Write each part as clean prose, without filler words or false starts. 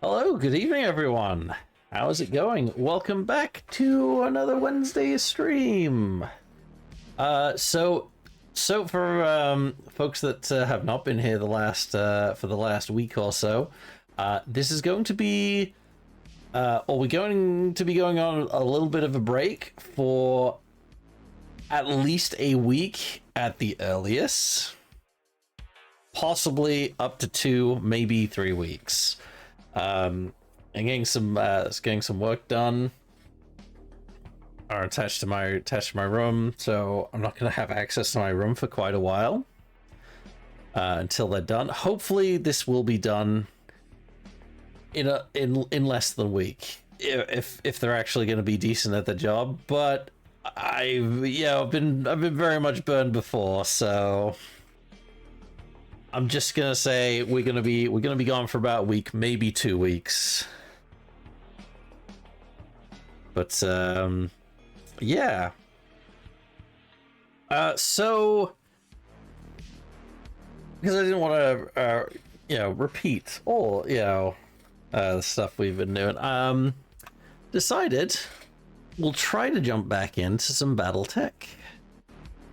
Hello, good evening, everyone. How's it going? Welcome back to another Wednesday stream. So for folks that have not been here for the last week or so, this is going to be, we're going to be going on a little bit of a break for at least a week at the earliest, possibly up to 2, maybe 3 weeks. And getting some work done are attached to my room, so I'm not gonna have access to my room for quite a while until they're done. Hopefully this will be done in less than a week if they're actually going to be decent at the job. But I've been very much burned before, so I'm just gonna say we're gonna be gone for about a week, maybe 2 weeks. But yeah. So because I didn't want to repeat all the stuff we've been doing, decided we'll try to jump back into some BattleTech,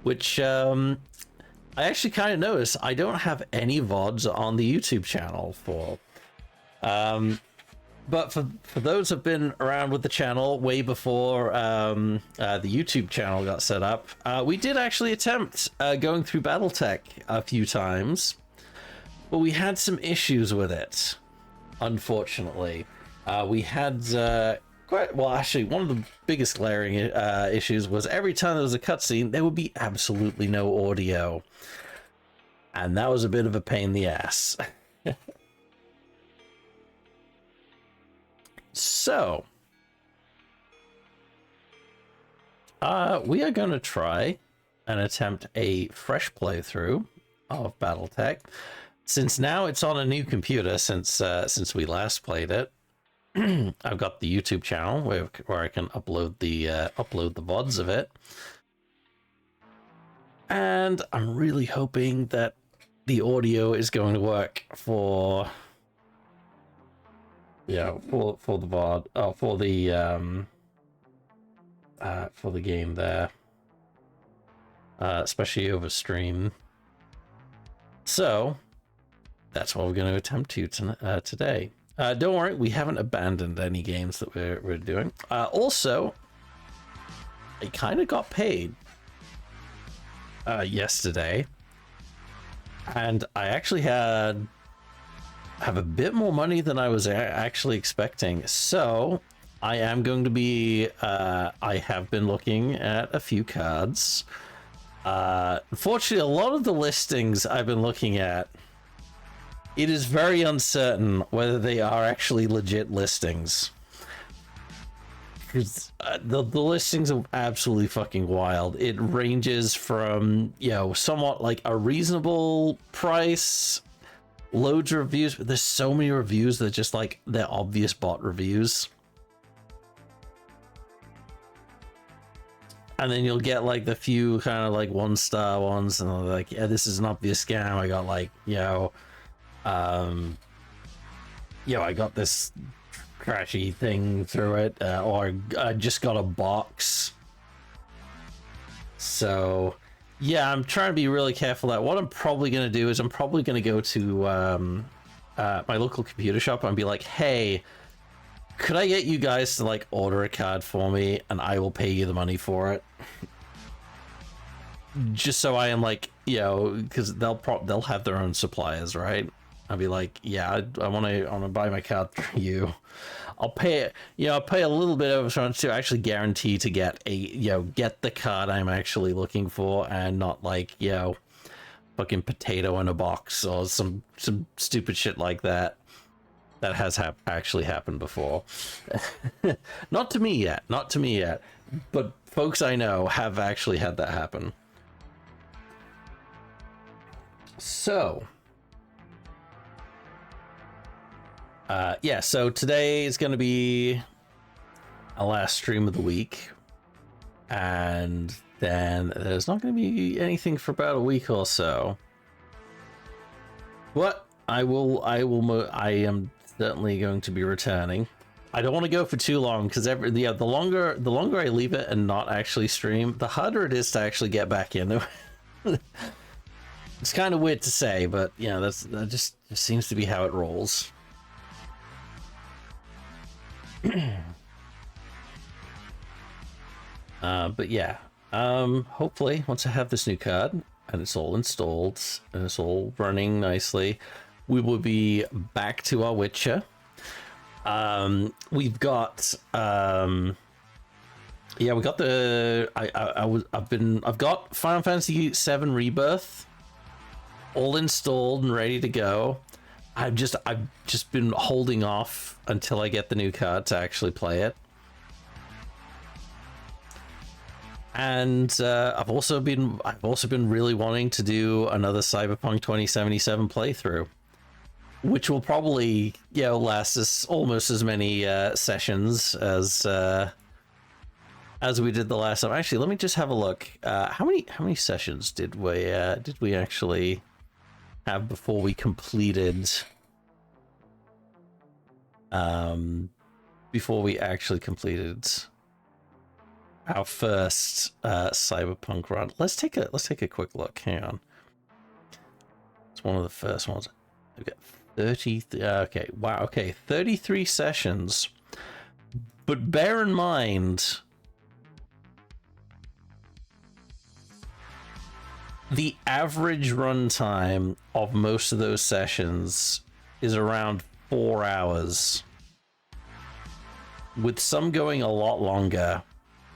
which I actually kind of noticed I don't have any VODs on the YouTube channel for. But for those who've been around with the channel way before the YouTube channel got set up, we did actually attempt going through BattleTech a few times, but we had some issues with it, unfortunately. We had actually, one of the biggest glaring issues was every time there was a cutscene, there would be absolutely no audio. And that was a bit of a pain in the ass. So, we are going to try and attempt a fresh playthrough of BattleTech. Since now it's on a new computer since we last played it. I've got the YouTube channel where I can upload the VODs of it, and I'm really hoping that the audio is going to work for the VOD, for the game there, especially over stream. So that's what we're going to attempt today. Don't worry, we haven't abandoned any games that we're doing. Also, I kind of got paid yesterday, and I actually have a bit more money than I was actually expecting. So I am going to be. I have been looking at a few cards. Unfortunately, a lot of the listings I've been looking at, it is very uncertain whether they are actually legit listings. Because the listings are absolutely fucking wild. It ranges from, somewhat like a reasonable price, loads of reviews, but there's so many reviews that are just like, they're obvious bot reviews. And then you'll get like the few kind of like 1-star ones, and they're like, yeah, this is an obvious scam. I got like, I got this crashy thing through it, or I just got a box. So yeah, I'm trying to be really careful. That what I'm probably going to do is I'm probably going to go to my local computer shop and be like, hey, could I get you guys to like order a card for me and I will pay you the money for it? Just so I am like, because they'll have their own suppliers, right? I'll be like, yeah, I want to buy my card through you. I'll pay I'll pay a little bit of front to actually guarantee to get get the card I'm actually looking for, and not like, fucking potato in a box or some stupid shit like that. That has actually happened before. Not to me yet, but folks I know have actually had that happen. So so today is going to be a last stream of the week, and then there's not going to be anything for about a week or so. But I am certainly going to be returning. I don't want to go for too long because the longer I leave it and not actually stream, the harder it is to actually get back in. It's kind of weird to say, but yeah, that just seems to be how it rolls. But yeah, hopefully once I have this new card and it's all installed and it's all running nicely, we will be back to our Witcher. We've got yeah, we got the I've got Final Fantasy VII Rebirth all installed and ready to go. I've just been holding off until I get the new card to actually play it. And I've also been really wanting to do another Cyberpunk 2077 playthrough, which will probably, you know, last us almost as many sessions as we did the last time. Actually, let me just have a look. How many sessions did we actually have before we completed our first Cyberpunk run? Let's take a quick look. Hang on. It's one of the first ones. We've got 30. Okay, wow. Okay, 33 sessions. But bear in mind, the average runtime of most of those sessions is around 4 hours, with some going a lot longer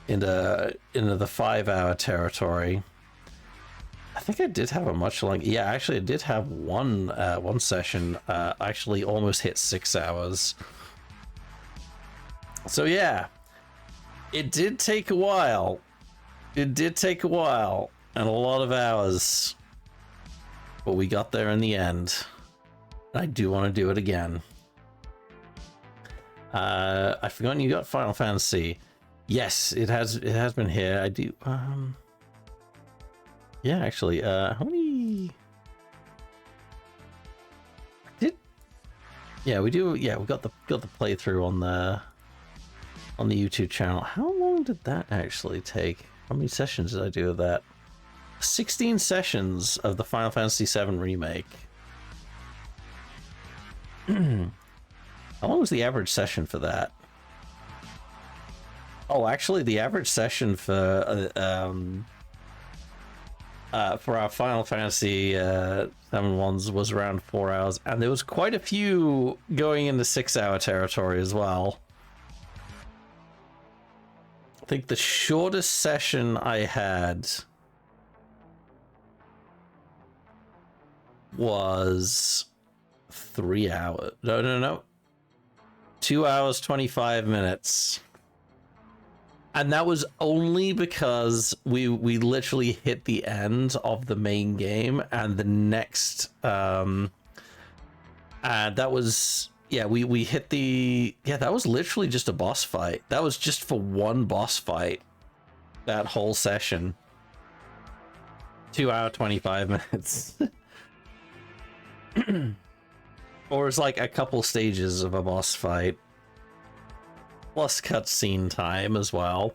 into the 5-hour territory. I think I did have a much longer. Yeah, actually, I did have one session actually almost hit 6 hours. So yeah, it did take a while. It did take a while and a lot of hours, but we got there in the end. I do want to do it again. I've forgotten you got Final Fantasy. Yes, it has been here. I do. Yeah, actually, how many? Yeah, we do. Yeah, we got the playthrough on the YouTube channel. How long did that actually take? How many sessions did I do of that? 16 sessions of the Final Fantasy VII remake. How long was the average session for that? Oh, actually, the average session for our Final Fantasy VII ones was around 4 hours, and there was quite a few going into 6-hour territory as well. I think the shortest session I had was 3 hours. No. 2 hours, 25 minutes. And that was only because we literally hit the end of the main game, and the next that was, yeah, we hit the, yeah, that was literally just a boss fight. That was just for one boss fight, that whole session. 2 hour 25 minutes. Or it's like a couple stages of a boss fight, plus cutscene time as well.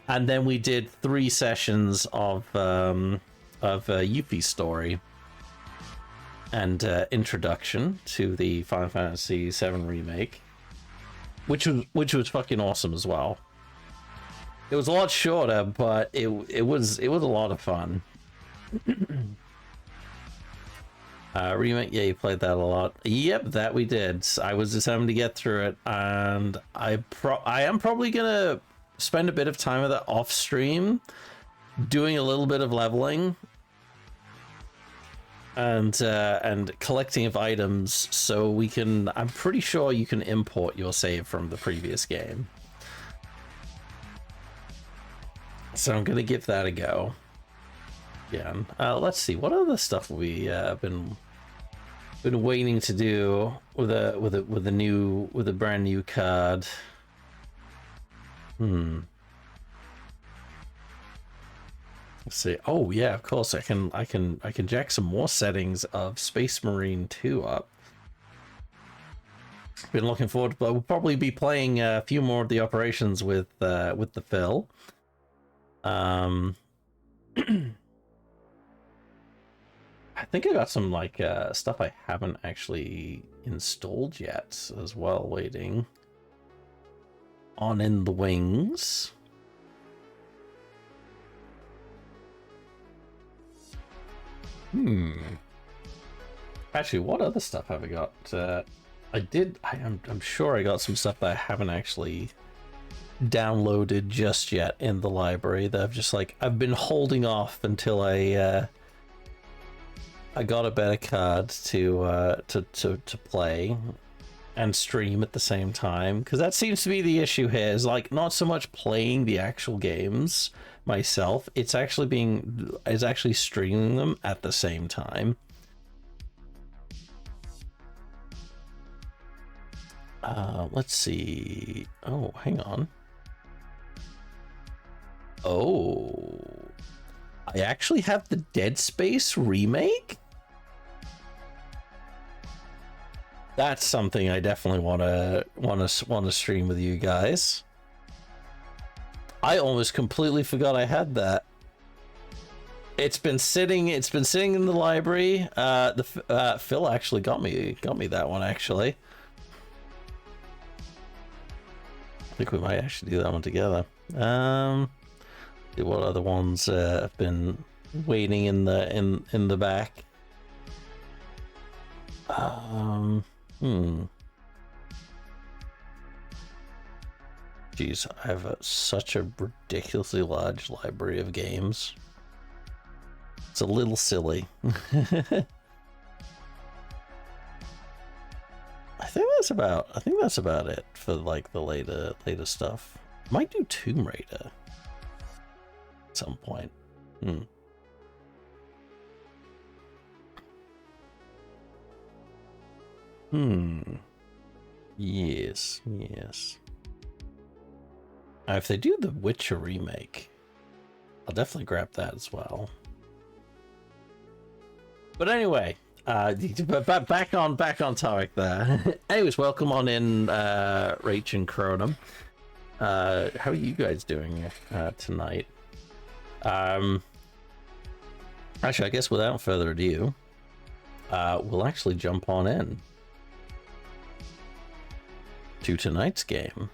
And then we did 3 sessions of Yuffie's story and introduction to the Final Fantasy VII remake, which was fucking awesome as well. It was a lot shorter, but it was a lot of fun. Remake, yeah, you played that a lot. Yep, that we did. I was determined to get through it, and I am probably gonna spend a bit of time with it off stream, doing a little bit of leveling and collecting of items, so we can. I'm pretty sure you can import your save from the previous game, so I'm gonna give that a go. Yeah. Let's see, what other stuff have we been waiting to do with a brand new card. Let's see. Oh yeah, of course I can jack some more settings of Space Marine 2 up. Been looking forward to. We'll probably be playing a few more of the operations with the Phil. I think I got some like stuff I haven't actually installed yet as well, waiting on in the wings. Actually, what other stuff have I got? I'm sure I got some stuff that I haven't actually downloaded just yet in the library that I've been holding off until I got a better card to play and stream at the same time, because that seems to be the issue here, is like not so much playing the actual games myself, it's actually streaming them at the same time. Let's see. Oh, hang on. Oh, I actually have the Dead Space remake. That's something I definitely want to stream with you guys. I almost completely forgot I had that. It's been sitting in the library. Phil actually got me that one, actually. I think we might actually do that one together. See what other ones have been waiting in the back. Jeez, I have such a ridiculously large library of games. It's a little silly. I think that's about it for like the later stuff. Might do Tomb Raider at some point. Yes. If they do the Witcher remake, I'll definitely grab that as well. But anyway, back on topic there. Anyways, welcome on in, Rach and Cronum. How are you guys doing tonight? Actually, I guess without further ado, we'll actually jump on in to tonight's game.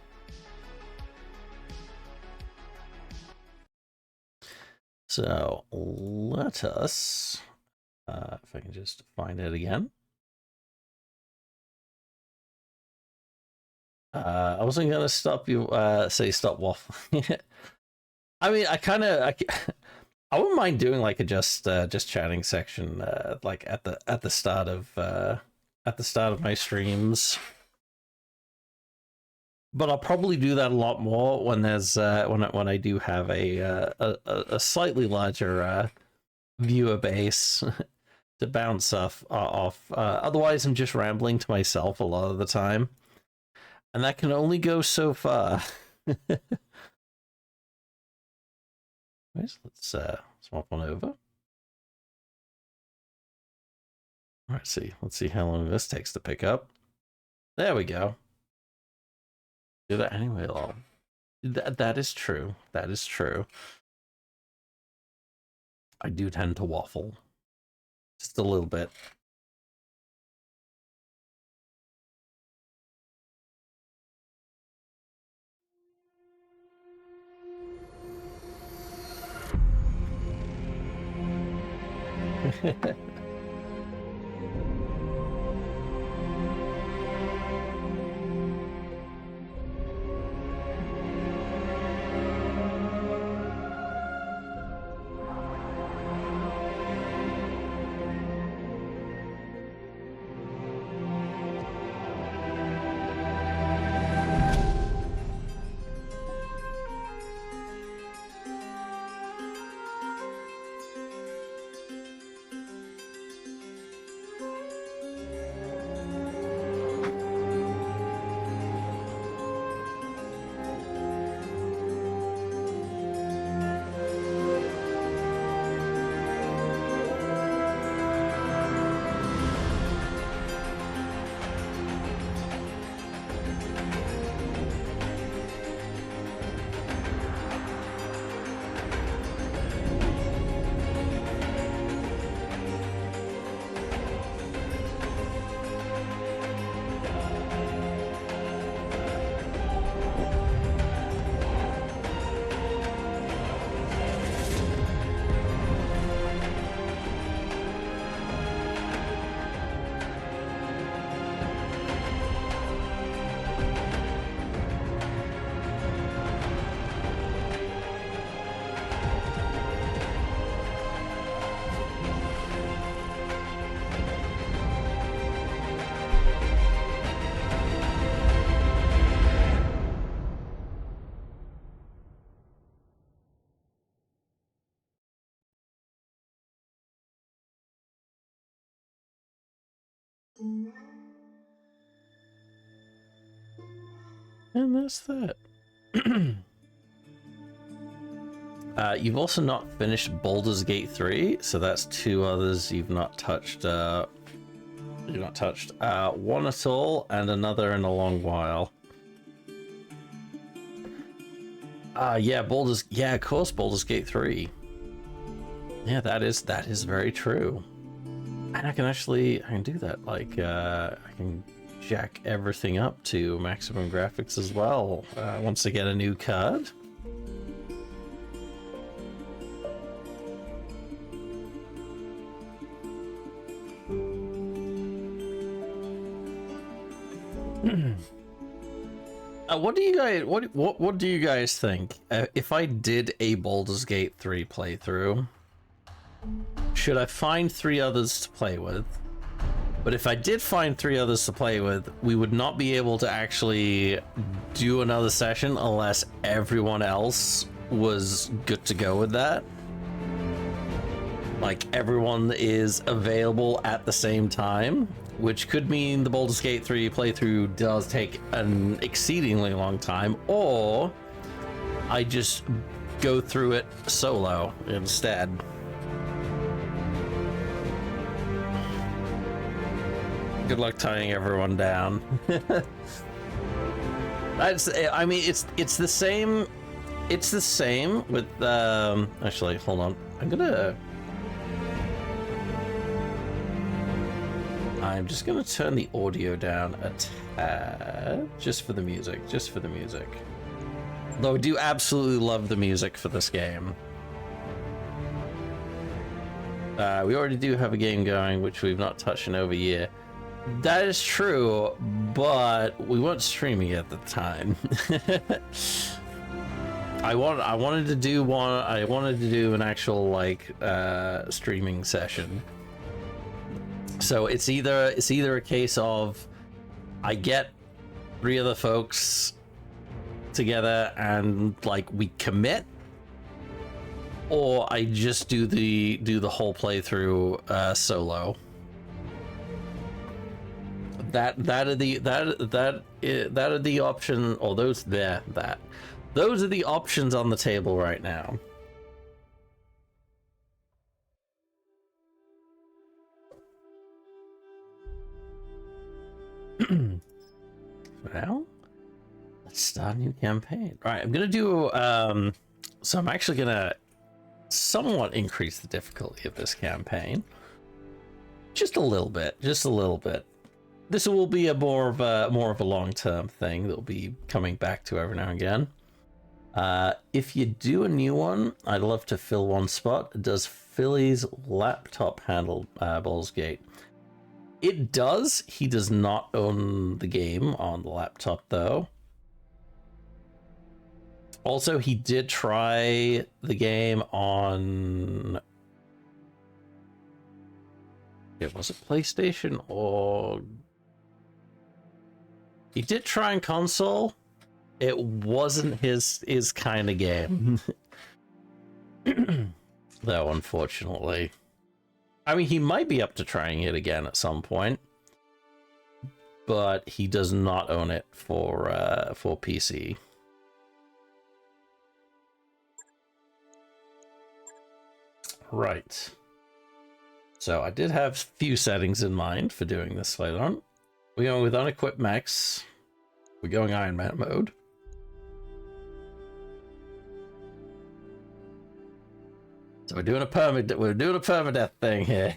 So let us, if I can just find it again. I wasn't gonna stop you, say stop waffling. I mean, I wouldn't mind doing like a just chatting section, like at the start of my streams. But I'll probably do that a lot more when there's when I do have a slightly larger viewer base to bounce off. Otherwise, I'm just rambling to myself a lot of the time, and that can only go so far. Let's swap on over. Let's see how long this takes to pick up. There we go. Do that anyway, lol. That is true. That is true. I do tend to waffle. Just a little bit. And that's that. You've also not finished Baldur's Gate 3, so that's 2 others you've not touched. One at all, and another in a long while. Yeah, of course, Baldur's Gate 3. Yeah, that is very true. And I can do that. Like, I can jack everything up to maximum graphics as well once I get a new card. What do you guys think? If I did a Baldur's Gate 3 playthrough, should I find 3 others to play with? But if I did find 3 others to play with, we would not be able to actually do another session unless everyone else was good to go with that. Like, everyone is available at the same time, which could mean the Baldur's Gate 3 playthrough does take an exceedingly long time, or I just go through it solo instead. Good luck tying everyone down. I mean, it's the same. It's the same with actually, hold on. I'm just gonna turn the audio down a tad, just for the music. Though I do absolutely love the music for this game. We already do have a game going, which we've not touched in over a year. That is true, but we weren't streaming at the time. I wanted to do an actual like streaming session. So it's either a case of I get 3 other folks together and like we commit, or I just do the whole playthrough solo. That are the option, or those are the options on the table right now. Well, let's start a new campaign. All right, I'm gonna do so I'm actually gonna somewhat increase the difficulty of this campaign, just a little bit. This will be more of a long-term thing that will be coming back to every now and again. If you do a new one, I'd love to fill one spot. Does Philly's laptop handle Baldur's Gate? It does. He does not own the game on the laptop, though. Also, he did try the game on... was it PlayStation or... He did try on console. It wasn't his kind of game. Though, unfortunately. I mean, he might be up to trying it again at some point, but he does not own it for PC. Right. So I did have a few settings in mind for doing this later on. We're going with unequipped mechs. We're going Iron Man mode. So we're doing a permadeath thing here.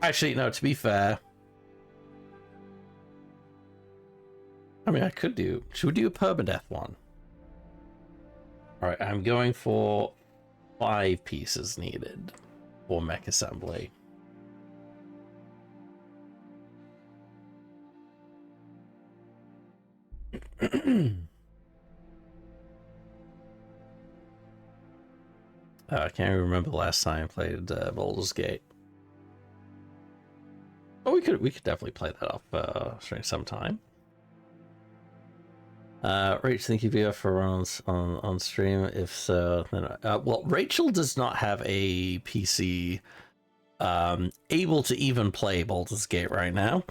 Actually, no, to be fair, I mean, should we do a permadeath one? All right, I'm going for 5 pieces needed for mech assembly. I can't even remember the last time I played Baldur's Gate. Oh, we could definitely play that off sometime. Rachel, thank you VR for on stream. If so, then well, Rachel does not have a PC able to even play Baldur's Gate right now.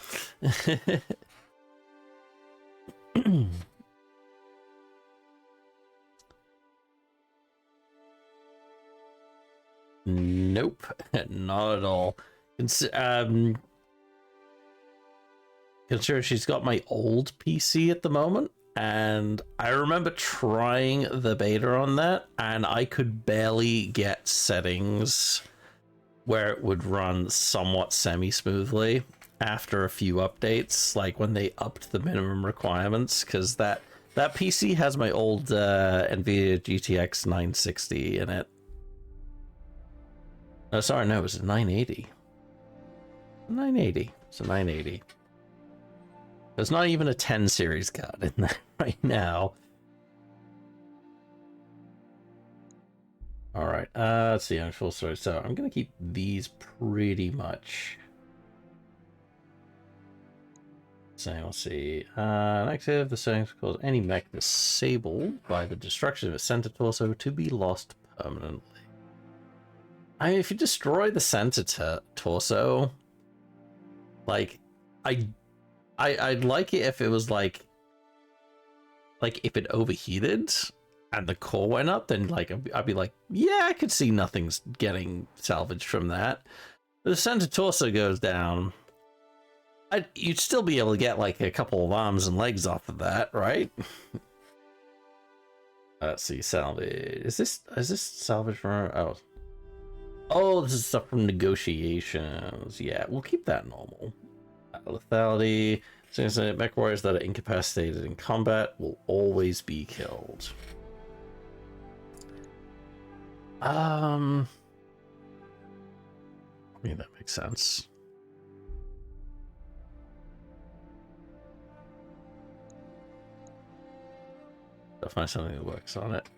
Nope, not at all. Consider she's got my old PC at the moment, and I remember trying the beta on that, and I could barely get settings where it would run somewhat semi-smoothly after a few updates, like when they upped the minimum requirements, because that PC has my old NVIDIA GTX 960 in it. Oh, sorry, no, it was a 980. 980. It's a 980. There's not even a 10 series card in there right now. All right, let's see, actual story. So I'm gonna keep these pretty much. So let's see. Active, the settings cause any mech disabled by the destruction of a center torso to be lost permanently. I mean, if you destroy the center torso, like, I'd like it if it was like if it overheated and the core went up, then like I'd be like, yeah, I could see nothing's getting salvaged from that. The center torso goes down, you'd still be able to get like a couple of arms and legs off of that, right? Let's see, salvage. Is this salvage from? Oh, this is stuff from negotiations. Yeah, we'll keep that normal. Lethality. Since mech warriors that are incapacitated in combat will always be killed. I mean, that makes sense. I'll find something that works on it.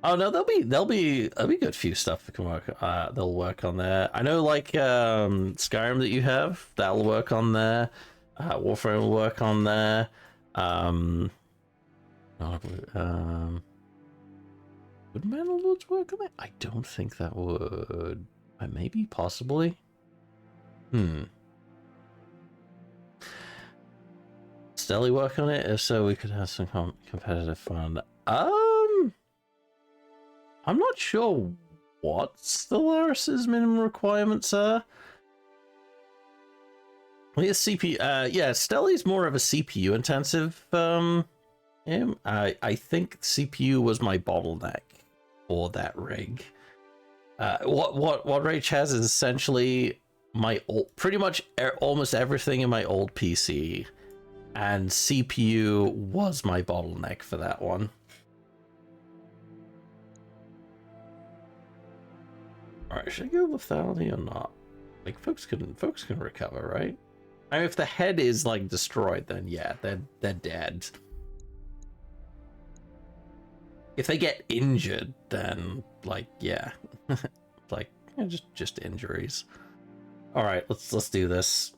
Oh no, there'll be a good few stuff that can work. They'll work on there. I know, like Skyrim that you have, that'll work on there. Warframe will work on there. Would Manor-Lords work on there? I don't think that would. Maybe, possibly. Stelly work on it? If so, we could have some competitive fun. I'm not sure what Stellaris's minimum requirements are. Yeah, CPU. Yeah, Stelly's more of a CPU intensive. I think CPU was my bottleneck for that rig. What Rage has is essentially my pretty much almost everything in my old PC, and CPU was my bottleneck for that one. Alright, should I go lethality or not? Like, folks can recover, right? I mean, if the head is like destroyed, then yeah, they're dead. If they get injured, then like yeah, like just injuries. All right, let's do this.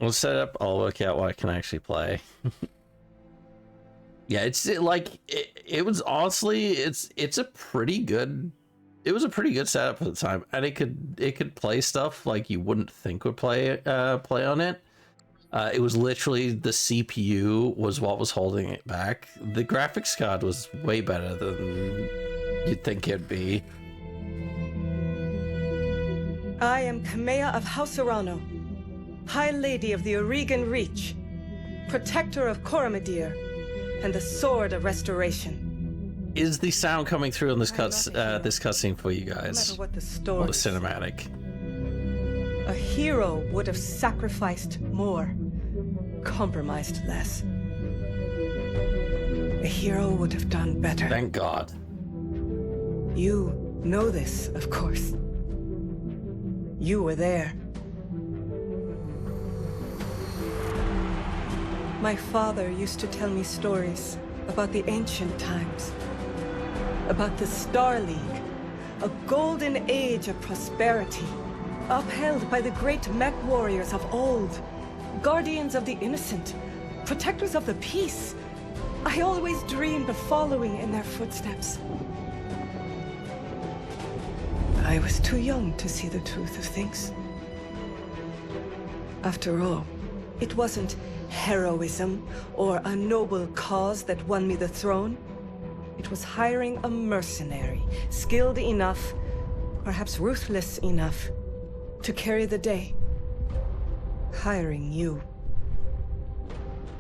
We'll set up. I'll work out what I can actually play. Yeah, it was honestly it's a pretty good. It was a pretty good setup at the time, and it could play stuff like you wouldn't think would play on it. It was literally the CPU was what was holding it back. The graphics card was way better than you'd think it'd be. I am Kamea of House Urano, High Lady of the Oregon Reach, Protector of Coromadir, and the Sword of Restoration. Is the sound coming through on this cutscene for you guys? No matter what the story, or the cinematic? A hero would have sacrificed more, compromised less. A hero would have done better. Thank God. You know this, of course. You were there. My father used to tell me stories about the ancient times. About the Star League, a golden age of prosperity, upheld by the great mech warriors of old. guardians of the innocent, protectors of the peace. I always dreamed of following in their footsteps. I was too young to see the truth of things. After all, it wasn't heroism or a noble cause that won me the throne. It was hiring a mercenary, skilled enough, perhaps ruthless enough, to carry the day. Hiring you.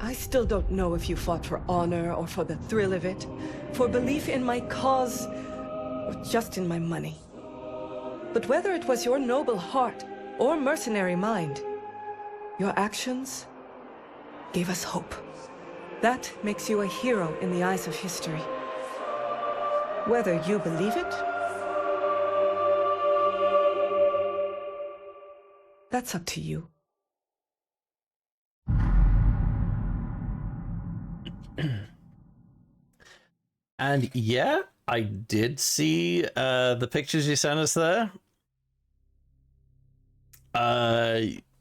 I still don't know if you fought for honor or for the thrill of it, for belief in my cause, or just in my money. But whether it was your noble heart or mercenary mind, your actions gave us hope. That makes you a hero in the eyes of history. Whether you believe it, that's up to you. And yeah, I did see the pictures you sent us there.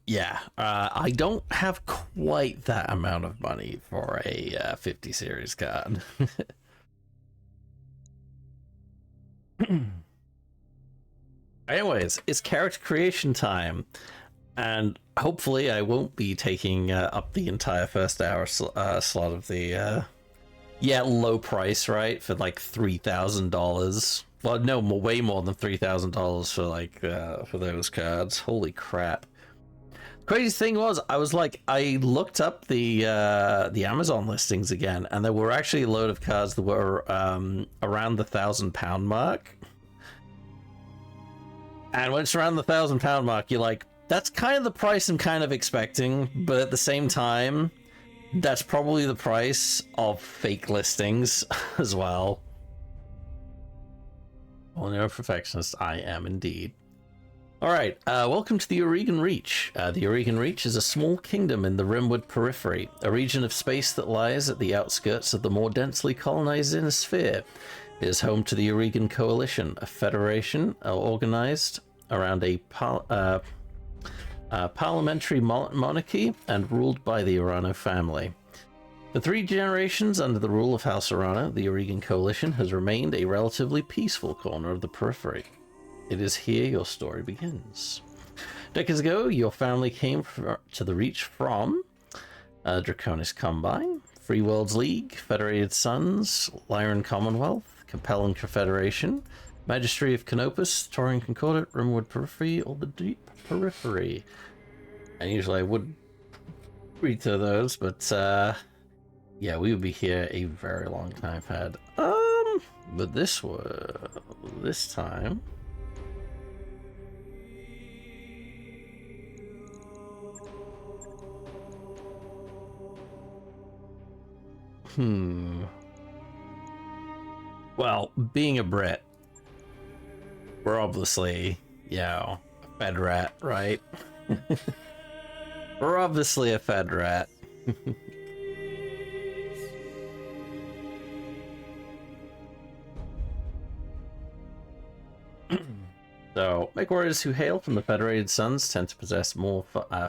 Yeah, I don't have quite that amount of money for a 50 series card. Anyways, it's character creation time, and hopefully I won't be taking up the entire first hour slot of the low price, right, for like $3,000. Well, no, way more than $3,000 for like for those cards. Holy crap! Crazy thing was, I looked up the Amazon listings again, and there were actually a load of cards that were around the £1,000 mark. And when it's around the £1,000 mark, you're like, that's kind of the price I'm kind of expecting, but at the same time, that's probably the price of fake listings as well. Well, no perfectionist, I am indeed. Alright, welcome to the Oregon Reach. The Oregon Reach is a small kingdom in the Rimwood Periphery, a region of space that lies at the outskirts of the more densely colonized Inner Sphere. It is home to the Oregon Coalition, a federation organized around a parliamentary monarchy and ruled by the Urano family. For 3 generations under the rule of House Urano, the Oregon Coalition has remained a relatively peaceful corner of the periphery. It is here your story begins. Decades ago, your family came to the Reach from Draconis Combine, Free Worlds League, Federated Suns, Lyran Commonwealth, Capellan Confederation, Magistry of Canopus, Taurian Concordat, Rimwood Periphery, or the Deep Periphery. And usually I would read through those, but yeah, we would be here a very long time, Pad. But this time. Well, being a Brit, we're obviously, a Fed rat, right? We're obviously a Fed rat. So, mech warriors who hail from the Federated Suns tend to possess more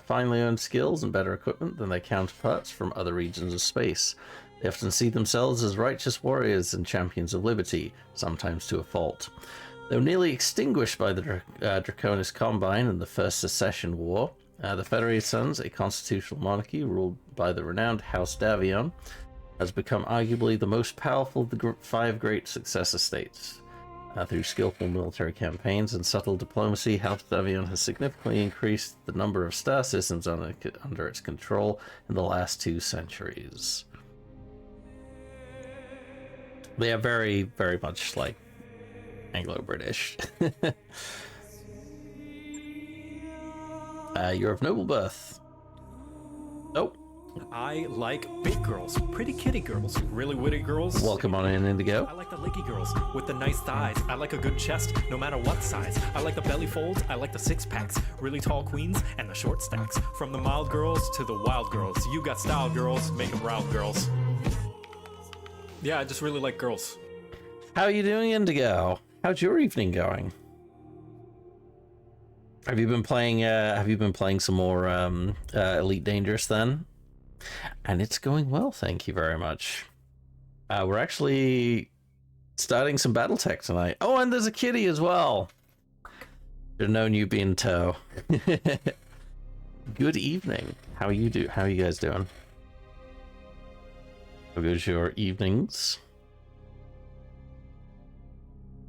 finely earned skills and better equipment than their counterparts from other regions of space. They often see themselves as righteous warriors and champions of liberty, sometimes to a fault. Though nearly extinguished by the Draconis Combine in the First Secession War, the Federated Suns, a constitutional monarchy ruled by the renowned House Davion, has become arguably the most powerful of the 5 great successor states. Through skillful military campaigns and subtle diplomacy, House Davion has significantly increased the number of star systems under its control in the last 2 centuries. They are very, very much like Anglo-British. You're of noble birth. Nope. I like big girls, pretty kitty girls, really witty girls. Welcome on in, Indigo. I like the licky girls with the nice thighs. I like a good chest, no matter what size. I like the belly folds, I like the 6-packs, really tall queens, and the short stacks. From the mild girls to the wild girls. You got style girls, make them proud girls. Yeah, I just really like girls. How are you doing, Indigo? How's your evening going? Have you been playing? Have you been playing some more Elite Dangerous then? And it's going well, thank you very much. We're actually starting some BattleTech tonight. Oh, and there's a kitty as well. Should have known you'd be in tow. Good evening. How are you guys doing? How goes your evenings?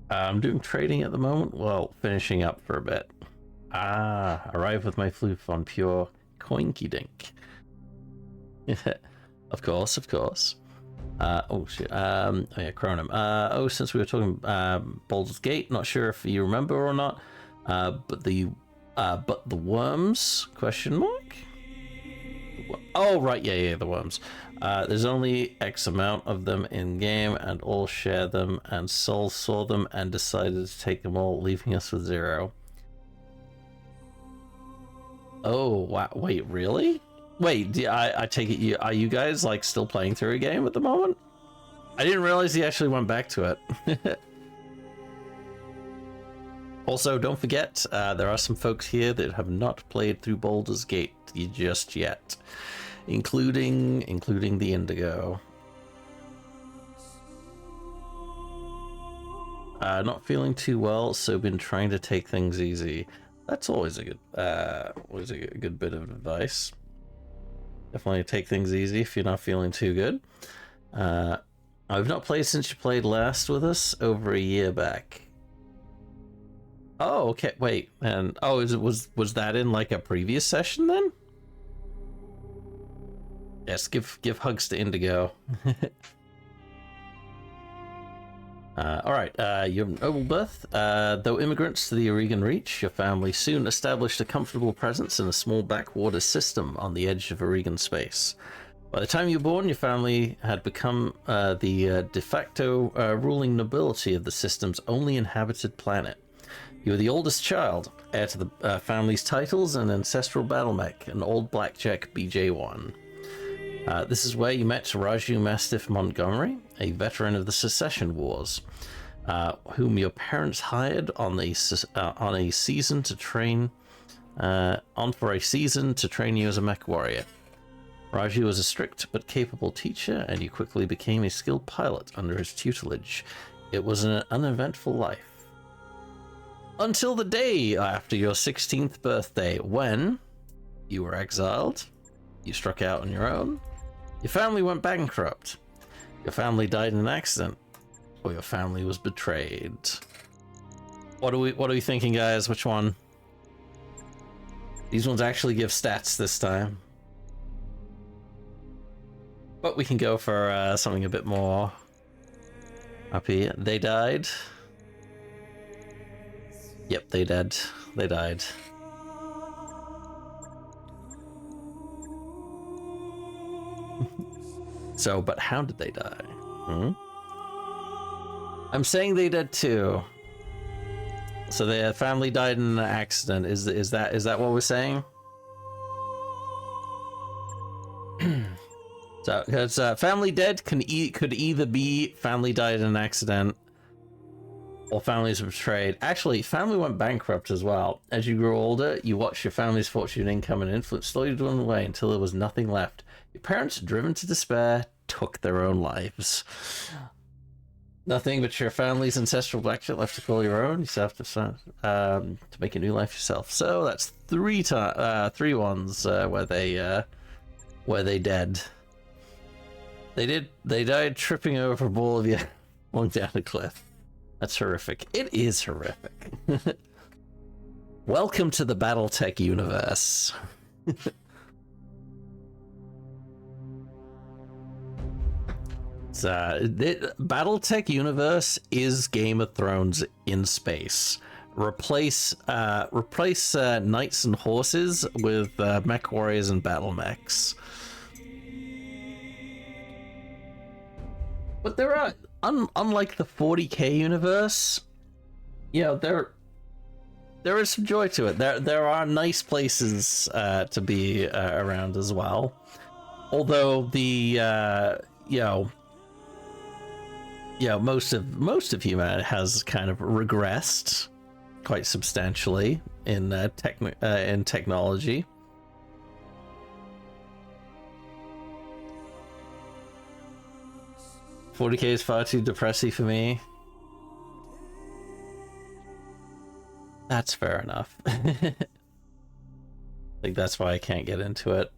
I'm doing trading at the moment. Well, finishing up for a bit. Arrive with my floof on pure coinky dink. Of course. Oh shit. Oh yeah, Chronom. Since we were talking Baldur's Gate, not sure if you remember or not. But the worms? Question mark? Oh right, yeah, the worms. There's only X amount of them in game, and all share them. And Sol saw them and decided to take them all, leaving us with 0. Oh wow! Wait, really? Wait, I take it are you guys like still playing through a game at the moment? I didn't realize he actually went back to it. Also, don't forget, there are some folks here that have not played through Baldur's Gate just yet, including the Indigo. Not feeling too well, so been trying to take things easy. That's always a good bit of advice. Definitely take things easy if you're not feeling too good. I've not played since you played last with us over a year back. Oh, okay. Wait, and was that in like a previous session then? Yes, give hugs to Indigo. All right, your noble birth. Though immigrants to the Oregon Reach, your family soon established a comfortable presence in a small backwater system on the edge of Oregon space. By the time you were born, your family had become the de facto ruling nobility of the system's only inhabited planet. You were the oldest child, heir to the family's titles and ancestral battle mech, an old blackjack BJ-1. This is where you met Raju Mastiff Montgomery, a veteran of the Secession Wars, whom your parents hired on a season to train you as a mech warrior. Raju was a strict but capable teacher, and you quickly became a skilled pilot under his tutelage. It was an uneventful life. Until the day after your 16th birthday, when you were exiled, you struck out on your own, your family went bankrupt, your family died in an accident, or your family was betrayed. What are we thinking, guys? Which one? These ones actually give stats this time. But we can go for something a bit more happy. They died. Yep, they did. They died. So, but how did they die? I'm saying they did too. So their family died in an accident. Is that what we're saying? So, because family dead could either be family died in an accident, or families were betrayed. Actually, family went bankrupt as well. As you grew older, you watched your family's fortune, income, and influence slowly dwindle away until there was nothing left. Your parents, driven to despair, took their own lives. Nothing but your family's ancestral blackjack left to call your own. You still have to make a new life yourself. So that's three ones where they dead. They died tripping over a ball of you going down a cliff. That's horrific. It is horrific. Welcome to the BattleTech universe. BattleTech universe is Game of Thrones in space. Replace knights and horses with mech warriors and battle mechs. But there are, unlike the 40k universe, you know, there is some joy to it. There are nice places to be around as well. Although the most of humanity has kind of regressed quite substantially in technology. $40K is far too depressing for me. That's fair enough. I think that's why I can't get into it.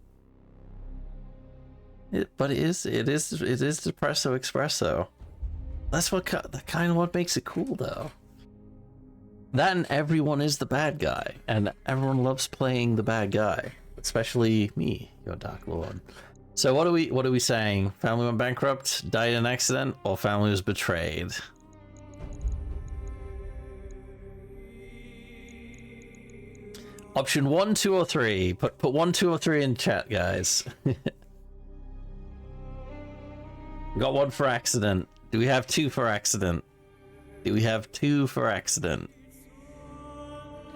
But it is depresso espresso. That's what kind of what makes it cool, though. That and everyone is the bad guy, and everyone loves playing the bad guy, especially me, your Dark Lord. So what are we saying? Family went bankrupt, died in an accident, or family was betrayed? Option 1, 2, or 3. Put 1, 2, or 3 in chat, guys. Got 1 for accident. Do we have 2 for accident? Do we have 2 for accident?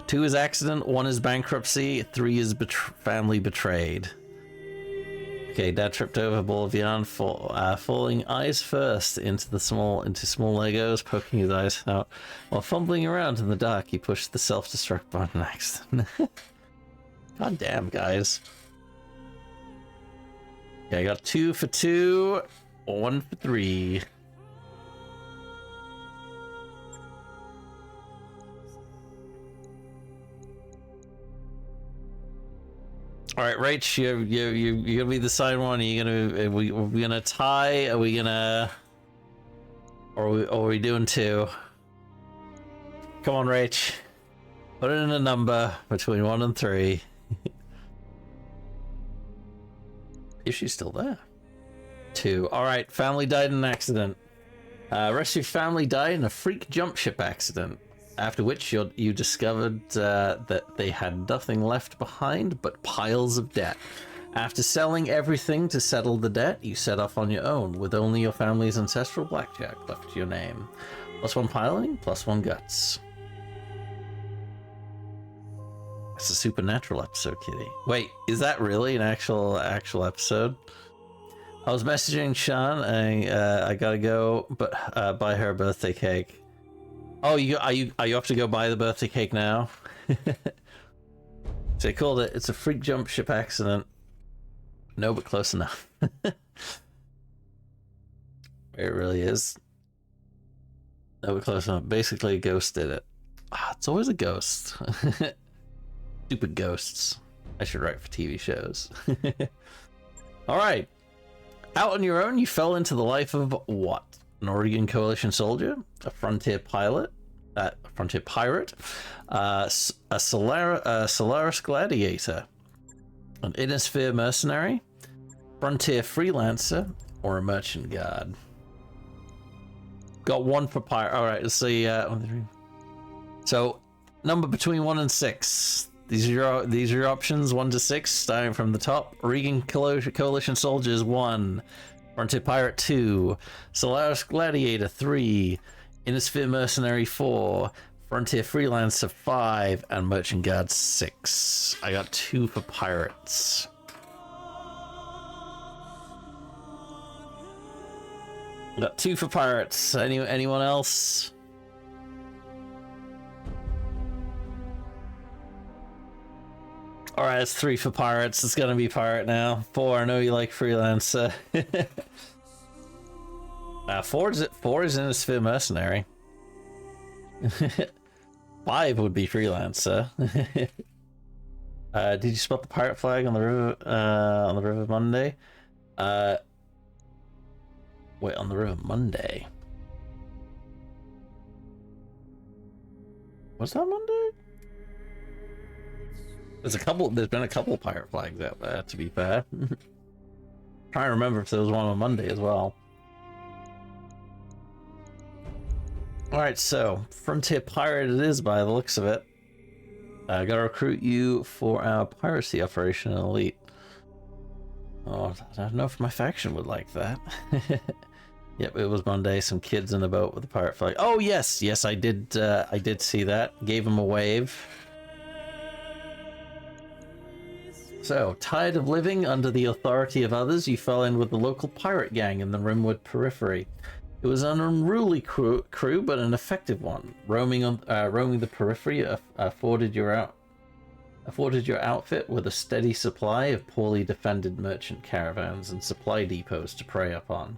2 is accident, 1 is bankruptcy, 3 is family betrayed. Okay, Dad tripped over a ball of yarn, falling eyes first into small Legos, poking his eyes out. While fumbling around in the dark, he pushed the self-destruct button accident. God damn, guys. Okay, I got 2 for 2, 1 for 3. All right, Rach, you're gonna be the side one. Are we gonna tie? Are we gonna? Or are we doing 2? Come on, Rach. Put it in a number between 1 and 3. If she's still there. 2. All right. Family died in an accident. Rest of your family died in a freak jump ship accident. After which you discovered that they had nothing left behind but piles of debt. After selling everything to settle the debt, you set off on your own, with only your family's ancestral blackjack left to your name. +1 piloting, +1 guts. It's a supernatural episode, Kitty. Wait, is that really an actual episode? I was messaging Sean, and I gotta go, but buy her a birthday cake. Oh, are you have to go buy the birthday cake now? So they called it. It's a freak jump ship accident. No, but close enough. It really is. No, but close enough. Basically, a ghost did it. It's always a ghost. Stupid ghosts. I should write for TV shows. All right. Out on your own, you fell into the life of what? An Oregon Coalition soldier, a frontier pirate, a Solaris gladiator, an Innisphere mercenary, frontier freelancer, or a merchant guard. Got 1 for pirate. All right, let's see. 1, 3. So, number between 1 and 6. These are your options. 1 to 6, starting from the top. Oregon Coalition soldiers 1. Frontier Pirate 2, Solaris Gladiator 3, Innisphere Mercenary 4, Frontier Freelancer 5, and Merchant Guard 6. I got 2 for pirates. Got 2 for pirates. Anyone else? All right, it's 3 for pirates. It's gonna be pirate now. 4. I know you like freelancer. 4 is Innisphere mercenary. 5 would be freelancer. Did you spot the pirate flag on the river Monday? Wait, on the river Monday. Was that Monday? There's been a couple pirate flags out there, to be fair. Trying to remember if there was one on Monday as well. Alright, so Frontier Pirate it is by the looks of it. I gotta recruit you for our piracy operation in Elite. Oh, I don't know if my faction would like that. Yep, it was Monday. Some kids in the boat with a pirate flag. Oh yes, I did see that. Gave him a wave. So, tired of living under the authority of others, you fell in with the local pirate gang in the Rimwood periphery. It was an unruly crew, but an effective one. Roaming the periphery afforded your afforded your outfit with a steady supply of poorly defended merchant caravans and supply depots to prey upon.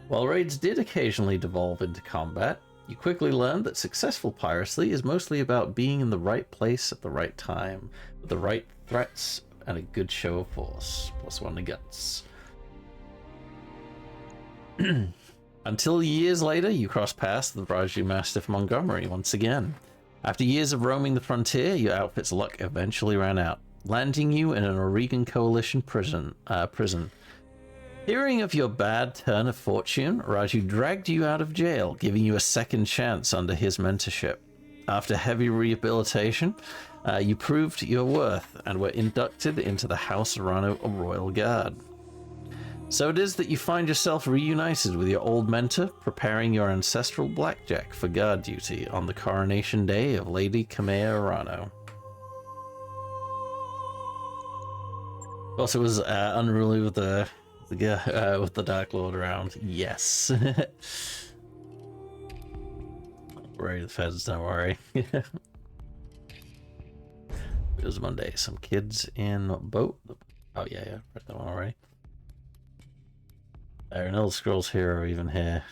While raids did occasionally devolve into combat, you quickly learned that successful piracy is mostly about being in the right place at the right time, with the right threats and a good show of force. +1 to guts. Until years later, you crossed paths with Raju Mastiff Montgomery once again. After years of roaming the frontier, your outfit's luck eventually ran out, landing you in an Oregon Coalition prison. Hearing of your bad turn of fortune, Raju dragged you out of jail, giving you a second chance under his mentorship. After heavy rehabilitation, you proved your worth and were inducted into the House Arano Royal Guard. So it is that you find yourself reunited with your old mentor, preparing your ancestral blackjack for guard duty on the coronation day of Lady Kamea Arano. Also, was unruly with the Dark Lord around. Yes. Worry the feds, don't worry. It was Monday. Some kids in boat. Oh yeah, read that one already. An Elder Scrolls hero even here.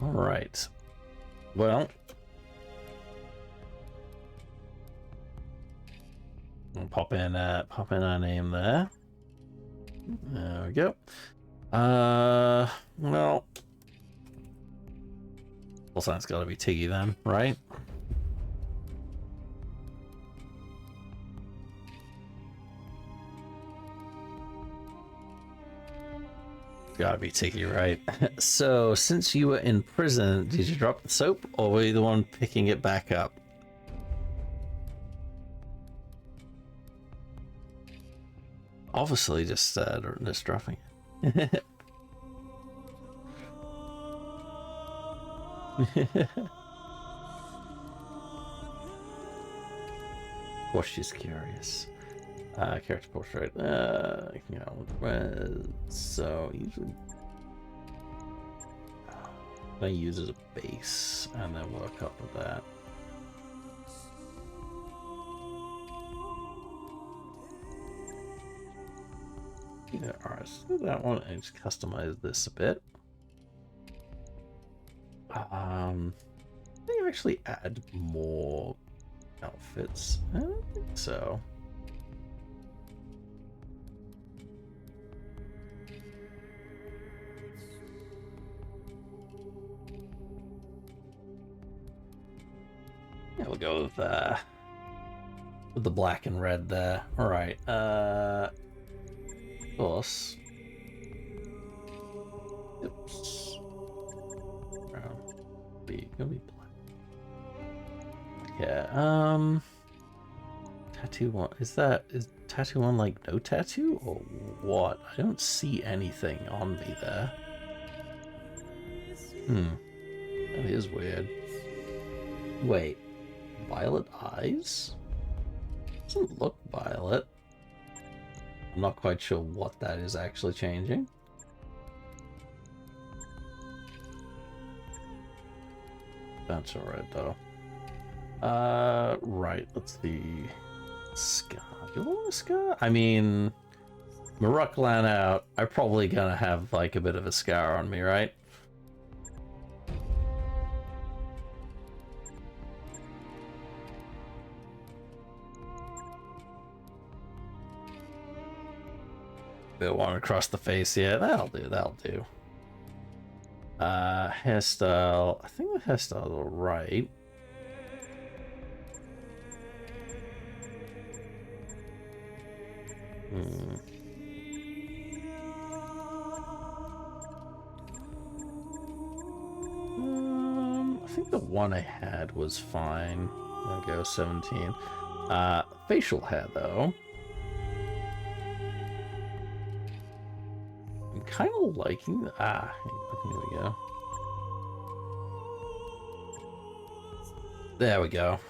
All right. Well, I'll pop in our name there. There we go. Well, that's got to be Tiggy then, right? Gotta be Tiggy, right? So, since you were in prison, did you drop the soap, or were you the one picking it back up? Obviously, just dropping it. Of course, she's curious. Character portrait. You know, so usually I use as a base and then work up with that. Yeah, alright, so that one and just customize this a bit. I think I actually add more outfits. I don't think so. Yeah, we'll go with the black and red there. All right. Of course. Oops. Gonna be black. Yeah. Tattoo one. Is tattoo one like no tattoo or what? I don't see anything on me there. That is weird. Wait. Violet eyes? Doesn't look violet. I'm not quite sure what that is actually changing. That's alright though. Right, let's see. Scar. Do you want a scar? I mean, Maruklan out. I'm probably gonna have like a bit of a scar on me, right? Bit one across the face, yeah, that'll do. Hairstyle, I think the hairstyle's alright. I think the one I had was fine. There we go, 17. Facial hair though. I'm kind of liking the, here we go. There we go.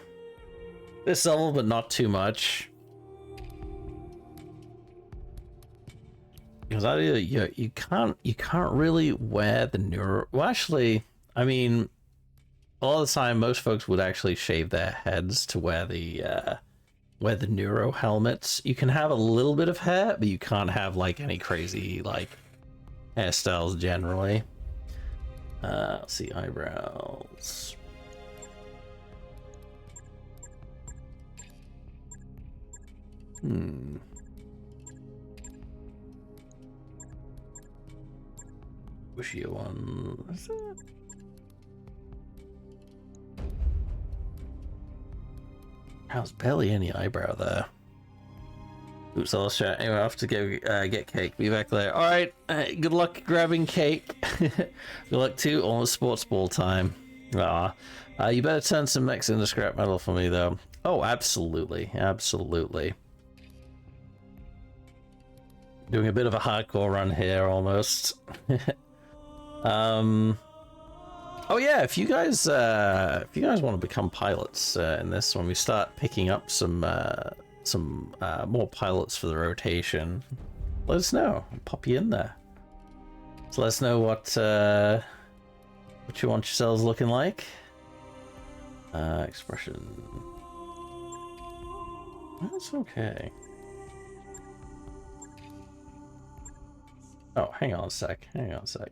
This level, but not too much. Because you can't really wear the neuro. Well, actually, I mean, a lot of the time, most folks would actually shave their heads to wear the neuro helmets. You can have a little bit of hair, but you can't have like any crazy like hairstyles generally. Let's see, eyebrows. Bushier one. How's barely any eyebrow there. Oops, I'll share. Anyway, I have to go get cake. Be back later. Alright, good luck grabbing cake. Good luck too. Almost sports ball time. You better turn some mechs into scrap metal for me, though. Oh, absolutely. Absolutely. Doing a bit of a hardcore run here, almost. Oh yeah, if you guys want to become pilots in this, when we start picking up some more pilots for the rotation, let us know. I'll pop you in there. So let us know what you want yourselves looking like. Expression. That's okay. Oh, hang on a sec. Hang on a sec.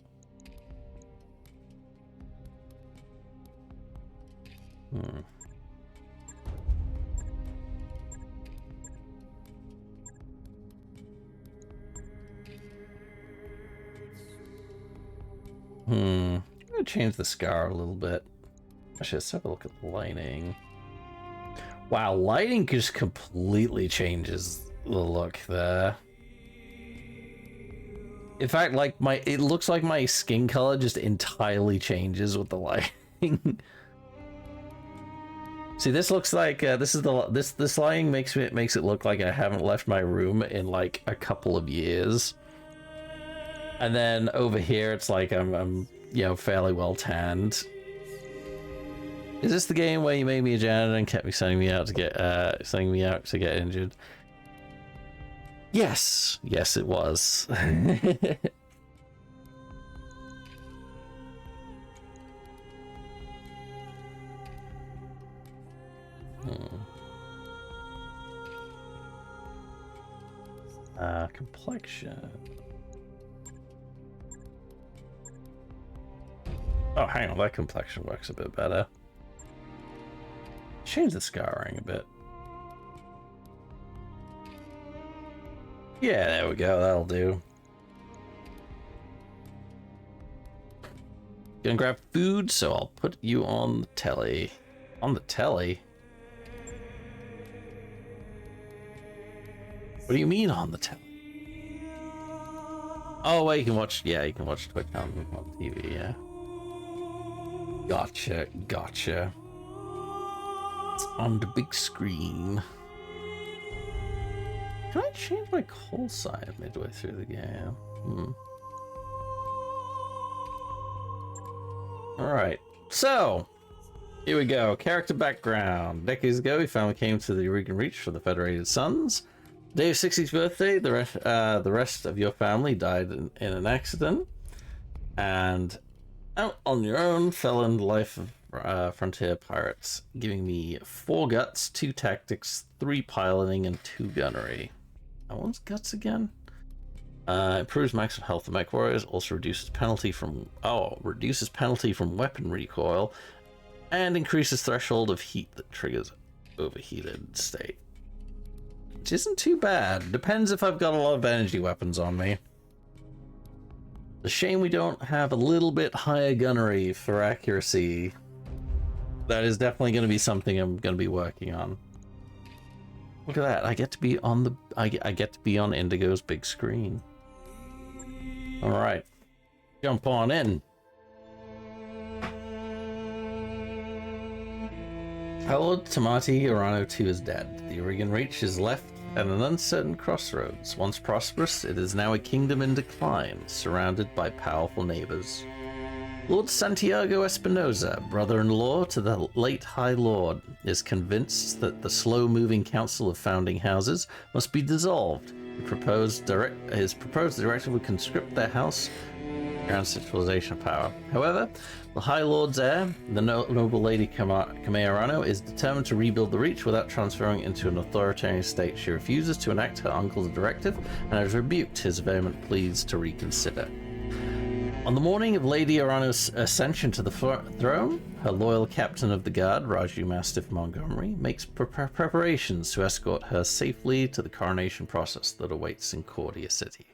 I'm gonna change the scar a little bit. Actually, let's have a look at the lighting. Wow, lighting just completely changes the look there. In fact, like it looks like my skin color just entirely changes with the lighting. See, this looks like this lighting makes it look like I haven't left my room in like a couple of years. And then over here, it's like I'm fairly well tanned. Is this the game where you made me a janitor and kept me sending me out to get injured? Yes, yes, it was. Complexion. Oh, hang on, that complexion works a bit better. Change the scouring a bit. Yeah, there we go, that'll do. Gonna grab food, so I'll put you on the telly. On the telly? What do you mean on the telly? Oh, well, you can watch, yeah, you can watch Twitch on TV, yeah. Gotcha, gotcha. It's on the big screen. Can I change my call sign midway through the game? Alright, so here we go. Character background. Decades ago, he finally came to the Oregon Reach for the Federated Suns. Day of 60's birthday, the rest of your family died in an accident. And out on your own, fell in the life of frontier pirates, giving me 4 guts, 2 tactics, 3 piloting, and 2 gunnery. That one's guts again? Improves maximum health of mech warriors, also reduces penalty from weapon recoil, and increases threshold of heat that triggers overheated state. Which isn't too bad. Depends if I've got a lot of energy weapons on me. It's a shame we don't have a little bit higher gunnery for accuracy. That is definitely going to be something I'm going to be working on. Look at that! I get to be on the I get to be on Indigo's big screen. All right, jump on in. Lord Tamati Urano II is dead. The Oregon Reach is left at an uncertain crossroads. Once prosperous, it is now a kingdom in decline, surrounded by powerful neighbors. Lord Santiago Espinosa, brother-in-law to the late High Lord, is convinced that the slow-moving Council of Founding Houses must be dissolved His proposed directive would conscript their house around centralization of power. However, the High Lord's heir, the noble lady Kamearano, is determined to rebuild the Reach without transferring into an authoritarian state. She refuses to enact her uncle's directive and has rebuked his vehement pleas to reconsider. On the morning of Lady Arano's ascension to the throne, her loyal captain of the guard, Raju Mastiff Montgomery, makes preparations to escort her safely to the coronation process that awaits in Cordia City.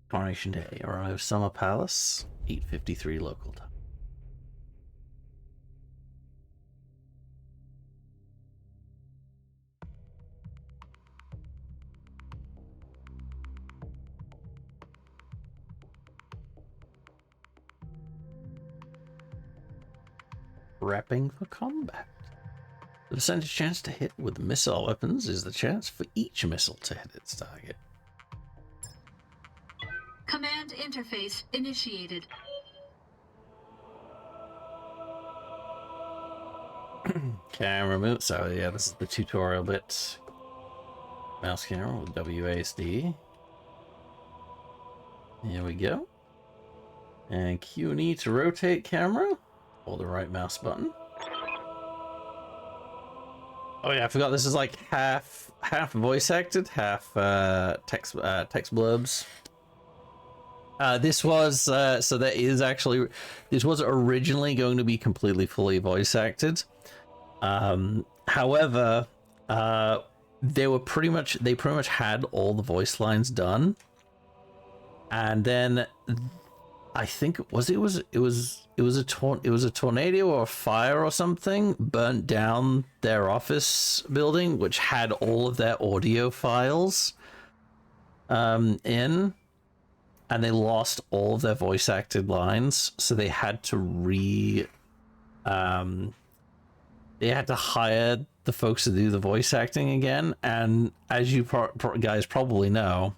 Coronation Day, Arano Summer Palace, 8:53 local time. Prepping for combat. The percentage chance to hit with missile weapons is the chance for each missile to hit its target. Command interface initiated. Camera move. So yeah, this is the tutorial bit. Mouse camera with WASD. Here we go. And Q and E to rotate camera. Hold the right mouse button. Oh yeah, I forgot this is like half voice acted, half text blurbs. This was so there is actually, this was originally going to be completely fully voice acted. However, they pretty much had all the voice lines done, and then I think it was a tornado or a fire or something burnt down their office building, which had all of their audio files in. And they lost all of their voice acted lines, so they had to hire the folks to do the voice acting again. And as you guys probably know,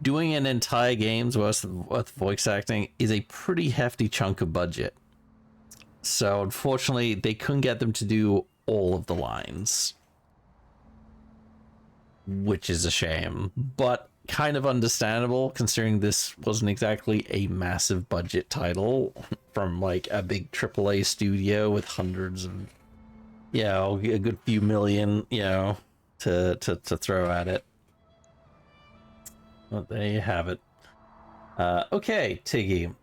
doing an entire game's worth of voice acting is a pretty hefty chunk of budget. So unfortunately, they couldn't get them to do all of the lines, which is a shame, but kind of understandable considering this wasn't exactly a massive budget title from like a big AAA studio with hundreds of, a good few million, to throw at it. Well, there you have it. Okay, Tiggy.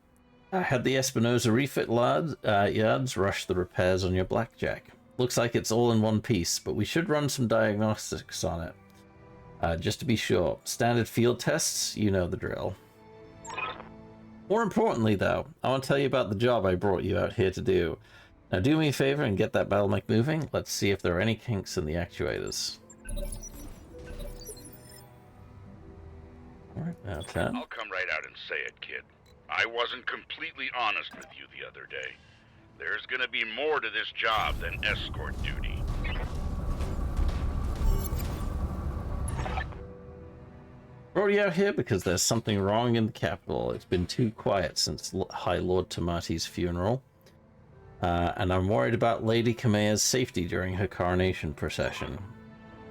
I had the Espinosa refit yards rush the repairs on your Blackjack. Looks like it's all in one piece, but we should run some diagnostics on it. Just to be sure. Standard field tests, you know the drill. More importantly, though, I want to tell you about the job I brought you out here to do. Now do me a favor and get that BattleMech moving. Let's see if there are any kinks in the actuators. Alright, now 10. I'll come right out and say it, kid. I wasn't completely honest with you the other day. There's gonna be more to this job than escort duty. Brought you out here because there's something wrong in the capital. It's been too quiet since High Lord Tomati's funeral. And I'm worried about Lady Kamea's safety during her coronation procession.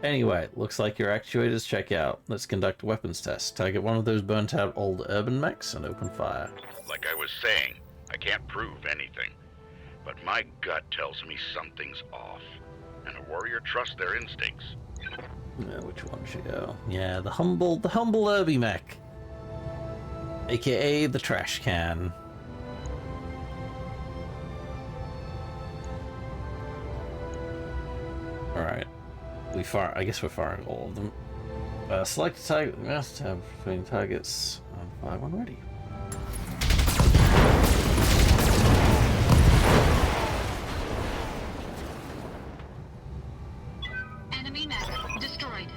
Anyway, looks like your actuators check out. Let's conduct a weapons test. Target one of those burnt out old urban mechs and open fire. Like I was saying, I can't prove anything. But my gut tells me something's off. And a warrior trusts their instincts. Which one should go? Yeah, the humble Urby mech. AKA the trash can. Alright. I guess we're firing all of them. Select a target. We must have between targets. Fire one ready. Enemy mech destroyed.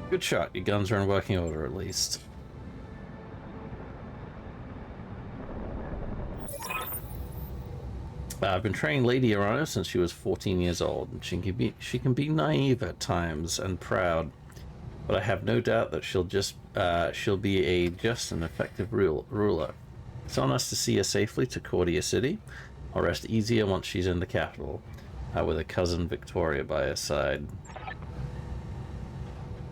Good shot. Your guns are in working order at least. I've been training Lady Arano since she was 14 years old, and she can be naive at times and proud, but I have no doubt that she'll be a just and effective ruler. It's on us to see her safely to Cordia City. I'll rest easier once she's in the capital, with her cousin Victoria by her side.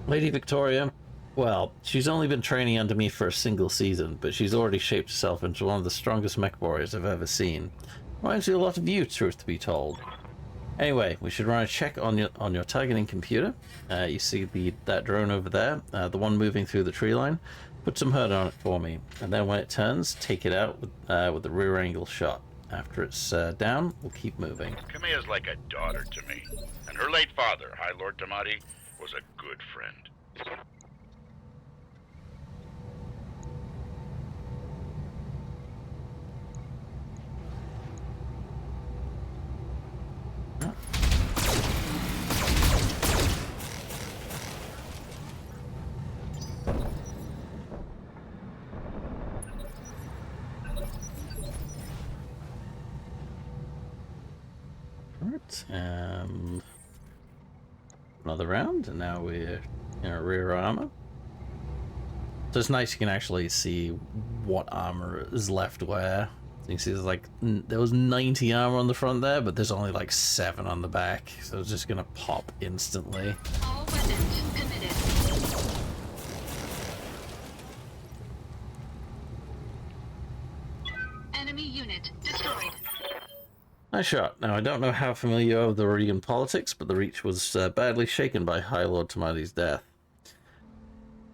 Lady Victoria, well, she's only been training under me for a single season, but she's already shaped herself into one of the strongest mech warriors I've ever seen. Reminds me a lot of you, truth to be told. Anyway, we should run a check on your targeting computer. You see that drone over there, the one moving through the tree line. Put some hurt on it for me, and then when it turns, take it out with the rear angle shot. After it's down, we'll keep moving. Kamea's like a daughter to me, and her late father, High Lord Tamati, was a good friend. Alright, another round, and now we're in our rear armor. So it's nice you can actually see what armor is left where. So you can see there was 90 armor on the front there, but there's only like 7 on the back, so it's just gonna pop instantly. All weapons committed. Enemy unit destroyed. Nice shot. Now, I don't know how familiar you are with the Regan politics, but the Reach was badly shaken by High Lord Tamati's death.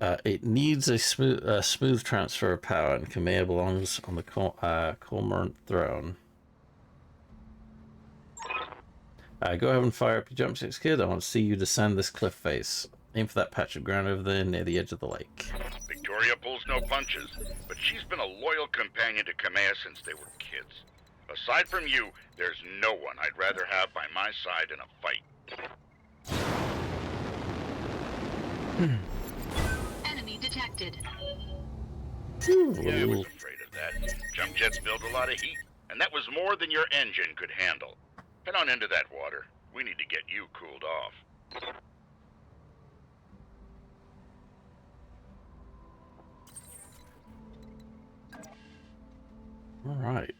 It needs a smooth transfer of power, and Kamea belongs on the Cormorant throne. Go ahead and fire up your jump sticks, kid. I want to see you descend this cliff face. Aim for that patch of ground over there near the edge of the lake. Victoria pulls no punches, but she's been a loyal companion to Kamea since they were kids. Aside from you, there's no one I'd rather have by my side in a fight. Enemy detected. Yeah, I was afraid of that. Jump jets build a lot of heat, and that was more than your engine could handle. Head on into that water. We need to get you cooled off. All right.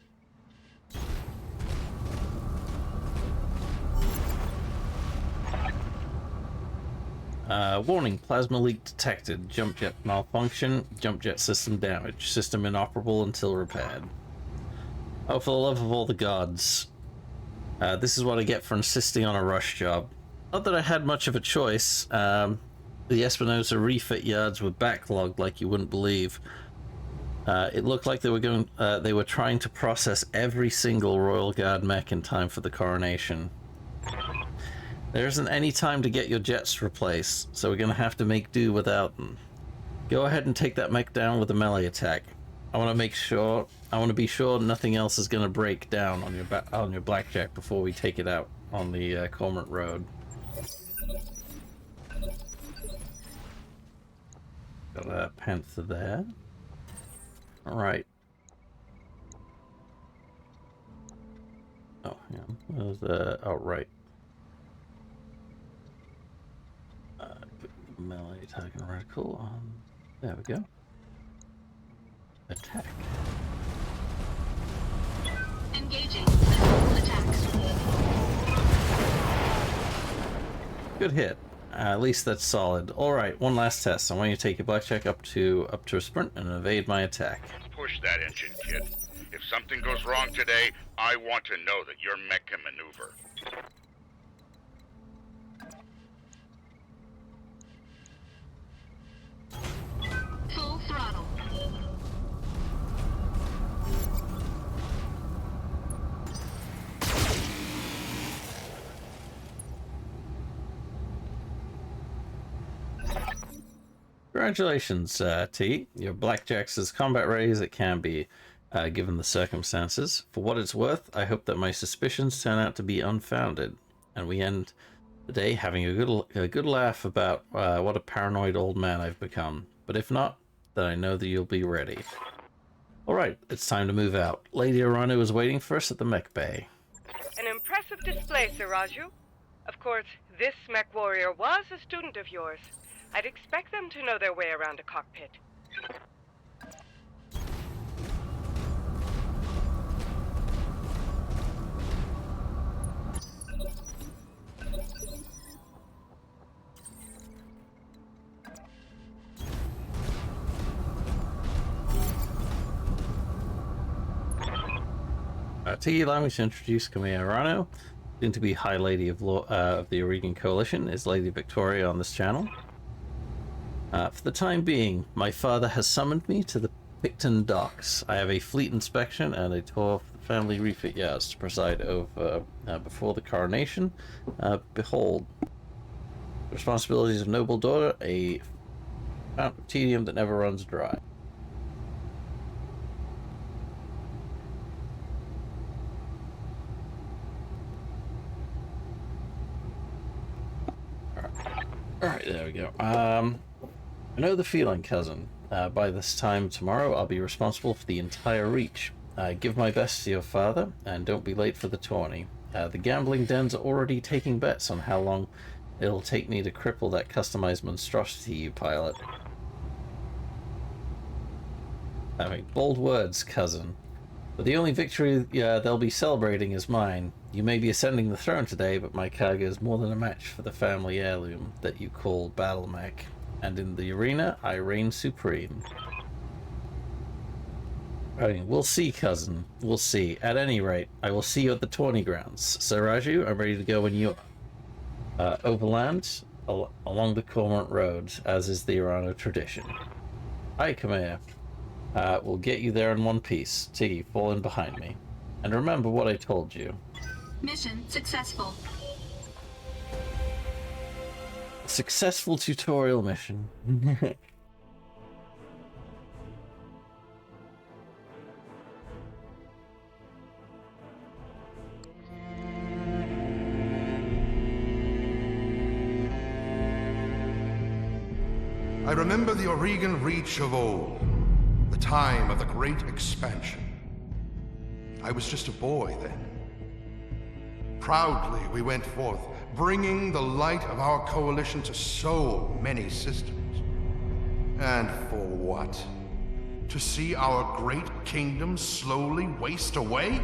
Warning, plasma leak detected. Jump jet malfunction. Jump jet system damage. System inoperable until repaired. Oh, for the love of all the gods. This is what I get for insisting on a rush job. Not that I had much of a choice. The Espinosa refit yards were backlogged like you wouldn't believe. It looked like they were trying to process every single Royal Guard mech in time for the coronation. There isn't any time to get your jets replaced, so we're gonna have to make do without them. Go ahead and take that mech down with a melee attack. I want to be sure nothing else is gonna break down on your blackjack before we take it out on the Cormorant Road. Got a panther there. All right. Oh, yeah. Where's the... Oh, right. Melee attack and reticle on. There we go. Attack. Engaging missile attack. Good hit. At least that's solid. All right, one last test. I want you to take your blackjack up to a sprint and evade my attack. Push that engine, kid. If something goes wrong today, I want to know that your mech can maneuver. Full throttle. Congratulations, T. Your blackjack's as combat ready as it can be, given the circumstances. For what it's worth, I hope that my suspicions turn out to be unfounded, and we end the day having a good laugh about what a paranoid old man I've become. But if not, then I know that you'll be ready. Alright, it's time to move out. Lady Arano is waiting for us at the mech bay. An impressive display, Sir Raju. Of course, this mech warrior was a student of yours. I'd expect them to know their way around a cockpit. Tiki, allow me to introduce Camilla Arano, soon to be High Lady of the Aurigan Coalition, is Lady Victoria on this channel. For the time being, my father has summoned me to the Picton Docks. I have a fleet inspection and a tour of the family refit yards to preside over before the coronation. Behold, the responsibilities of noble daughter, a fountain of tedium that never runs dry. Alright, there we go. I know the feeling, cousin. By this time tomorrow, I'll be responsible for the entire reach. Give my best to your father, and don't be late for the tourney. The gambling dens are already taking bets on how long it'll take me to cripple that customized monstrosity you pilot. I mean, bold words, cousin. But the only victory they'll be celebrating is mine. You may be ascending the throne today, but my cargo is more than a match for the family heirloom that you call BATTLETECH. And in the arena, I reign supreme. I mean, we'll see, cousin. We'll see. At any rate, I will see you at the tourney grounds. Sir Raju, I'm ready to go when you are. Overland, along the Cormorant Road, as is the Arano tradition. Aye, come here. We'll get you there in one piece. Tiggy, fall in behind me. And remember what I told you. Mission successful. Successful tutorial mission. I remember the Aurigan Reach of old, the time of the Great Expansion. I was just a boy then. Proudly we went forth, bringing the light of our coalition to so many systems. And for what? To see our great kingdom slowly waste away?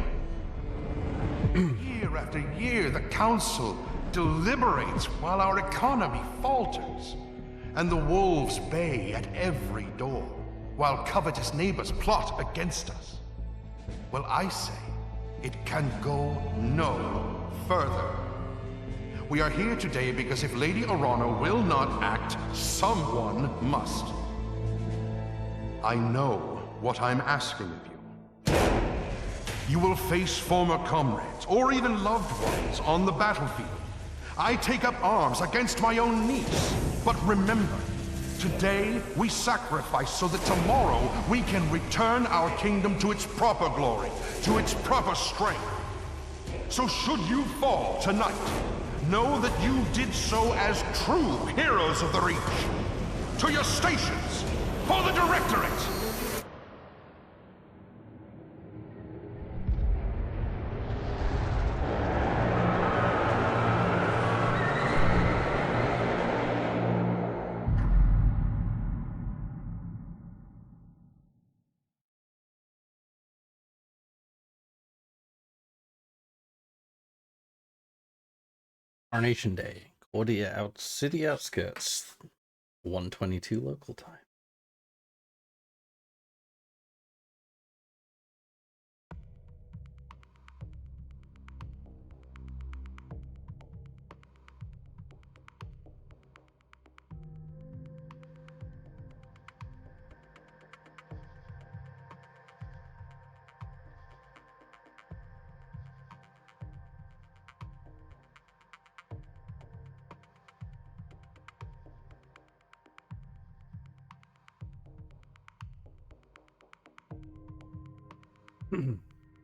Year after year, the Council deliberates while our economy falters, and the wolves bay at every door, while covetous neighbors plot against us. Well, I say, it can go no further. We are here today because if Lady Arano will not act, someone must. I know what I'm asking of you. You will face former comrades, or even loved ones, on the battlefield. I take up arms against my own niece. But remember, today we sacrifice so that tomorrow we can return our kingdom to its proper glory, to its proper strength. So should you fall tonight, know that you did so as true heroes of the Reach. To your stations, for the Directorate! Coronation Day, Cordia city outskirts, 1:22 local time.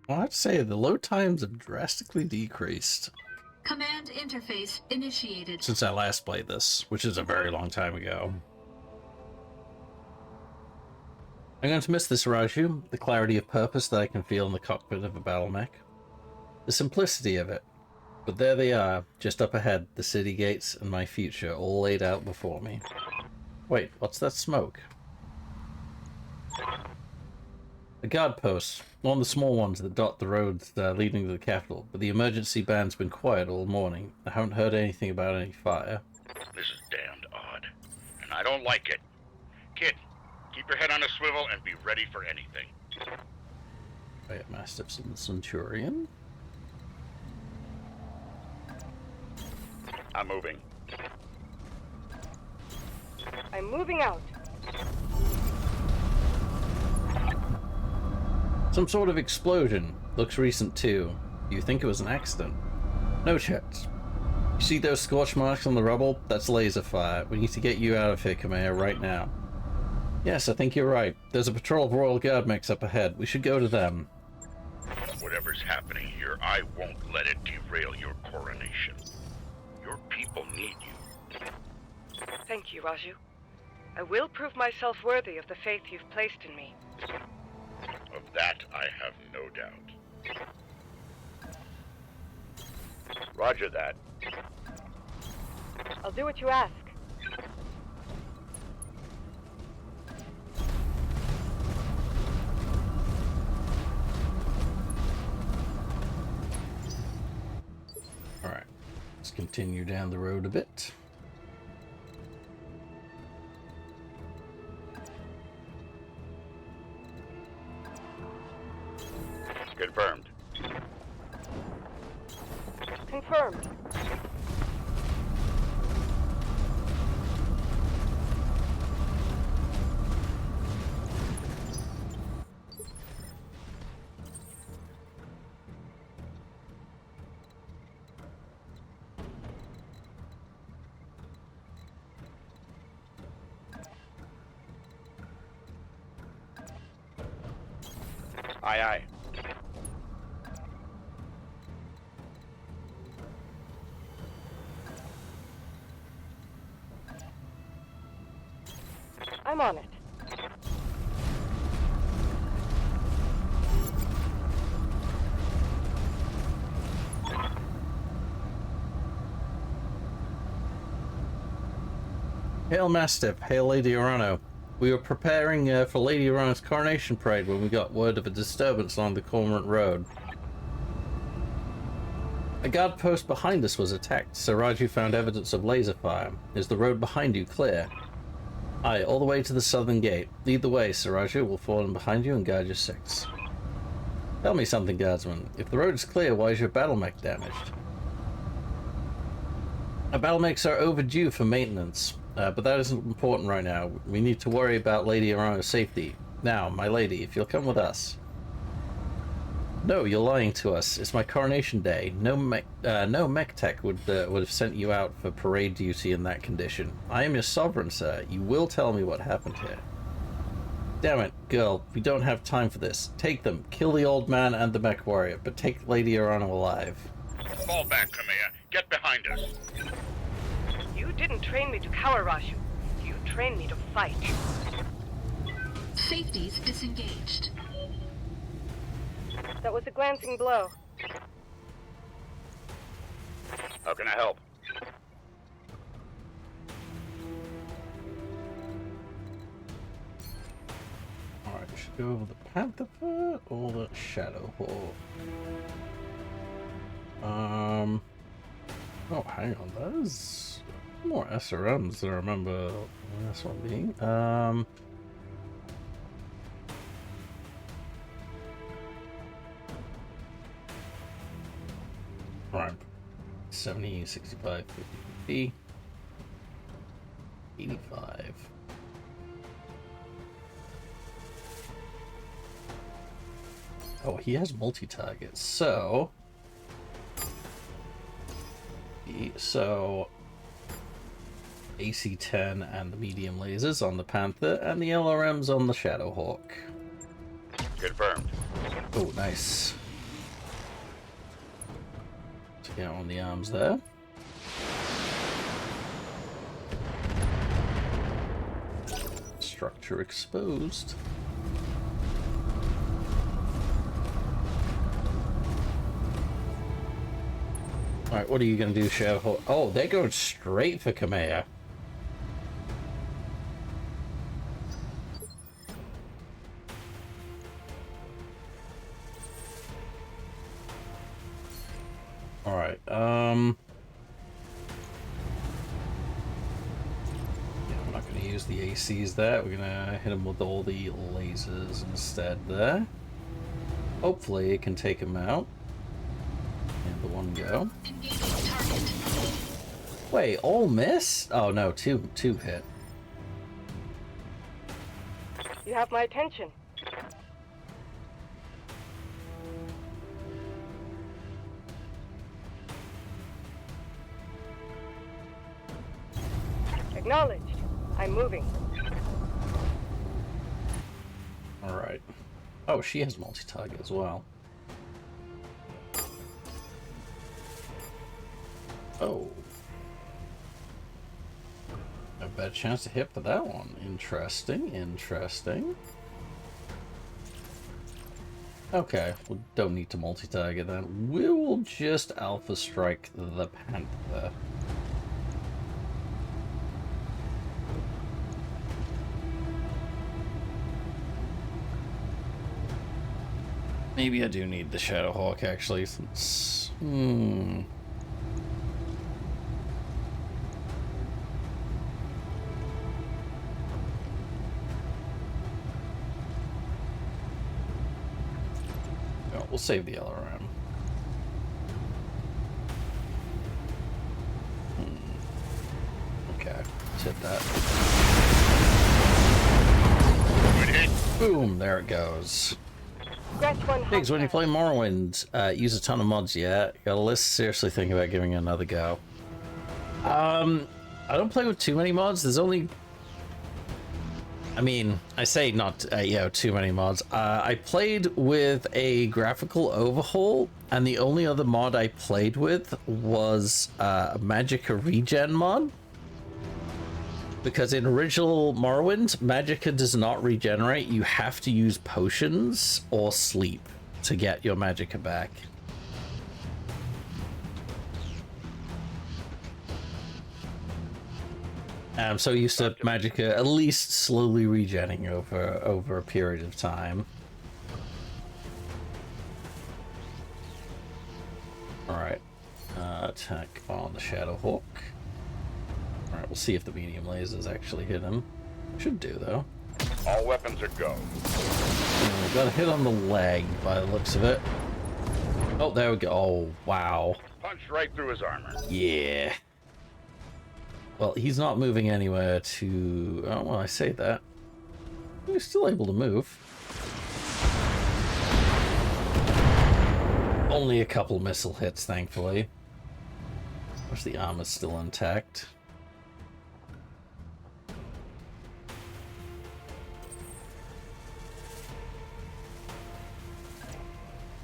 I'd say the load times have drastically decreased Command interface initiated. since I last played this, which is a very long time ago. I'm going to miss this Raju, the clarity of purpose that I can feel in the cockpit of a battle mech. The simplicity of it. But there they are, just up ahead, the city gates and my future, all laid out before me. Wait, what's that smoke? A guard post, one of the small ones that dot the roads leading to the capital, but the emergency band's been quiet all morning. I haven't heard anything about any fire. This is damned odd, and I don't like it. Kid, keep your head on a swivel and be ready for anything. Wait, Mastiff's and the Centurion. I'm moving. I'm moving out. Some sort of explosion. Looks recent too. You think it was an accident? No checks. You see those scorch marks on the rubble? That's laser fire. We need to get you out of here, Kamea, right now. Yes, I think you're right. There's a patrol of Royal Guard mechs up ahead. We should go to them. Whatever's happening here, I won't let it derail your coronation. Your people need you. Thank you, Raju. I will prove myself worthy of the faith you've placed in me. Of that, I have no doubt. Roger that. I'll do what you ask. Alright, let's continue down the road a bit. Confirmed. Confirmed. Aye, aye. I'm on it. Hail Mastiff, hail Lady Urano. We were preparing for Lady Urano's coronation parade when we got word of a disturbance along the Cormorant Road. A guard post behind us was attacked, so Raju found evidence of laser fire. Is the road behind you clear? Aye, all the way to the southern gate. Lead the way, Siraju. We'll fall in behind you and guide your six. Tell me something, guardsman. If the road is clear, why is your battle mech damaged? Our battle mechs are overdue for maintenance, but that isn't important right now. We need to worry about Lady Urano's safety. Now, my lady, if you'll come with us. No, you're lying to us. It's my coronation day. No mech tech would have sent you out for parade duty in that condition. I am your sovereign, sir. You will tell me what happened here. Damn it, girl. We don't have time for this. Take them. Kill the old man and the mech warrior, but take Lady Urano alive. Fall back, Kamea. Get behind us. You didn't train me to cower, Raju. You trained me to fight. Safeties disengaged. That was a glancing blow. How can I help? Alright, we should go over the Panther Foot or the Shadow Hawk. Oh, hang on, there's more SRMs than I remember this one being. Right, 70, 65, 50, 85. Oh, he has multi-targets, so AC-10 and the medium lasers on the Panther, and the LRMs on the Shadow Hawk. Confirmed. Oh, nice. To get on the arms there. Structure exposed. Alright, what are you going to do, Shadow Hawk? Oh, they're going straight for Kamea. Alright, yeah, I'm not going to use the ACs there. We're going to hit them with all the lasers instead there. Hopefully it can take him out. And the one go. Engaging target. Wait, all miss? Oh no, two hit. You have my attention. Acknowledged. I'm moving. Alright. Oh, she has multi-target as well. Oh. A better chance to hit for that one. Interesting, interesting. Okay, we don't need to multi-target then. We will just Alpha Strike the Panther. Maybe I do need the Shadowhawk actually, since... Oh, we'll save the LRM. Okay, let's hit that. Good hit. Boom, there it goes. Scratch one. Biggs, when you hostile. play Morrowind, use a ton of mods yet? You gotta seriously think about giving it another go. I don't play with too many mods. There's only... I mean, I say not, too many mods. I played with a graphical overhaul, and the only other mod I played with was a Magicka regen mod. Because in original Morrowind, Magicka does not regenerate. You have to use potions or sleep to get your Magicka back. I'm so used to Magicka at least slowly regenning over a period of time. Alright. Attack on the Shadowhawk. Alright, we'll see if the medium lasers actually hit him. Should do, though. All weapons are go. We got a hit on the leg by the looks of it. Oh, there we go. Oh, wow. Punched right through his armor. Yeah. Well, he's not moving anywhere to... Oh, well, I say that. He's still able to move. Only a couple missile hits, thankfully. Wish the armor's still intact.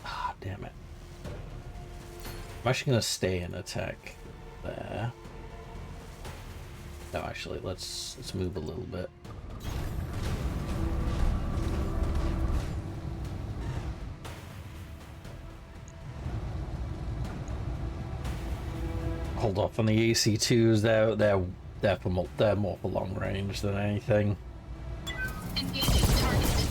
Ah, damn it. I'm actually going to stay and attack there. No, actually, let's move a little bit. Hold off on the AC2s. They're more for long range than anything. Engaging target.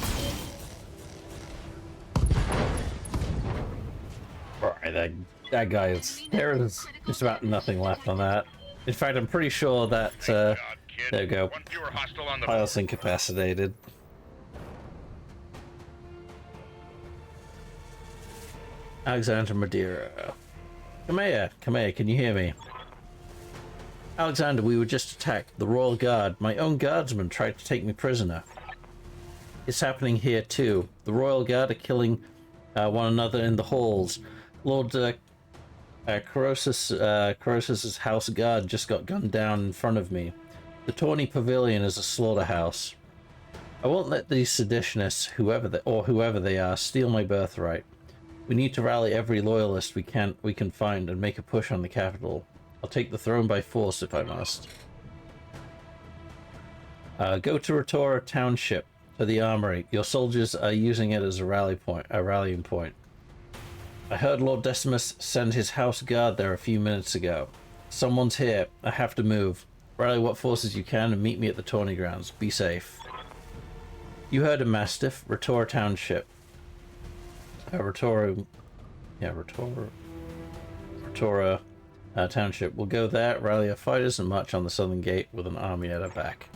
Alright, that guy is... There is just about nothing left on that. In fact, I'm pretty sure that... God, kid. There we go. One fewer hostile on the Pilo's incapacitated. Alexander Madeira. Come here, can you hear me? Alexander, we were just attacked. The Royal Guard. My own guardsmen tried to take me prisoner. It's happening here too. The Royal Guard are killing one another in the halls. Lord Corrosus's house guard just got gunned down in front of me. The Tawny Pavilion is a slaughterhouse. I won't let these seditionists, whoever they are, steal my birthright. We need to rally every loyalist we can find and make a push on the capital. I'll take the throne by force if I must. Go to Rotora Township, to the armory. Your soldiers are using it as a rallying point. I heard Lord Decimus send his house guard there a few minutes ago. Someone's here. I have to move. Rally what forces you can and meet me at the tourney grounds. Be safe. You heard him, Mastiff. Rotora Township. Rotora Township. We'll go there, rally our fighters, and march on the southern gate with an army at our back.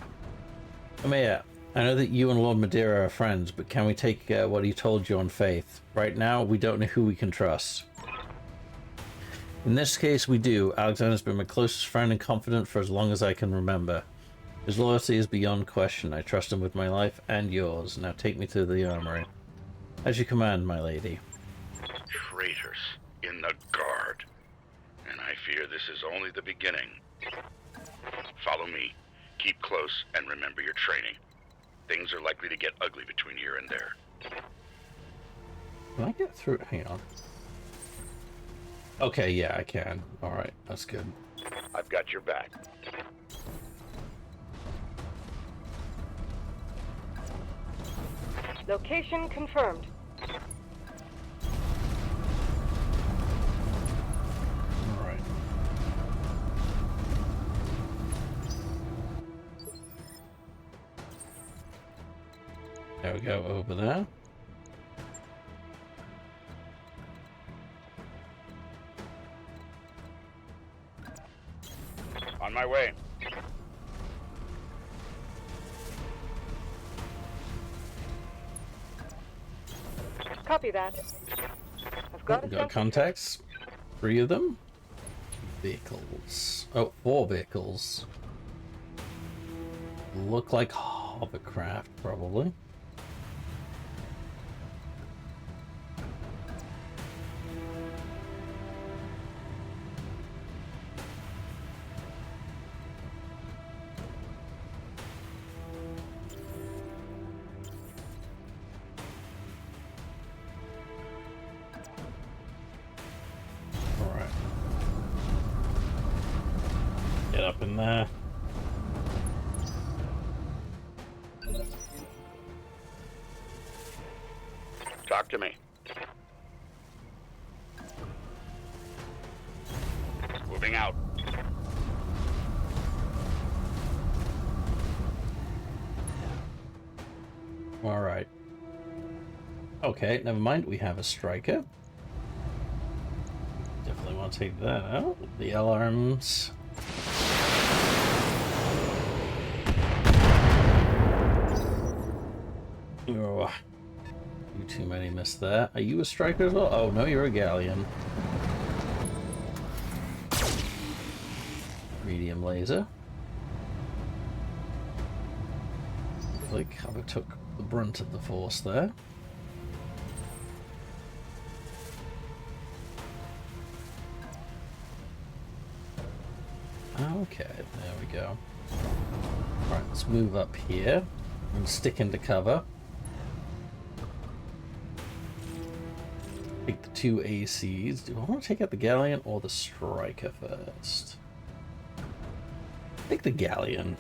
Come here. I know that you and Lord Madeira are friends, but can we take what he told you on faith? Right now, we don't know who we can trust. In this case, we do. Alexander's been my closest friend and confidant for as long as I can remember. His loyalty is beyond question. I trust him with my life and yours. Now take me to the armory. As you command, my lady. Traitors in the guard. And I fear this is only the beginning. Follow me. Keep close and remember your training. Things are likely to get ugly between here and there. Can I get through? Hang on. Okay, yeah, I can. Alright, that's good. I've got your back. Location confirmed. Alright. There we go, over there. On my way. Copy that. I've got a Got sense. contacts. 3 of them. Vehicles. Oh, 4 vehicles. Look like hovercraft, probably. Alright. Get up in there. Talk to me. Moving out. Alright. Okay, never mind. We have a striker. Definitely want to take that out. The alarms. Oh, you too many missed that. Are you a striker as well? Oh no, you're a galleon. Medium laser. Like cover took the brunt of the force there. Okay, there we go. Right, let's move up here and stick into cover. Take the 2 ACs. Do I want to take out the galleon or the striker first? Take the galleon.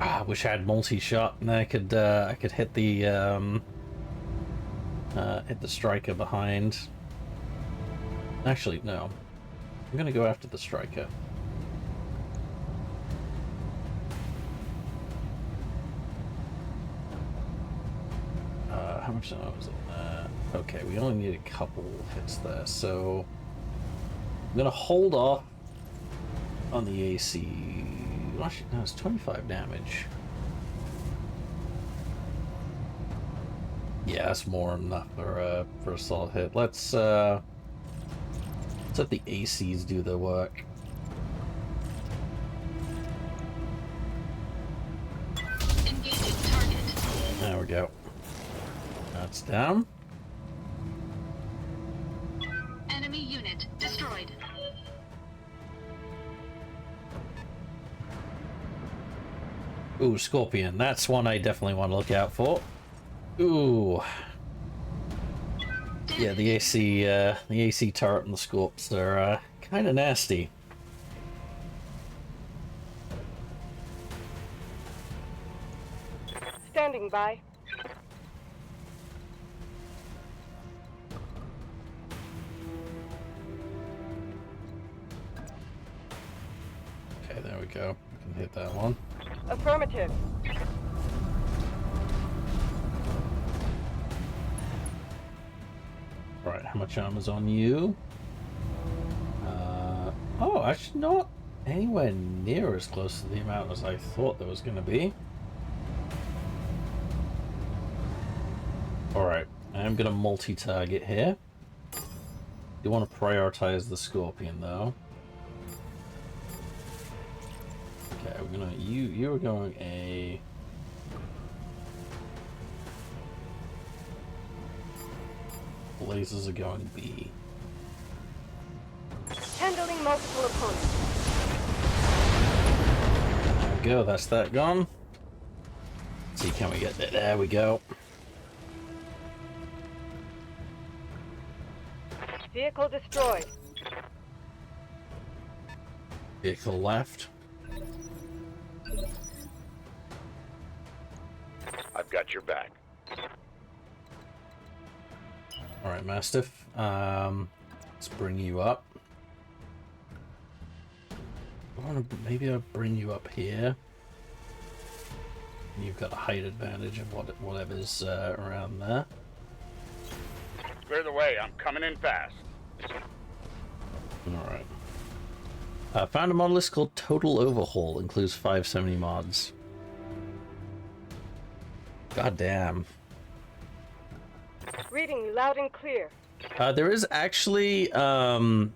Ah, I wish I had multi-shot and I could hit the striker behind. Actually, no. I'm gonna go after the striker. How much ammo was in there? Okay, we only need a couple hits there, so I'm gonna hold off on the AC. Actually, no, it's 25 damage. Yeah, that's more than enough for a solid hit. Let's let the ACs do their work. Engaging target. There we go. That's down. Enemy unit destroyed. Ooh, Scorpion. That's one I definitely want to look out for. Ooh. Yeah, the AC turret and the Scorps are kind of nasty. Standing by. Okay, there we go. We can hit that one. Affirmative. Right, how much armor's on you? Oh, actually not. anywhere near as close to the amount as I thought there was going to be. Alright, I'm going to multi-target here. You want to prioritize the Scorpion, though. Okay, we're gonna... You are going A... Lasers are going B. Handling multiple opponents. There we go, that's that gone. Let's see, can we get it? There we go. Vehicle destroyed. Vehicle left. I've got your back. Alright, Mastiff. Let's bring you up. Maybe I'll bring you up here. You've got a height advantage of whatever's around there. Clear the way, I'm coming in fast. Alright. Found a mod list called Total Overhaul. Includes 570 mods. God damn. Reading you loud and clear. There is actually, there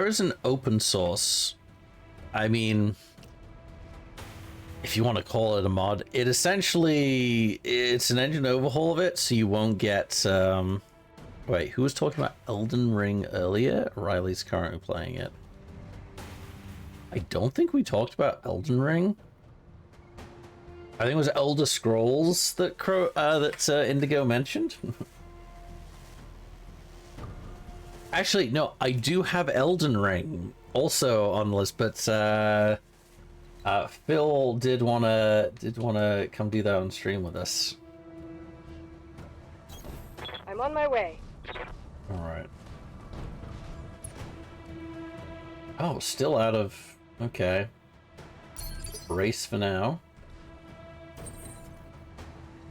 is an open source. I mean, if you want to call it a mod, it's an engine overhaul of it, so you won't get, wait, who was talking about Elden Ring earlier? Riley's currently playing it. I don't think we talked about Elden Ring. I think it was Elder Scrolls that Indigo mentioned. Actually, no, I do have Elden Ring also on the list, but Phil did wanna come do that on stream with us. I'm on my way. All right. Oh, still out of... Okay. Race for now.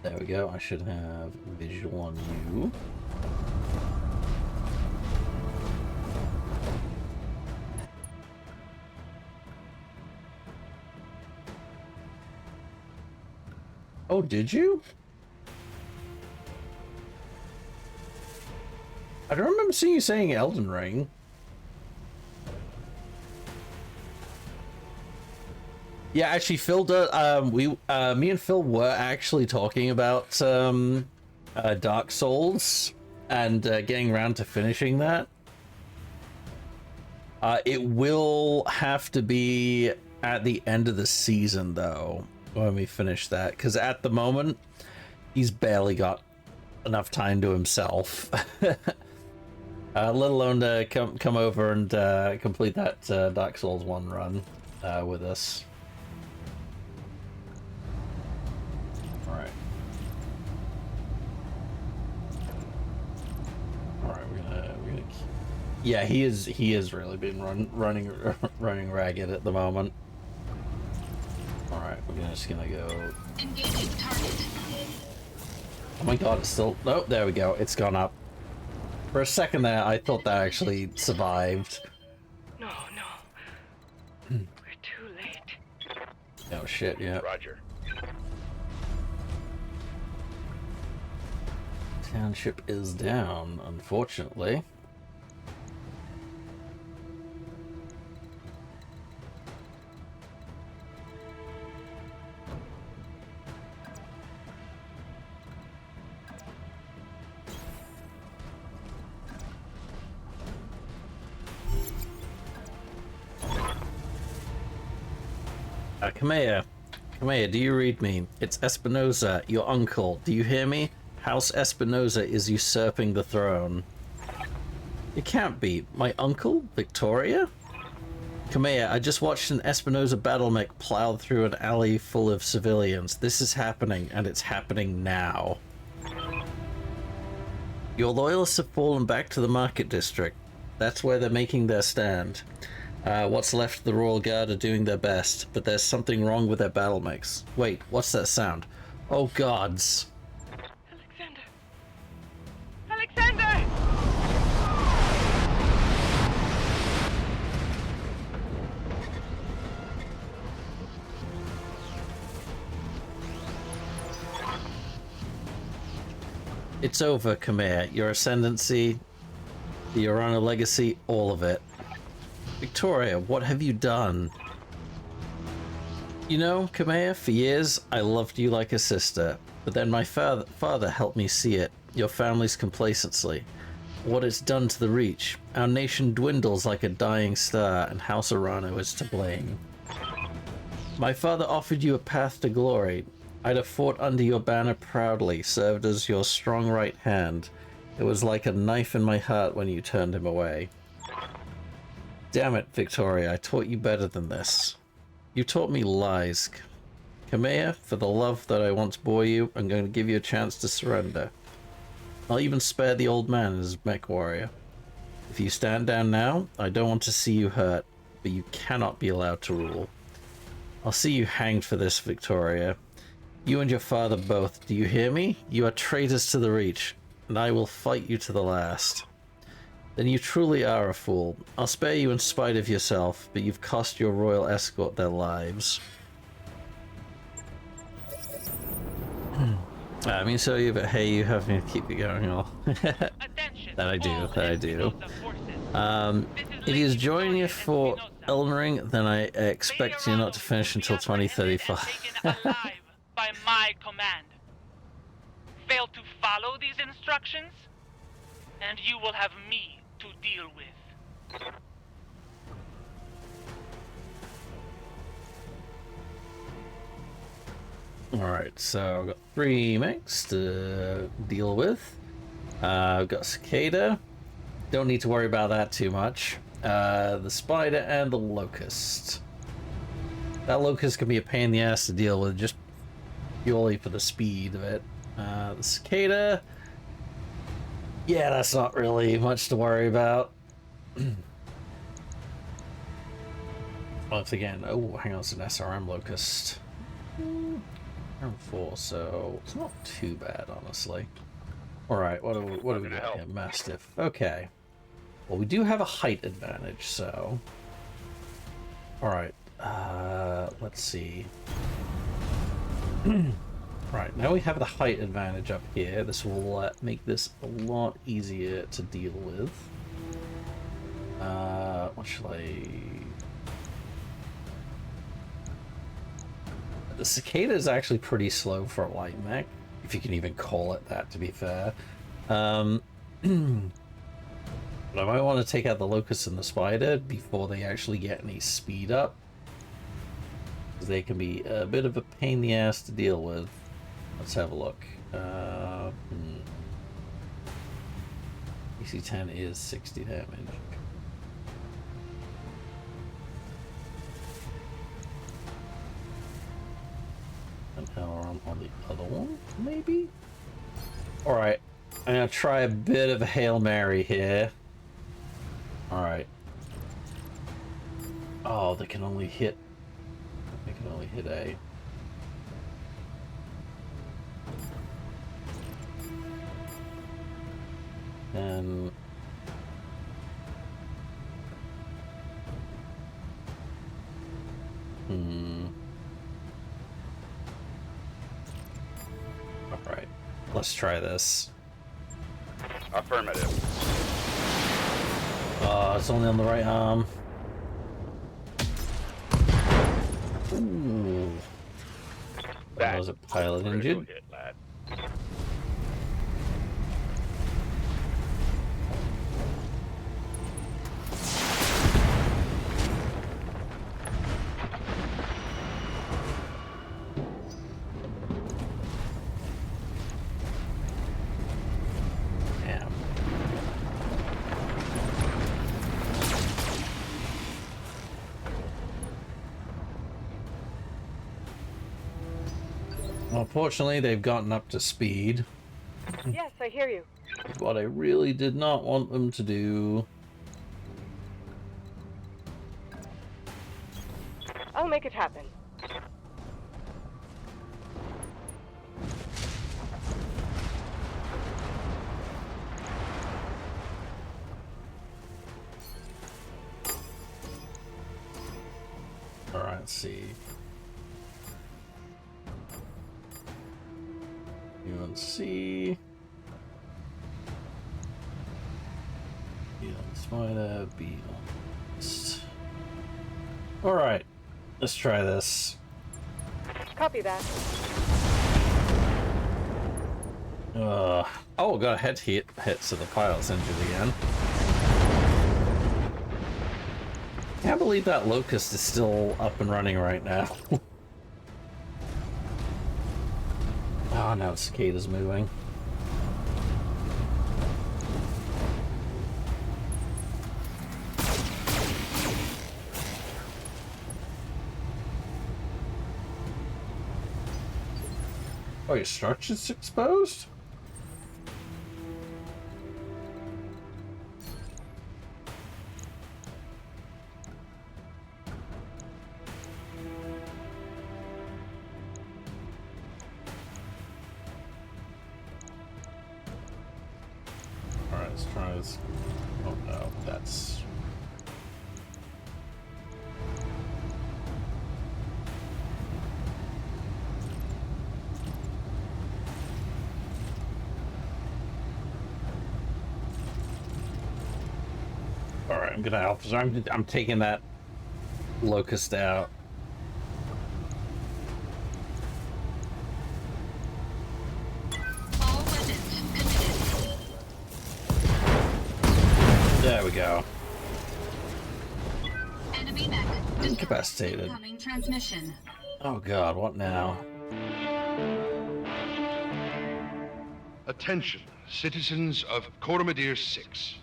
There we go. I should have visual on you. Oh, did you? I don't remember seeing you saying Elden Ring. Yeah, actually, Phil does. Me and Phil were actually talking about Dark Souls and getting around to finishing that. It will have to be at the end of the season, though, when we finish that, because at the moment he's barely got enough time to himself, let alone to come over and complete that Dark Souls 1 run with us. Alright. Alright, we're gonna yeah, he is really been running ragged at the moment. Alright, we're just gonna go... Engaging target. Oh my god, it's still... Oh, there we go. It's gone up. For a second there, I thought that actually survived. No. We're too late. Oh shit, yeah. Roger. Township is down, unfortunately. Kamea, do you read me? It's Espinosa, your uncle. Do you hear me? House Espinosa is usurping the throne. It can't be. My uncle? Victoria? Kamea, I just watched an Espinosa battle mech plow through an alley full of civilians. This is happening, and it's happening now. Your loyalists have fallen back to the market district. That's where they're making their stand. What's left of the Royal Guard are doing their best, but there's something wrong with their battle mechs. Wait, what's that sound? Oh gods. Alexander! It's over, Khmer. Your ascendancy, the Orana legacy, all of it. Victoria, what have you done? You know, Khmer, for years, I loved you like a sister, but then my father helped me see it, your family's complacency. What it's done to the Reach. Our nation dwindles like a dying star, and House Orano is to blame. My father offered you a path to glory. I'd have fought under your banner proudly, served as your strong right hand. It was like a knife in my heart when you turned him away. Damn it, Victoria, I taught you better than this. You taught me lies. Khmer, for the love that I once bore you, I'm going to give you a chance to surrender. I'll even spare the old man and his mech warrior. If you stand down now, I don't want to see you hurt, but you cannot be allowed to rule. I'll see you hanged for this, Victoria. You and your father both, do you hear me? You are traitors to the Reach, and I will fight you to the last. Then you truly are a fool. I'll spare you in spite of yourself, but you've cost your royal escort their lives. I mean, so you, but hey, you have me keep it going all. That I do. If he's joining you for Elden Ring, then I expect you not to finish until 2035. By my command. Fail to follow these instructions, and you will have me to deal with. Alright, so I've got 3 mechs to deal with. I've got Cicada. Don't need to worry about that too much. The Spider and the Locust. That Locust can be a pain in the ass to deal with, just purely for the speed of it. The Cicada. Yeah, that's not really much to worry about. Once again, oh, hang on, it's an SRM Locust. R4, so it's not too bad, honestly. Alright, what do we got here? Mastiff. Okay. Well, we do have a height advantage, so... Alright, let's see. Right, now we have the height advantage up here. This will make this a lot easier to deal with. What shall I... The Cicada is actually pretty slow for a light mech, if you can even call it that, to be fair. But I might want to take out the Locust and the Spider before they actually get any speed up, because they can be a bit of a pain in the ass to deal with. Let's have a look. AC 10 is 60 damage. And on the other one, maybe? Alright, I'm gonna try a bit of a Hail Mary here. Alright. Oh, they can only hit A. And alright, let's try this. Affirmative. It's only on the right arm. Ooh. That was a pilot injured. Hit, lad. Damn. Well, fortunately, they've gotten up to speed. Yes, I hear you. What I really did not want them to do. I'll make it happen. Alright, let's see. UNC. Spider, beetle. Alright, let's try this. Copy that. Oh, got a head hit, so the pilot's injured again. Can't believe that locust is still up and running right now. Oh, now the cicada's moving. Oh, your structure's exposed? Alright, let's try this. Oh no, that's... Alright, I'm gonna help. I'm taking that locust out. All weapons committed. There we go. Enemy mech. Incapacitated. Incoming transmission. Oh god, what now? Attention, citizens of Coromadir 6.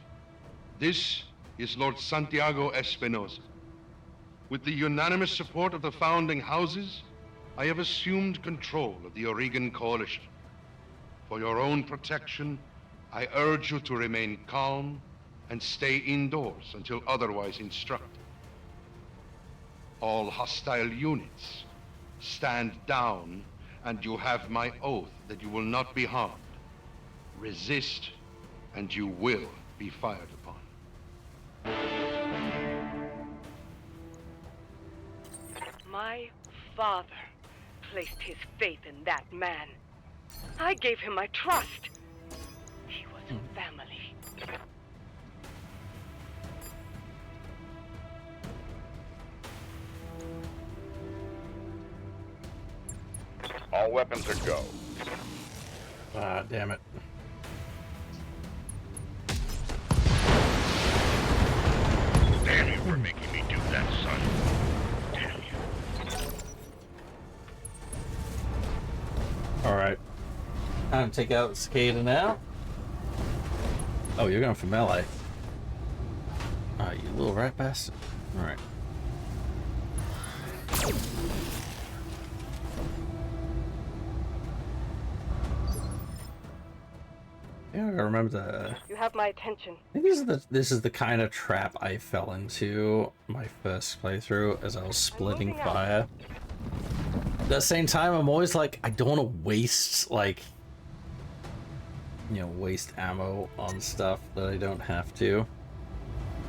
This is Lord Santiago Espinosa. With the unanimous support of the founding houses, I have assumed control of the Oregon Coalition. For your own protection, I urge you to remain calm and stay indoors until otherwise instructed. All hostile units, stand down, and you have my oath that you will not be harmed. Resist, and you will be fired upon. My father placed his faith in that man. I gave him my trust. He was family. All weapons are go. Ah, damn it. Damn you for making me do that, son. Damn you. Alright. Time to take out the cicada now. Oh, you're going for melee. Ah, you little rat bastard. Alright. Yeah, I gotta remember to... You have my attention. I think this is the kind of trap I fell into my first playthrough as I was splitting fire. At the same time, I'm always like, I don't want to waste, like, you know, waste ammo on stuff that I don't have to.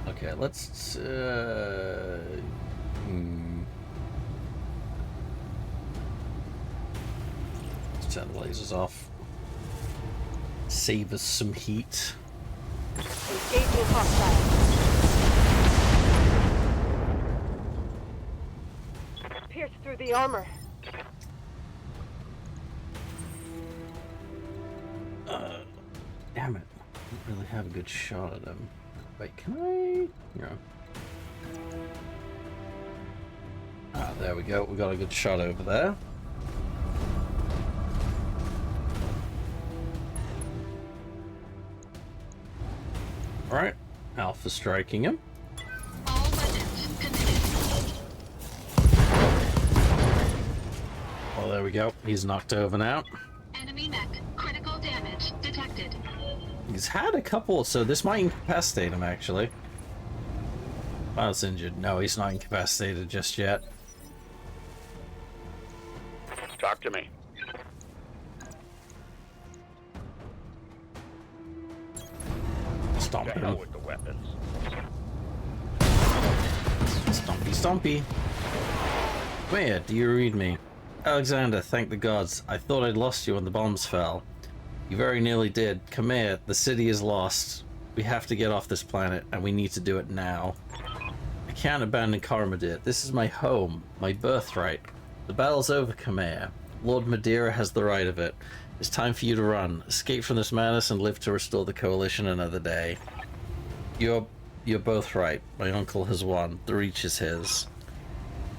Okay, let's, let's turn the lasers off. Save us some heat. Engaging hostile. Pierce through the armor. Damn it. I don't really have a good shot at him. Wait, can I? No. Ah, there we go. We got a good shot over there. Alright. Alpha striking him. All weapons committed. Well, there we go. He's knocked over now. Enemy mech. Critical damage detected. He's had a couple, so this might incapacitate him, actually. Pilot's injured. No, he's not incapacitated just yet. Talk to me. Stomp To hell him. with the weapons. Stompy, stompy. Come here, do you read me? Alexander, thank the gods. I thought I'd lost you when the bombs fell. You very nearly did. Come here, the city is lost. We have to get off this planet, and we need to do it now. I can't abandon Coromadir. This is my home, my birthright. The battle's over, Khmer. Lord Madeira has the right of it. It's time for you to run. Escape from this madness and live to restore the Coalition another day. You're both right. My uncle has won. The Reach is his.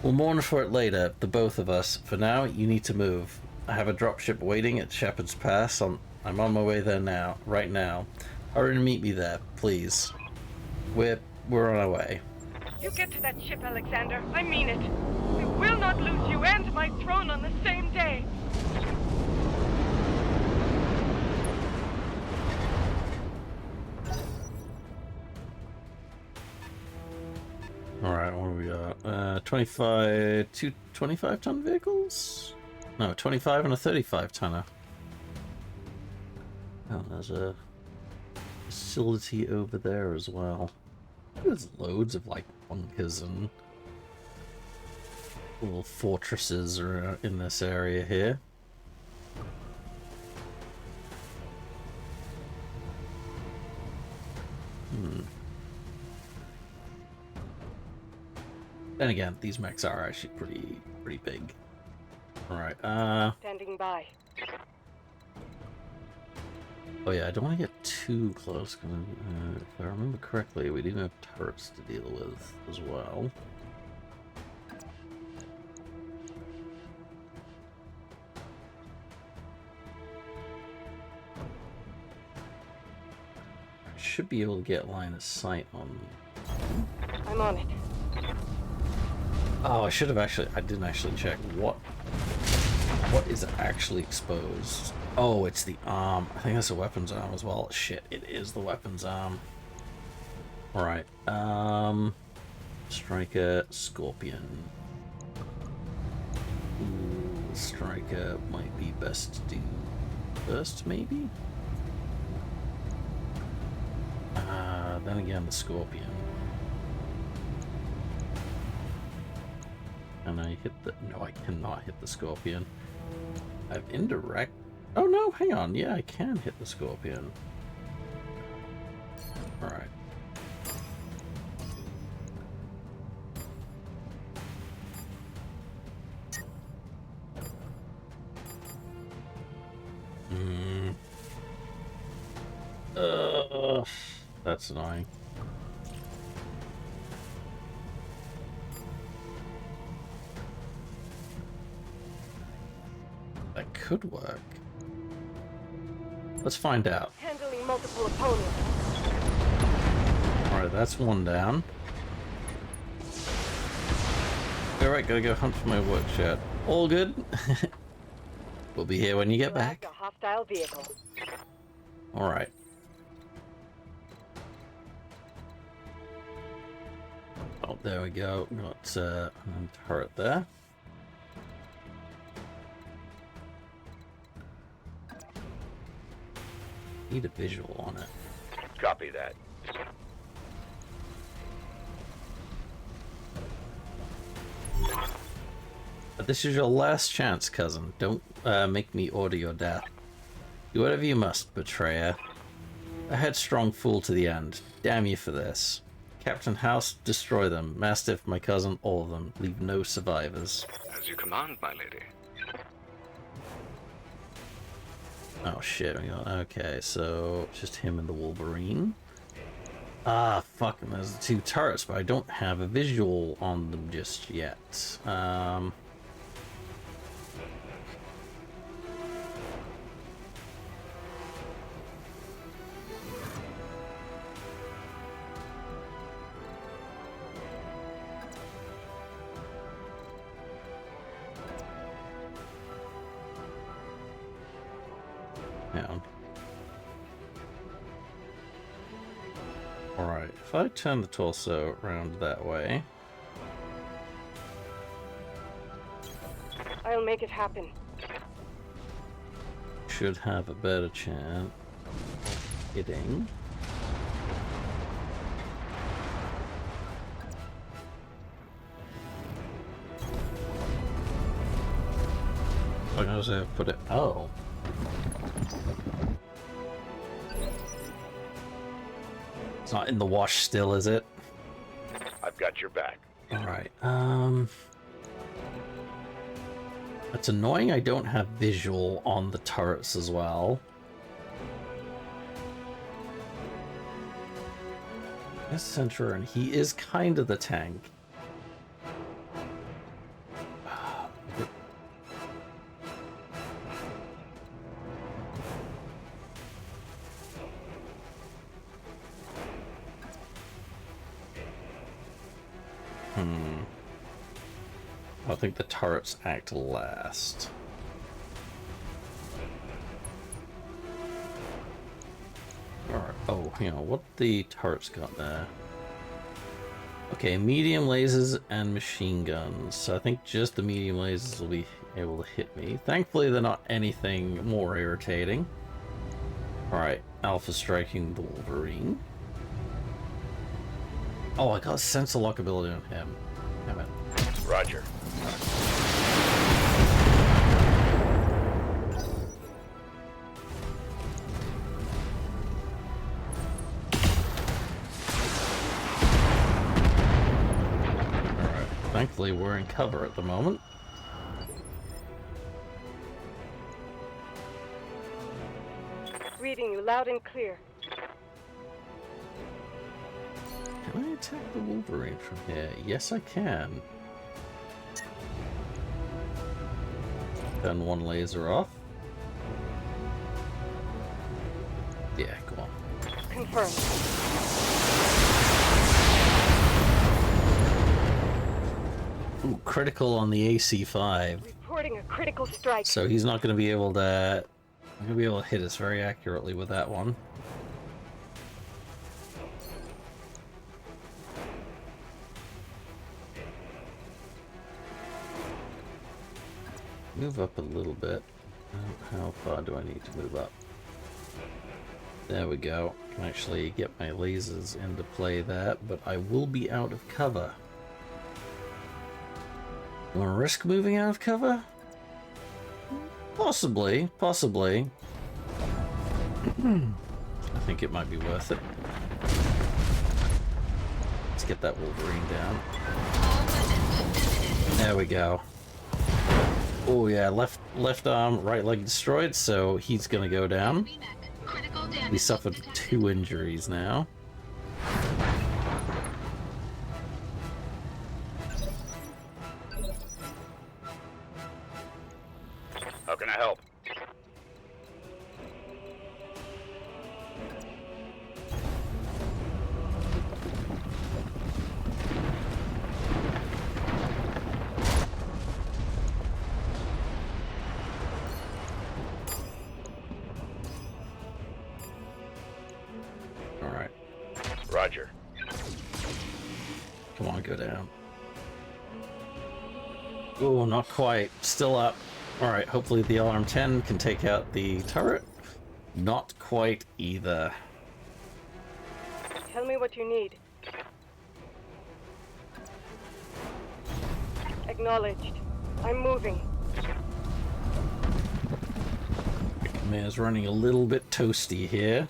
We'll mourn for it later, the both of us. For now, you need to move. I have a dropship waiting at Shepherd's Pass. I'm on my way there now, right now. Hurry and meet me there, please. We're on our way. You get to that ship, Alexander. I mean it. We will not lose you and my throne on the same day. Alright, what do we got? 2 25-ton vehicles? No, 25 and a 35-tonner. Oh, there's a facility over there as well. There's loads of, like, bunkers and little fortresses are in this area here. Then again, these mechs are actually pretty big. Alright, Standing by. oh yeah, I don't want to get too close, because if I remember correctly, we do have turrets to deal with as well. I should be able to get line of sight on... I'm on it. Oh, I should have actually... I didn't actually check what is actually exposed. Oh, it's the arm. I think that's a weapons arm as well. Shit, it is the weapons arm. Alright, Striker, Scorpion. Ooh, Striker might be best to do first, maybe? Then again, the Scorpion. Can I hit the... No, I cannot hit the Scorpion. I have indirect... Oh no, hang on. Yeah, I can hit the Scorpion. Alright. That's annoying. That could work. Let's find out. Handling multiple opponents. Alright, that's one down. Alright, gotta go hunt for my work shirt. All good. We'll be here when you get back. A hostile vehicle. Alright. Oh, there we go. Got a turret there. Need a visual on it. Copy that. But this is your last chance, cousin. Don't make me order your death. Do whatever you must, betrayer. A headstrong fool to the end. Damn you for this. Captain House, destroy them. Mastiff, my cousin, all of them. Leave no survivors. As you command, my lady. Oh shit, okay, so just him and the Wolverine. Ah, fuck, and there's the two turrets, but I don't have a visual on them just yet. Alright, if I turn the torso around that way... I'll make it happen. Should have a better chance hitting. I was gonna put it... Oh. It's not in the wash still, is it? I've got your back. Alright, it's annoying I don't have visual on the turrets as well. Yes, Center, and he is kind of the tank. I think the turrets act last. Alright, oh, you know, what the turrets got there? Okay, medium lasers and machine guns. So I think just the medium lasers will be able to hit me. Thankfully, they're not anything more irritating. Alright, Alpha striking the Wolverine. Oh, I got a sensor lock ability on him. Damn it. Roger. Alright, thankfully we're in cover at the moment. Reading you loud and clear. Can I attack the Wolverine from here? Yes, I can. Turn one laser off. Yeah, go on. Confirmed. Ooh, critical on the AC5. Reporting a critical strike. So he's not going to be able to... I'm going to be able to hit us very accurately with that one. Move up a little bit. How far do I need to move up? There we go. I can actually get my lasers into play there, but I will be out of cover. Want to risk moving out of cover? Possibly, possibly. I think it might be worth it. Let's get that Wolverine down. There we go. Oh yeah, left arm, right leg destroyed, so he's gonna go down. He suffered 2 injuries now. How can I help? Alright. Roger. Come on, go down. Oh, not quite. Still up. Alright, hopefully the alarm 10 can take out the turret. Not quite either. Tell me what you need. Acknowledged. I'm moving. Command's running a little bit toasty here.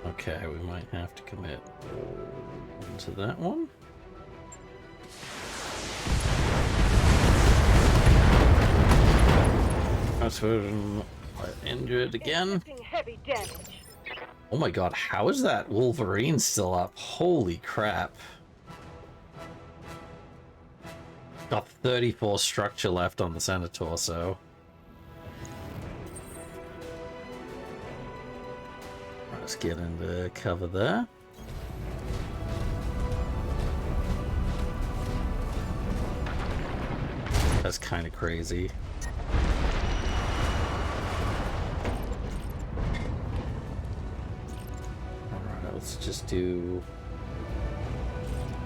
Okay, we might have to commit into that one. That's injured again. Inflicting heavy damage. Oh my god, how is that Wolverine still up? Holy crap. Got 34 structure left on the center torso. Let's get into cover there. That's kind of crazy. Alright, let's just do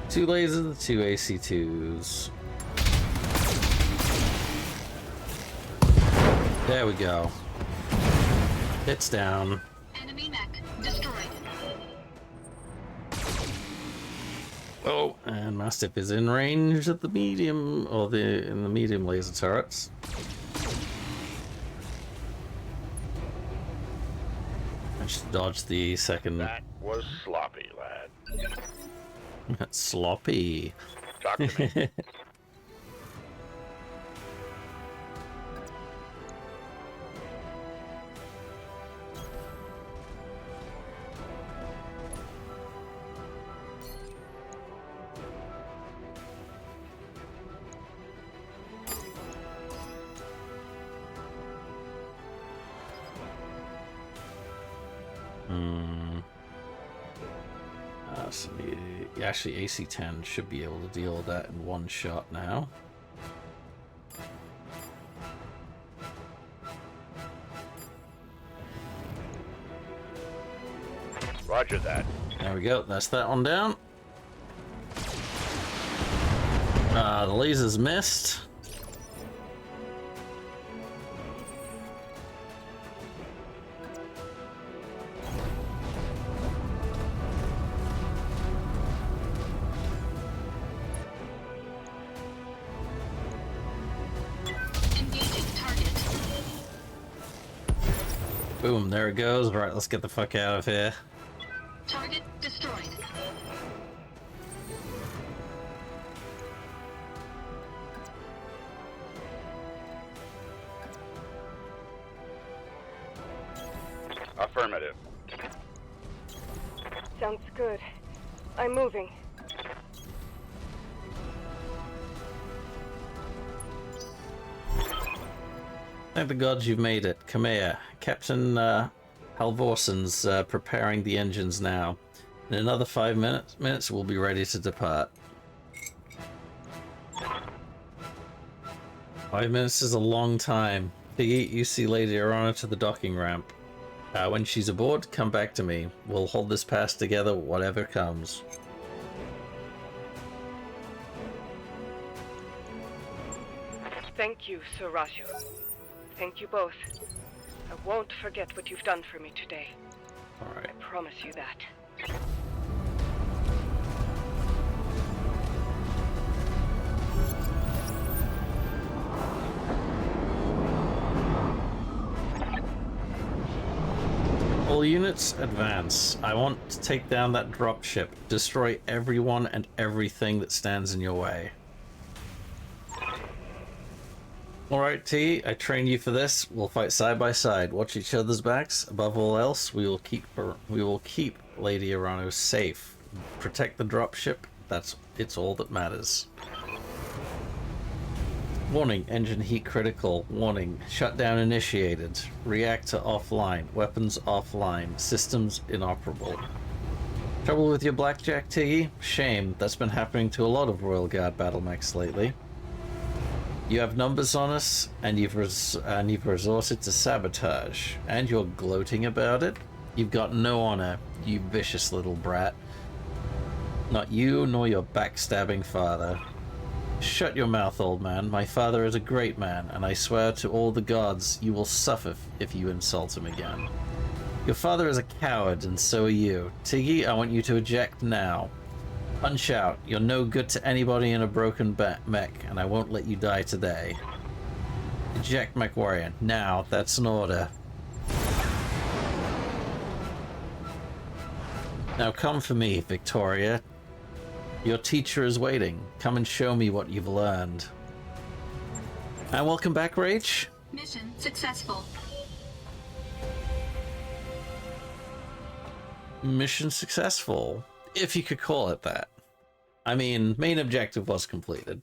2 lasers, 2 AC2s. There we go. It's down. Enemy mech destroyed. Oh, and Mastiff is in range of the medium, or in the medium laser turrets. I just dodged the second. That was sloppy, lad. That's sloppy. Talk to me. So actually, AC-10 should be able to deal with that in one shot now. Roger that. There we go. That's that one down. The laser's missed. Engaging target. Boom, there it goes. Right, let's get the fuck out of here. Target destroyed. Affirmative. Sounds good. I'm moving. Thank the gods you've made it. Come here. Captain Halvorsen's preparing the engines now. In another 5 minutes we'll be ready to depart. 5 minutes is a long time. You see Lady Arana to the docking ramp. When she's aboard, come back to me. We'll hold this pass together, whatever comes. Thank you, Sir Raju. Thank you both. I won't forget what you've done for me today. Alright. I promise you that. All units, advance. I want to take down that dropship. Destroy everyone and everything that stands in your way. Alright, T, I trained you for this. We'll fight side by side. Watch each other's backs. Above all else, we will keep Lady Arano safe. Protect the dropship. It's all that matters. Warning, engine heat critical. Warning, shutdown initiated. Reactor offline. Weapons offline. Systems inoperable. Trouble with your blackjack, Tiggy? Shame. That's been happening to a lot of Royal Guard battle mechs lately. You have numbers on us, and you've resorted to sabotage. And you're gloating about it? You've got no honor, you vicious little brat. Not you, nor your backstabbing father. Shut your mouth, old man. My father is a great man, and I swear to all the gods you will suffer if you insult him again. Your father is a coward, and so are you. Tiggy, I want you to eject now. Punch out. You're no good to anybody in a broken mech, and I won't let you die today. Eject, mech warrior. Now, that's an order. Now come for me, Victoria. Your teacher is waiting. Come and show me what you've learned. And welcome back, Rach. Mission successful. Mission successful, if you could call it that. I mean, main objective was completed.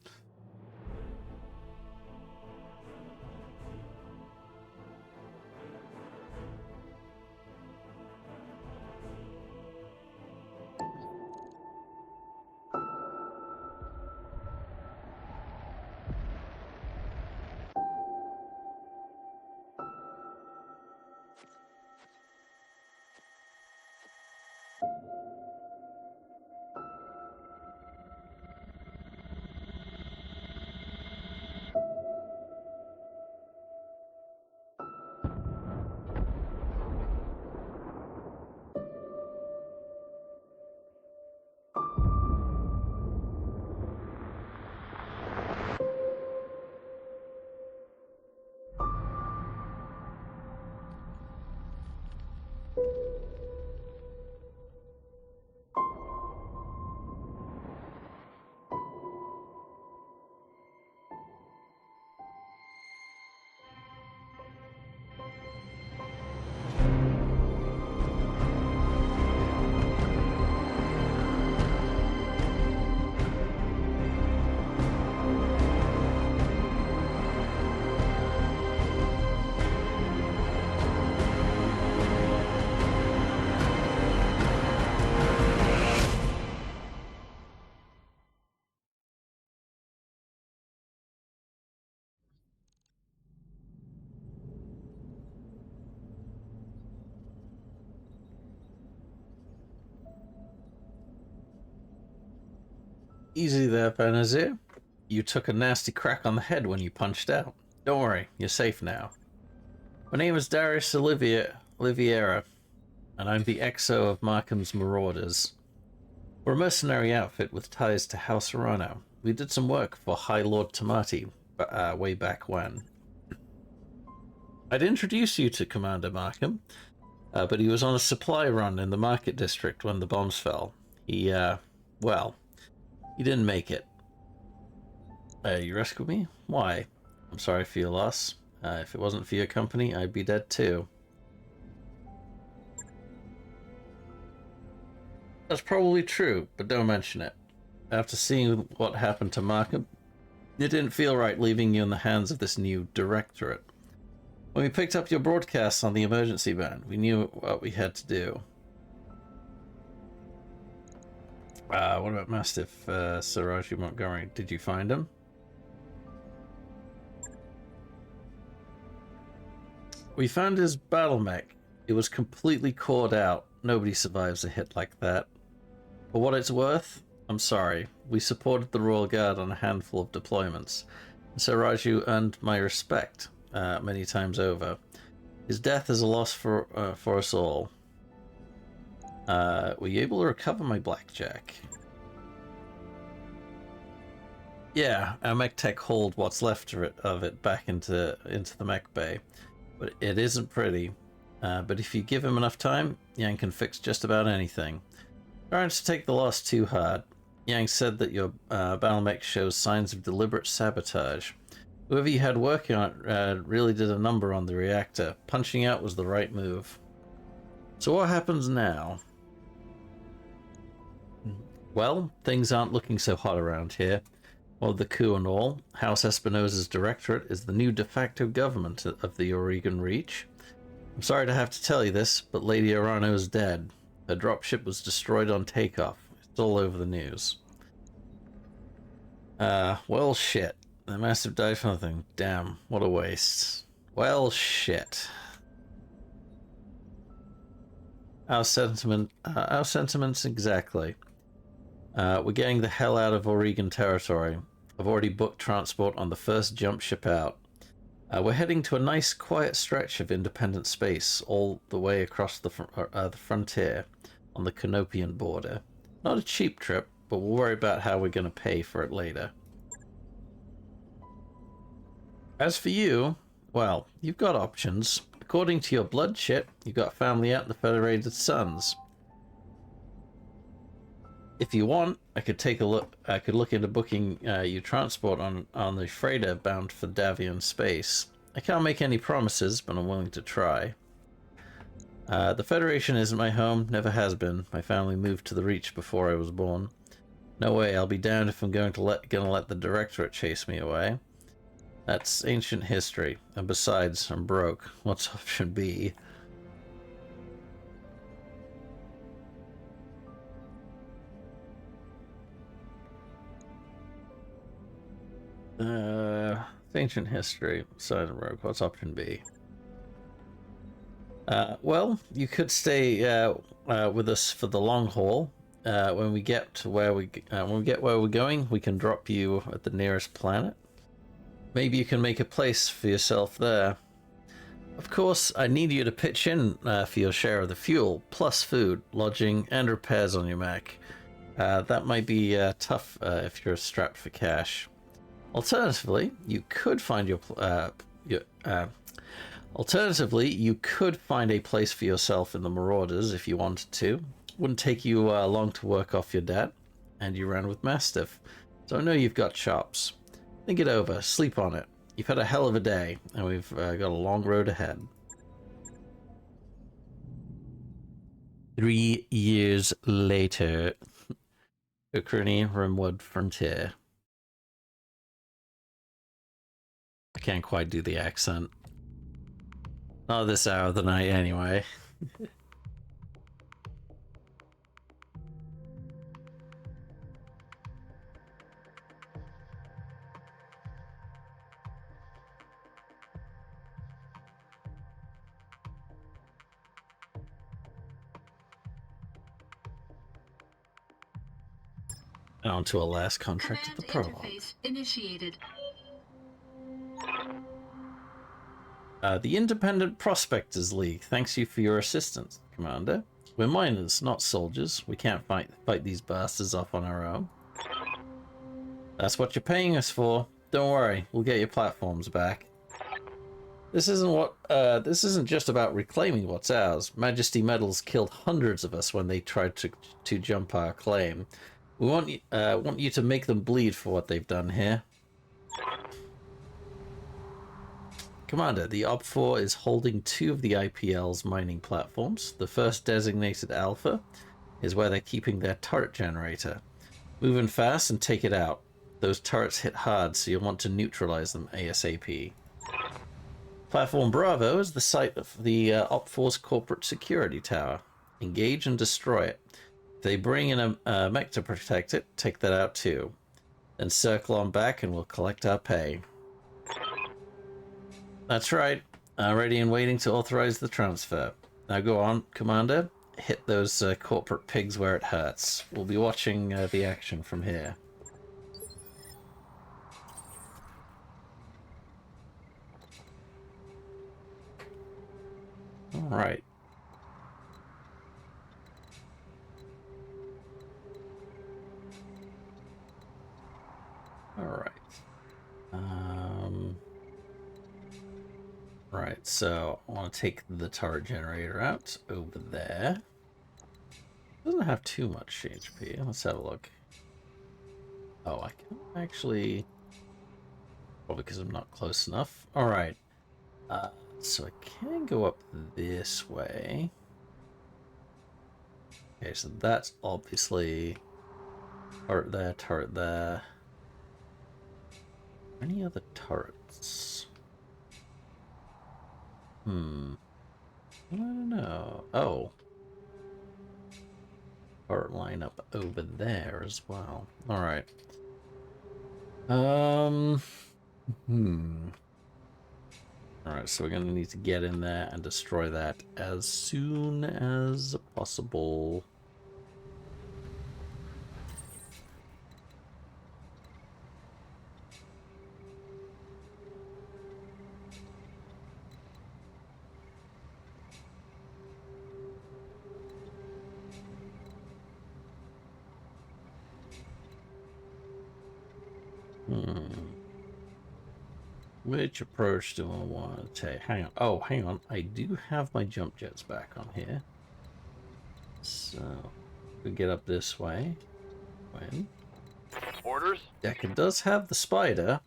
Easy there, Benazir. You took a nasty crack on the head when you punched out. Don't worry, you're safe now. My name is Darius Oliveira, and I'm the XO of Markham's Marauders. We're a mercenary outfit with ties to House Arano. We did some work for High Lord Tamati way back when. I'd introduce you to Commander Markham, but he was on a supply run in the market district when the bombs fell. He didn't make it. You rescued me? Why? I'm sorry for your loss. If it wasn't for your company, I'd be dead too. That's probably true, but don't mention it. After seeing what happened to Markham, it didn't feel right leaving you in the hands of this new directorate. When we picked up your broadcasts on the emergency band, we knew what we had to do. What about Mastiff, Saraji Montgomery? Did you find him? We found his battle mech. It was completely cored out. Nobody survives a hit like that. For what it's worth, I'm sorry. We supported the Royal Guard on a handful of deployments. Sir Raju earned my respect many times over. His death is a loss for us all. Were you able to recover my blackjack? Yeah, our mech tech hauled what's left of it back into the mech bay. But it isn't pretty. But if you give him enough time, Yang can fix just about anything. Try not to take the loss too hard. Yang said that your battle mech shows signs of deliberate sabotage. Whoever you had working on it really did a number on the reactor. Punching out was the right move. So what happens now? Well, things aren't looking so hot around here. Well, the coup and all, House Espinosa's directorate is the new de facto government of the Oregon Reach. I'm sorry to have to tell you this, but Lady Arano is dead. Her dropship was destroyed on takeoff. It's all over the news. Well, shit. The massive died for nothing. Damn, what a waste. Well, shit. Our sentiments exactly. We're getting the hell out of Oregon territory. I've already booked transport on the first jump ship out. We're heading to a nice, quiet stretch of independent space all the way across the frontier on the Canopian border. Not a cheap trip, but we'll worry about how we're going to pay for it later. As for you, well, you've got options. According to your blood shit, you've got family out in the Federated Suns. If you want, I could take a look. I could look into booking you transport on the freighter bound for Davian space. I can't make any promises, but I'm willing to try. The Federation isn't my home, never has been. My family moved to the Reach before I was born. No way, I'll be damned if I'm gonna let the Directorate chase me away. That's ancient history, and besides, I'm broke. What's option B? Ancient history, side of rogue. What's option B? Well, you could stay with us for the long haul. When we get where we're going, we can drop you at the nearest planet. Maybe you can make a place for yourself there. Of course, I need you to pitch in for your share of the fuel, plus food, lodging, and repairs on your mech. That might be tough if you're strapped for cash. Alternatively, you could find Alternatively, you could find a place for yourself in the Marauders if you wanted to. Wouldn't take you long to work off your debt, and you ran with Mastiff. So I know you've got chops. Think it over, sleep on it. You've had a hell of a day, and we've got a long road ahead. 3 years later. Ukrainian Rimwood Frontier. I can't quite do the accent. Not this hour of the night, anyway. And on to our last contract of the Command prologue. interface initiated. The Independent Prospectors League thanks you for your assistance, Commander. We're miners, not soldiers. We can't fight these bastards off on our own. That's what you're paying us for. Don't worry, we'll get your platforms back. This isn't just about reclaiming what's ours. Majesty Metals killed hundreds of us when they tried to jump our claim. We want you to make them bleed for what they've done here. Commander, the OP4 is holding 2 of the IPL's mining platforms. The first, designated Alpha, is where they're keeping their turret generator. Move in fast and take it out. Those turrets hit hard, so you'll want to neutralize them ASAP. Platform Bravo is the site of the OP4's corporate security tower. Engage and destroy it. If they bring in a mech to protect it, take that out too. Then circle on back and we'll collect our pay. That's right. Ready and waiting to authorize the transfer. Now go on, Commander. Hit those corporate pigs where it hurts. We'll be watching the action from here. All right. All right. Right, so I want to take the turret generator out over there. Doesn't have too much HP. Let's have a look. Oh, I can actually... Probably because I'm not close enough. All right. So I can go up this way. Okay, so that's obviously turret there. Any other turrets? I don't know. Oh. Turret line up over there as well. Alright. Alright, so we're gonna need to get in there and destroy that as soon as possible. Which approach do I want to take? Hang on. Oh, hang on. I do have my jump jets back on here. So, we get up this way. When? Orders? Decker does have the spider.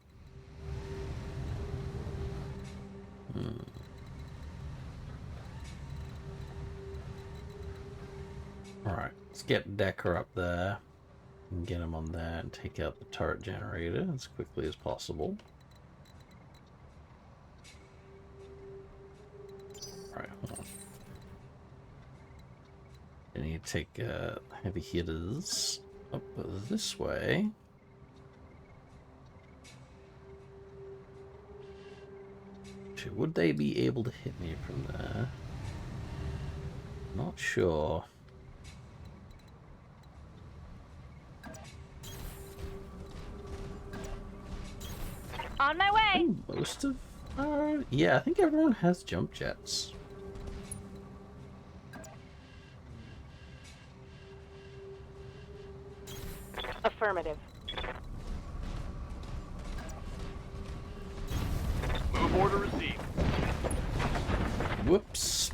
Alright, let's get Decker up there. And get him on there and take out the turret generator as quickly as possible. Alright, hold on. I need to take heavy hitters up this way. Actually, would they be able to hit me from there? Not sure. On my way! Most of... yeah, I think everyone has jump jets. Affirmative. Move order received. Whoops.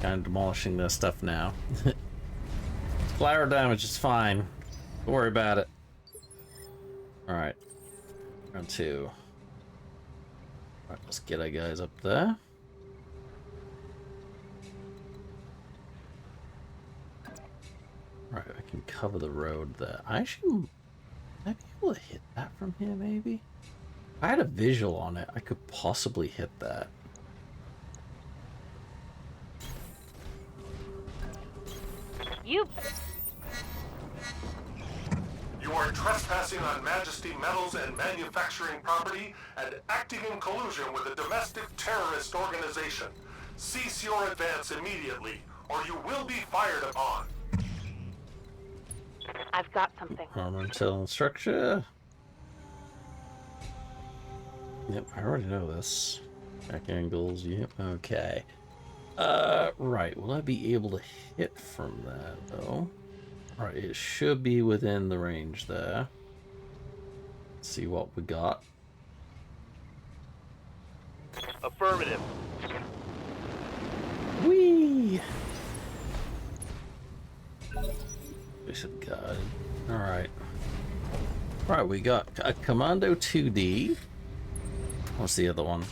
Kind of demolishing their stuff now. Splatter damage is fine. Don't worry about it. Alright. Round 2. Alright, let's get our guys up there. Alright, I can cover the road there. Might be able to hit that from here, maybe? If I had a visual on it, I could possibly hit that. You are trespassing on Majesty Metals and manufacturing property and acting in collusion with a domestic terrorist organization. Cease your advance immediately, or you will be fired upon. I've I've got something. Armamental structure. Yep, I already know this. Back angles, yep, okay. Right, will I be able to hit from that, though? Alright, it should be within the range there. Let's see what we got. Affirmative. Whee! Bishop guide. Alright. Alright, we got a Commando 2D. What's the other one?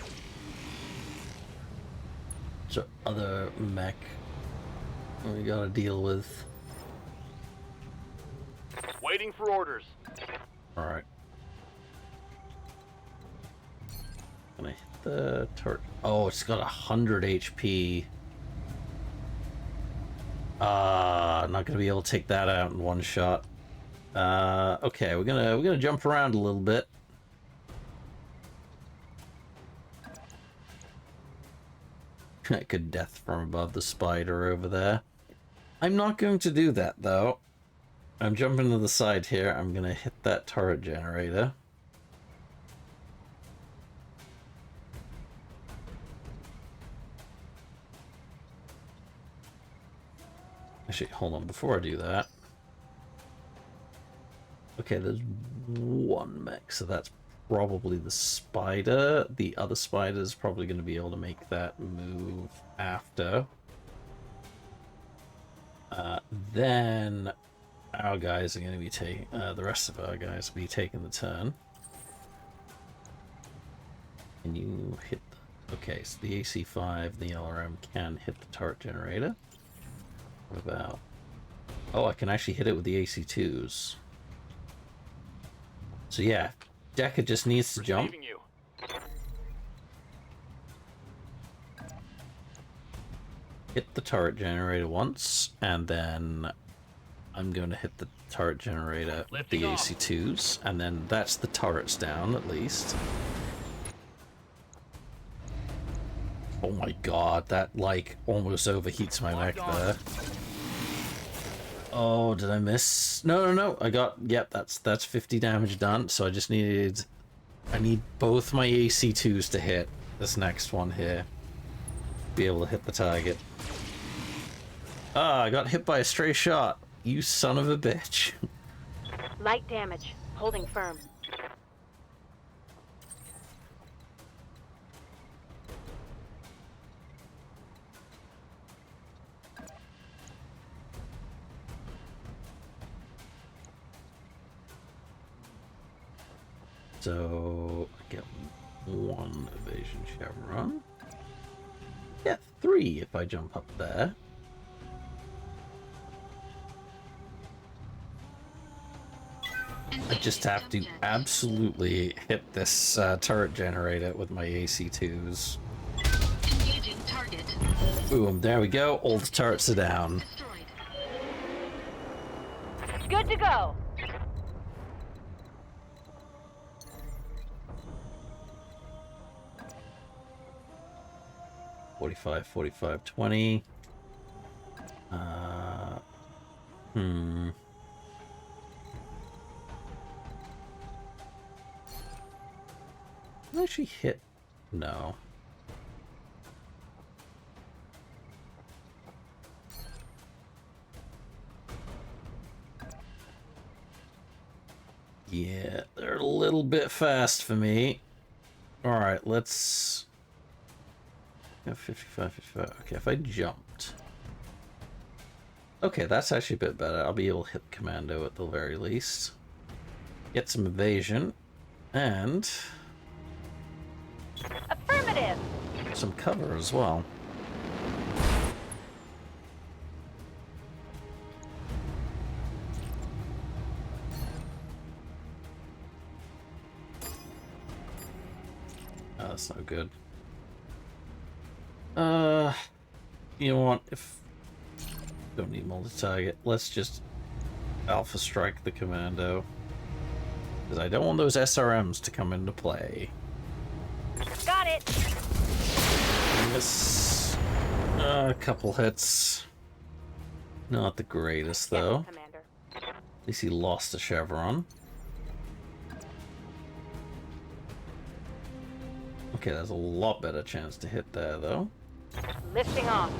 So other mech we gotta deal with. Waiting for orders. Alright. Can I hit the turret? Oh, it's got 100 HP. Not gonna be able to take that out in one shot. Okay, we're gonna jump around a little bit. Good death from above the spider over there. I'm not going to do that though. I'm jumping to the side here. I'm gonna hit that turret generator. Actually, hold on, before I do that. Okay, there's one mech, so that's probably the spider. The other spider's probably going to be able to make that move after. Then our guys are going to be taking, the rest of our guys will be taking the turn. And you hit the, okay, so the AC-5, the LRM can hit the turret generator. What about, oh, I can actually hit it with the AC-2s. So yeah, Decker just needs to jump. You. Hit the turret generator once, and then I'm going to hit the turret generator with the AC-2s, and then that's the turrets down at least. Oh my god, that like almost overheats my mech there. Oh, did I miss? No, I got, yep, that's 50 damage done, so I just needed, I need both my AC-2s to hit this next one here. Be able to hit the target. Ah, I got hit by a stray shot. You son of a bitch. Light damage. Holding firm. So I get 1 evasion chevron. Yeah, 3 if I jump up there. I just have to absolutely hit this turret generator with my AC-2s. Engaging target. Boom, there we go. All the turrets are down. Destroyed. Good to go. $45, $45, $20. Can I actually hit? No. Yeah, they're a little bit fast for me. Alright, let's... 55, 55. Okay, if I jumped... Okay, that's actually a bit better. I'll be able to hit commando at the very least. Get some evasion. And... Affirmative. some cover as well. Oh, that's not good. You know what? If don't need multi-target, let's just alpha strike the commando. Because I don't want those SRMs to come into play. Got it. Miss a couple hits. Not the greatest though. Yes, Commander. At least he lost a chevron. Okay, there's a lot better chance to hit there, though. Lifting off.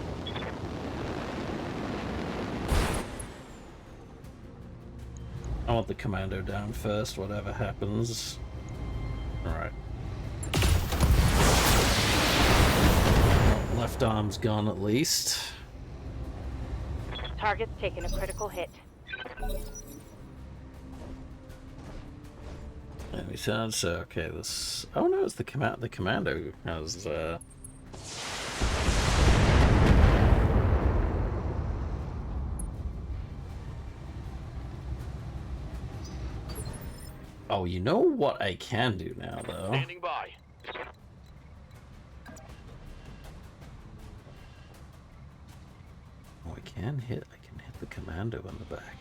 I want the commando down first, whatever happens. Alright. Left arm's gone at least. Target's taken a critical hit. Enemy sound, so okay, this... Oh no, it's the commando has, Oh, you know what I can do now, though? Standing by. Oh, I can hit the commando in the back.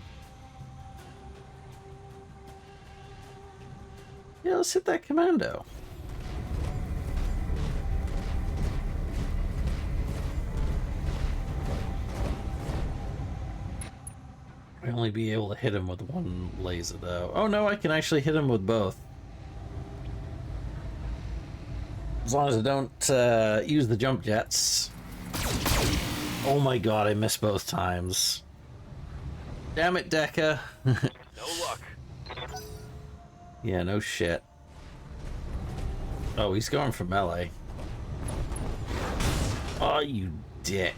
Yeah, let's hit that commando. I'll only be able to hit him with one laser, though. Oh no, I can actually hit him with both. As long as I don't use the jump jets. Oh my god, I missed both times. Damn it, Decker. No luck. Yeah, no shit. Oh, he's going for melee. Oh, you dick.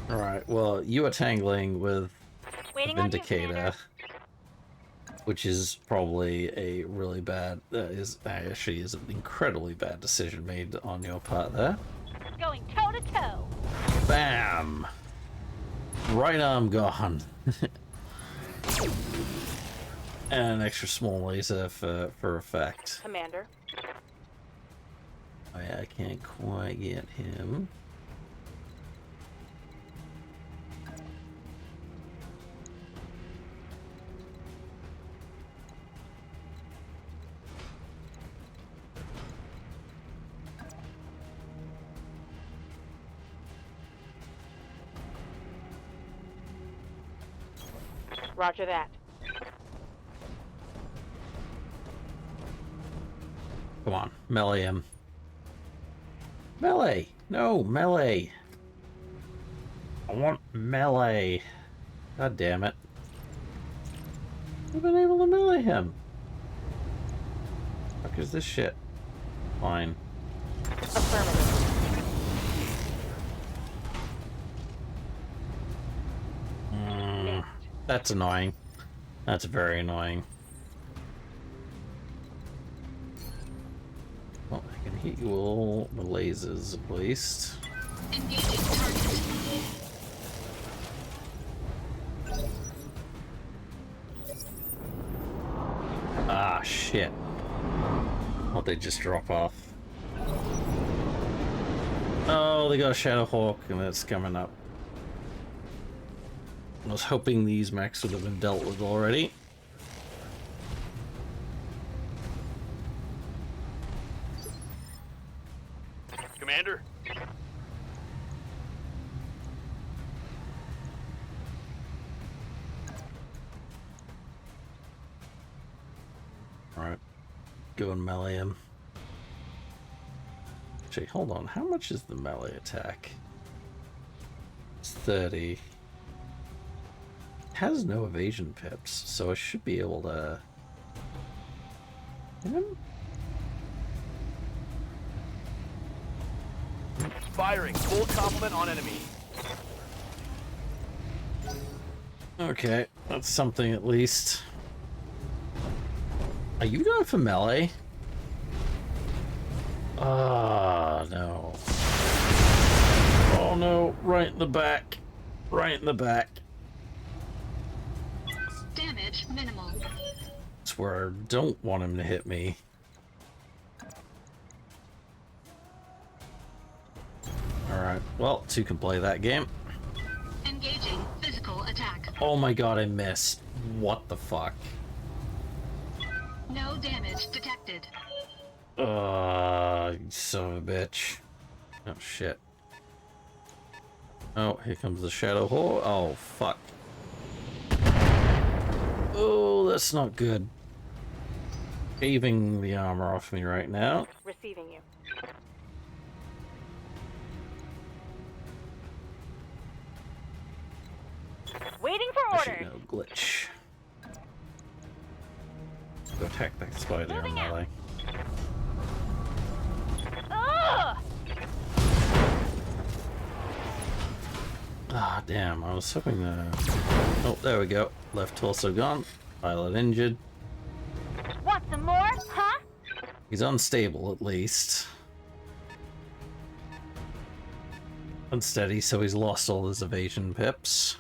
Alright, well, you are tangling with Vindicator, which is probably a really bad, actually is an incredibly bad decision made on your part there. Going toe to toe. Bam! Right arm gone. And an extra small laser for effect. Commander. Oh yeah, I can't quite get him. Roger that. Come on, melee him. Melee! No, melee! I want melee. God damn it. I've been able to melee him. Fuck is this shit? Fine. Affirmative. That's annoying. That's very annoying. Well, I can hit you all with lasers at least. Engaging target. Ah, shit. Oh, they just drop off. Oh, they got a Shadowhawk and it's coming up. I was hoping these mechs would have been dealt with already. Commander? Alright. Go and melee him. Actually, hold on. How much is the melee attack? It's 30. Has no evasion pips, so I should be able to hit him? Firing. Full complement on enemy. Okay, that's something at least. Are you going for melee? Ah, no. Oh no, right in the back. Right in the back. Damage minimal. That's where I don't want him to hit me. Alright, well, two can play that game. Engaging physical attack. Oh my god, I missed. What the fuck? No damage detected. You son of a bitch. Oh shit. Oh, here comes the shadow whore. Oh, fuck. Oh, that's not good. Shaving the armor off me right now. Receiving you. Waiting for Actually, orders. no, glitch. Go attack that spider on melee. Ugh! Ah, damn, I was hoping to... Oh, there we go. Left torso gone. Pilot injured. Want some more, huh? He's unstable, at least. Unsteady, so he's lost all his evasion pips.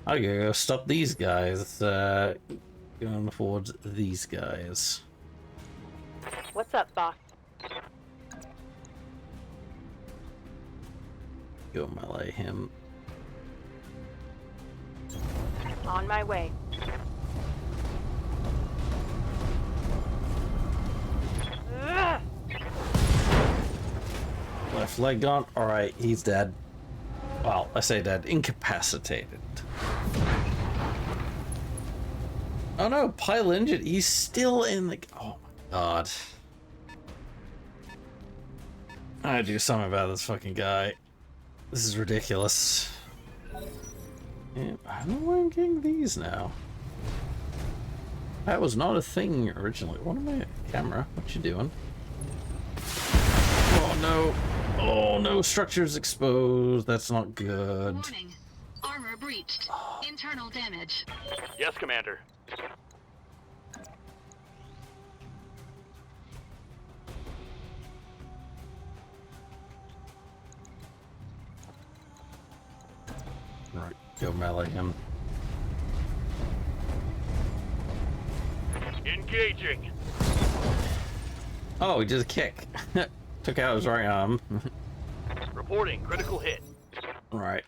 I gotta go stop these guys. Going towards these guys. What's up, boss? Go melee him. On my way. Ugh! Left leg gone. Alright, he's dead. Well, I say dead. Incapacitated. Oh no, pile injured. He's still in the... Oh my god. I gotta do something about this fucking guy. This is ridiculous. Yeah, I don't know why I'm getting these now. That was not a thing originally. What am I... Camera, what you doing? Oh no. Oh no, structure's exposed. That's not good. Warning. Armor breached. Internal damage. Yes, Commander. Right, go melee him. Engaging. Oh, he did a kick. Took out his right arm. Reporting critical hit. Right.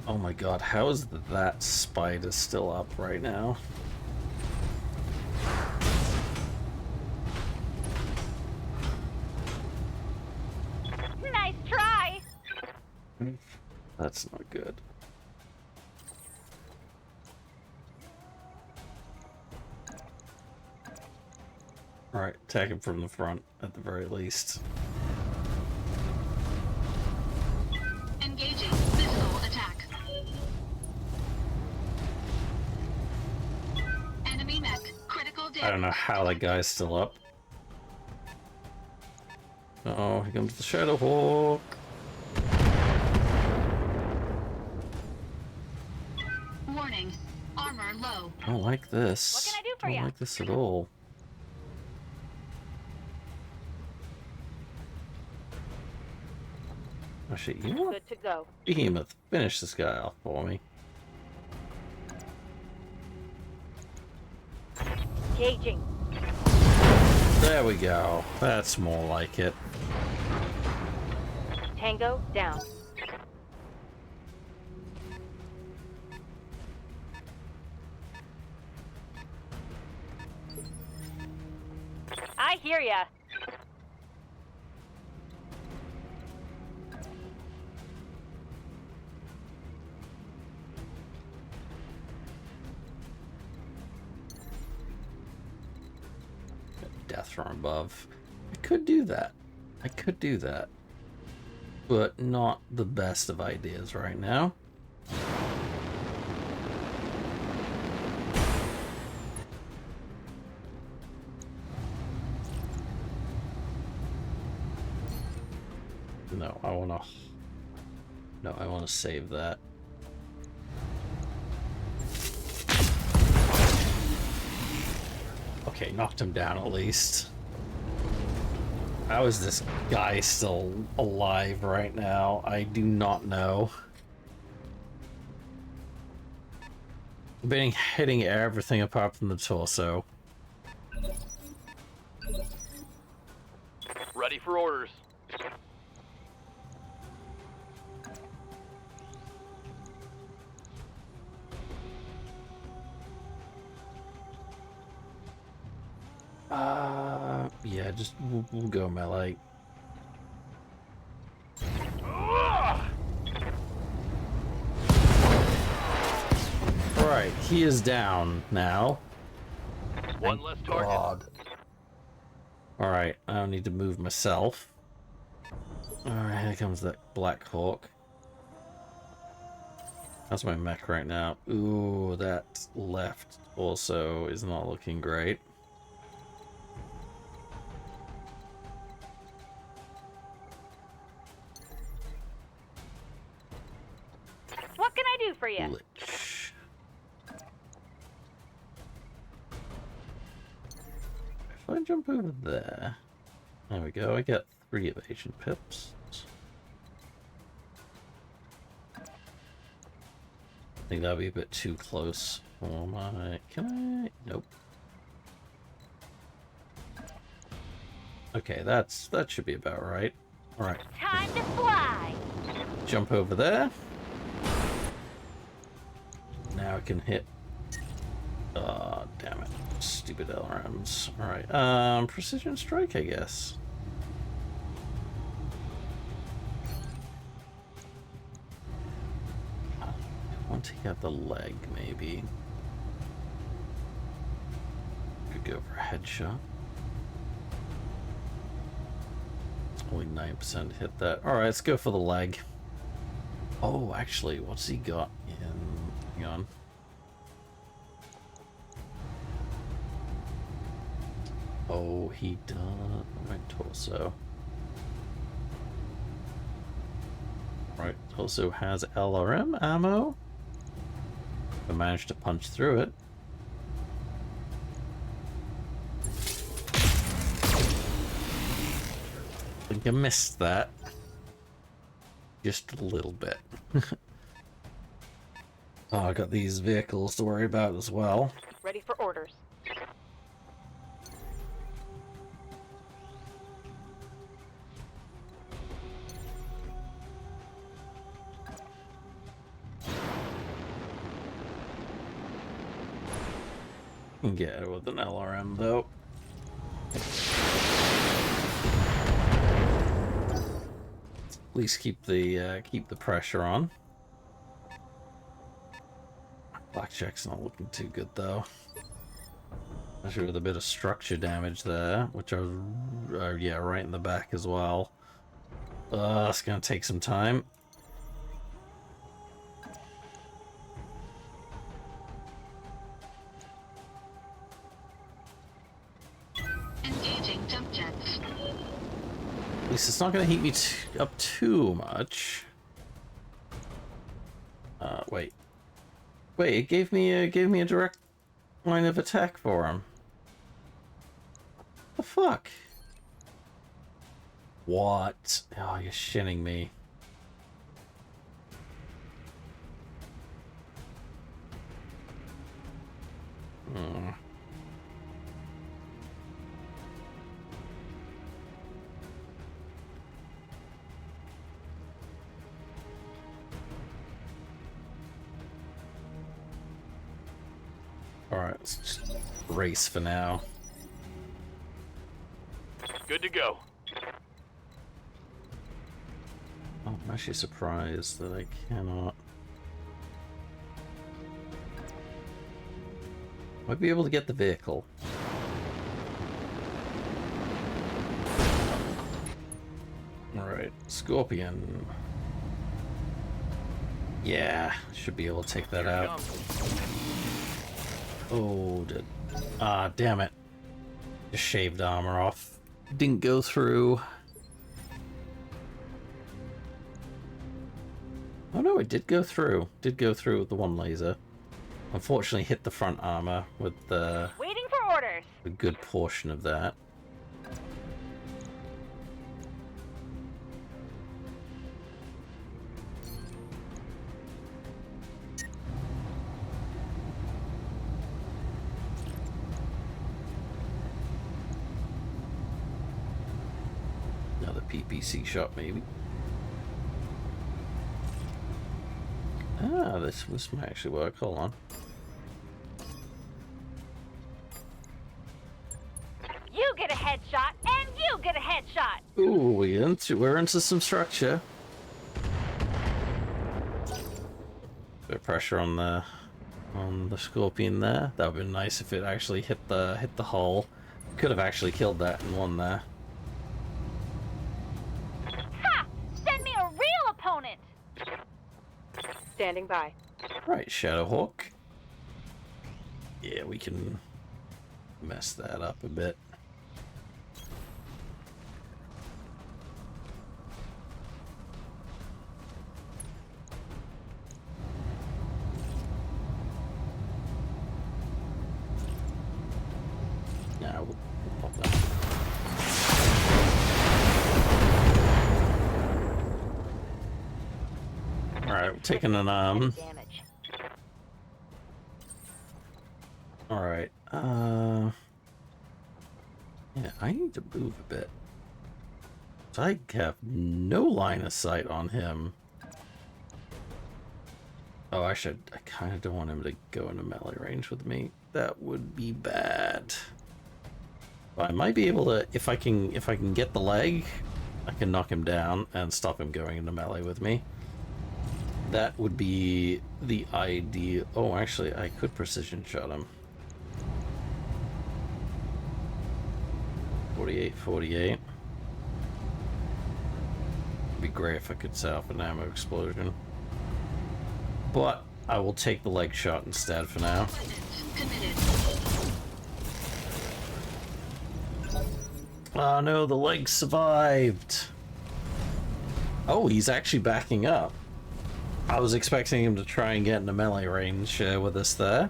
Oh my god, how is that spider still up right now? Nice try! That's not good. Alright, attack him from the front, at the very least. Engaging physical attack. Enemy mech. Critical damage. I don't know how that guy's still up. Uh-oh, here comes the Shadow Hawk. Warning. Armor low. I don't like this. What can I do for I don't ya? like this at all. Actually, you know what? Good to go. Behemoth, finish this guy off for me. Engaging. There we go. That's more like it. Tango down. I hear ya. Death from above. I could do that. I could do that. But not the best of ideas right now. No, I wanna... No, I wanna save that. Okay, knocked him down at least. How is this guy still alive right now? I do not know. Been hitting everything apart from the torso. Ready for orders. Yeah, just we'll go melee. Ugh! Alright, he is down now. One less target. God. Alright, I don't need to move myself. Alright, here comes that Black Hawk. That's my mech right now. Ooh, that left also is not looking great. What can I do for you? Lich. If I jump over there... There we go, I get 3 evasion pips. I think that'd be a bit too close for my... Can I? Nope. Okay, that should be about right. Alright. Time to fly! Jump over there. Now I can hit... damn it. Stupid LRMs. Alright, precision strike, I guess. I want to take out the leg, maybe. Could go for a headshot. Only 9% hit that. Alright, let's go for the leg. Oh, actually, what's he got in... Hang on. Oh, he does... My torso. Right, torso has LRM ammo. I managed to punch through it. I think I missed that. Just a little bit. Oh, I got these vehicles to worry about as well. Ready for orders. Can get it with an LRM though. At least keep the pressure on. Blackjack's not looking too good though. Especially with a bit of structure damage there, which I was yeah, right in the back as well. It's gonna take some time. Engaging jump jets. At least it's not going to heat me up too much. Wait. Wait, it gave me a direct line of attack for him. The fuck? What? Oh, you're shitting me. Hmm. Alright, let's just race for now. Good to go. Oh, I'm actually surprised that I cannot... Might be able to get the vehicle. Alright, Scorpion. Yeah, should be able to take that Here it out. comes. Oh, damn it. Just shaved armor off. Didn't go through. Oh no, it did go through. Did go through with the one laser. Unfortunately hit the front armor with the Waiting for orders. a good portion of that. Another PPC shot, maybe. Ah, this might actually work. Hold on. You get a headshot, and you get a headshot. Ooh, we're into some structure. Bit of pressure on the on the scorpion there. That would be nice if it actually hit the hull. Could have actually killed that and won there. Ha! Send me a real opponent! Standing by. Right, Shadowhawk. Yeah, we can mess that up a bit. Yeah, we'll pop that. Alright, we're taking an Damage. Alright, yeah, I need to move a bit. So I have no line of sight on him. Oh, I kind of don't want him to go into melee range with me. That would be bad. But I might be able to, if I can get the leg, I can knock him down and stop him going into melee with me. That would be the ideal. Oh, actually, I could precision shot him. 48. It'd be great if I could set off an ammo explosion. But I will take the leg shot instead for now. Oh no, the leg survived. Oh, he's actually backing up. I was expecting him to try and get into melee range with us there.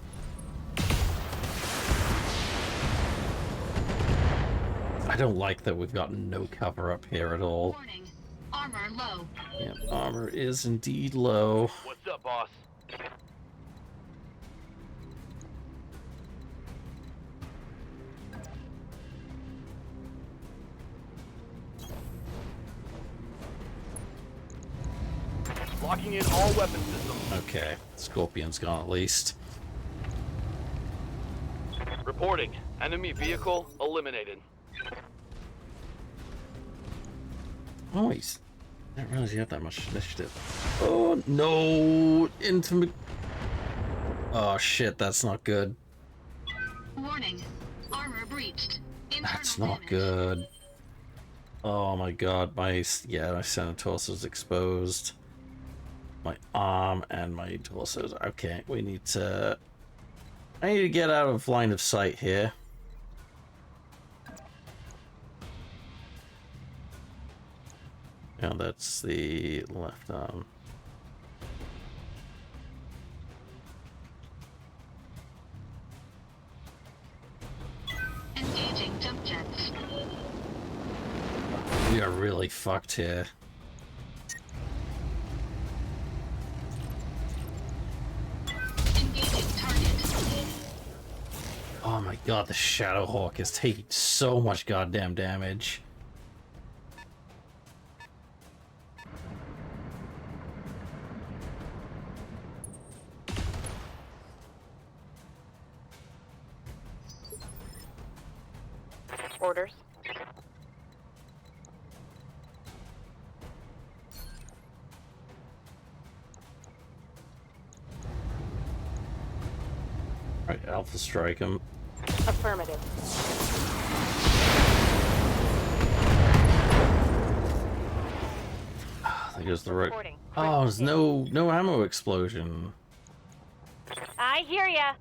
I don't like that we've got no cover up here at all. Warning. Armor low. Yeah, armor is indeed low. What's up, boss? Locking in all weapon systems. Okay, Scorpion's gone at least. Reporting. Enemy vehicle eliminated. Oh, I didn't realize you had that much initiative. Oh, no! Intimate. Oh, shit, that's not good. Warning. Armor breached. That's Internal not damage. good. Oh my god, my center torso's exposed. My arm and my torso's. Okay, we need to. I need to get out of line of sight here. Yeah, that's the left arm. Engaging jump jets. We are really fucked here. Engaging target. Oh my god, the Shadowhawk is taking so much goddamn damage. Orders. Right, Alpha strike him. Affirmative. There goes the right. Reporting. Oh, there's no ammo explosion. I hear ya.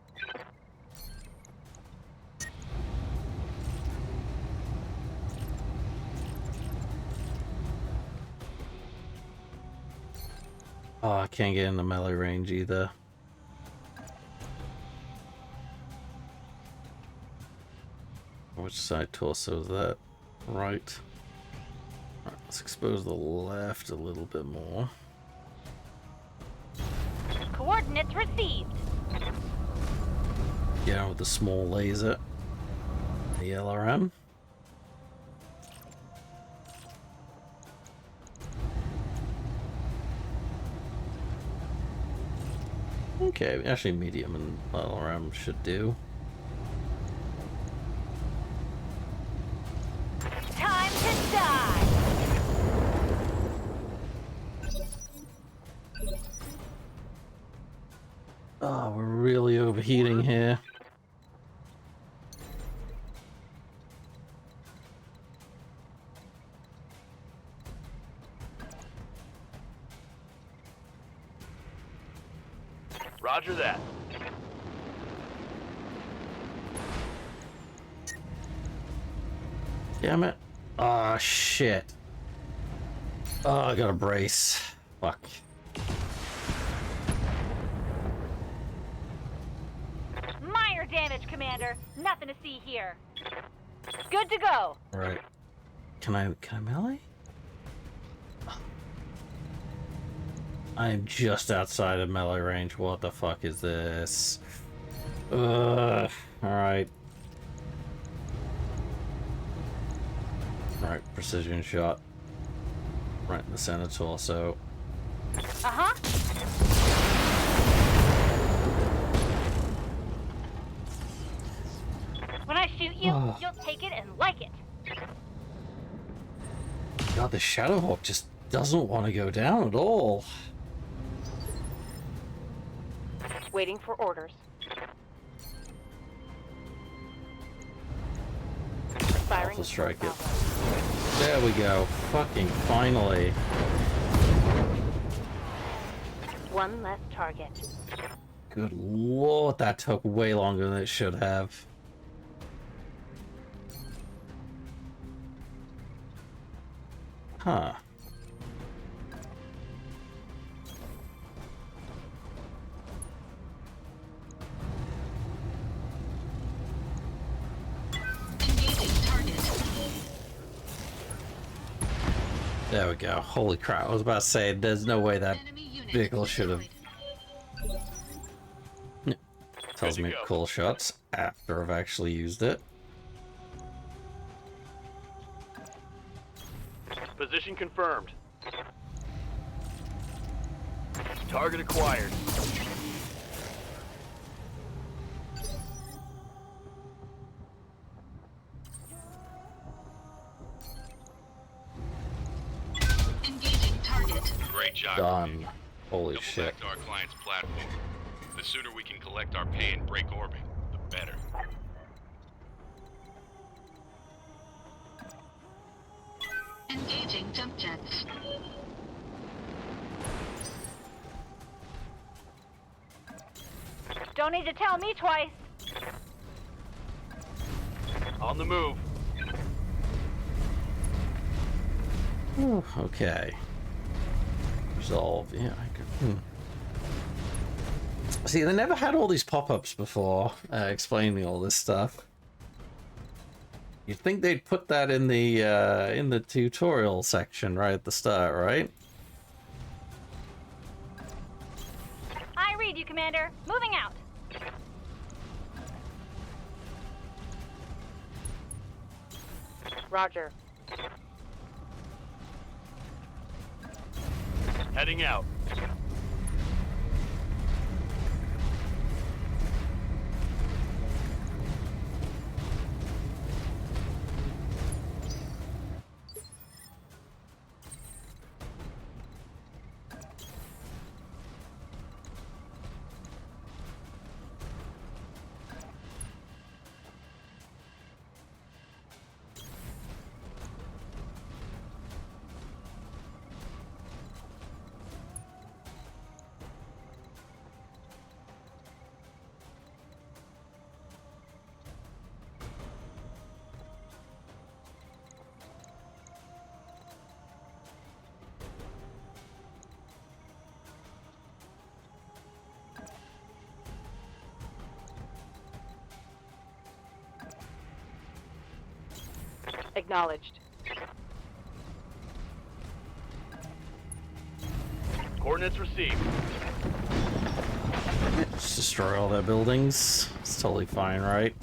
Oh, I can't get in the melee range either. Which side torso is that? Right. Alright, let's expose the left a little bit more. Coordinates received. Get on with the small laser. The LRM. Okay, actually medium and LRM should do. Time to die. Oh, we're really overheating here. Roger that. Damn it. Ah, shit. Oh, I got a brace. Fuck. Minor damage, Commander. Nothing to see here. Good to go. Right. Can I melee? I'm just outside of melee range. What the fuck is this? Alright. Alright, precision shot. Right in the center torso. Uh-huh. When I shoot you, you'll take it and like it. God, the Shadowhawk just doesn't want to go down at all. Waiting for orders. Firing. Alpha strike it. There we go. Fucking finally. One less target. Good lord, that took way longer than it should have. Huh. There we go. Holy crap. I was about to say, there's no way that vehicle should have... Tells me to call shots after I've actually used it. Position confirmed. Target acquired. Engaging target. Great job. Done. Holy Double shit. back to our client's platform. The sooner we can collect our pay and break orbit, the better. Engaging jump jets. Don't need to tell me twice. On the move. Okay. Resolve. Yeah, I could. See, they never had all these pop-ups before explaining all this stuff. You'd think they'd put that in the tutorial section right at the start, right? I read you, Commander. Moving out. Roger. Heading out. Acknowledged. Coordinates received. Just destroy all their buildings. It's totally fine, right?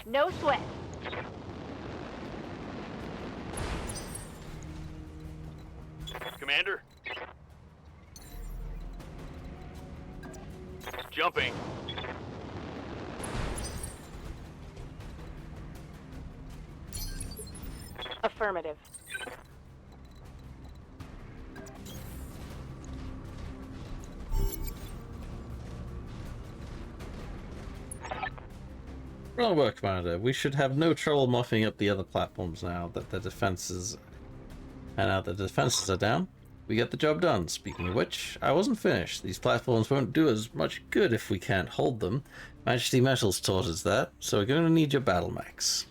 No sweat. Commander. Jumping. Affirmative. Well work, Commander. We should have no trouble muffing up the other platforms now that the defenses... And now that the defenses are down, we get the job done. Speaking of which, I wasn't finished. These platforms won't do as much good if we can't hold them. Majesty Metals taught us that, so we're going to need your battle mechs.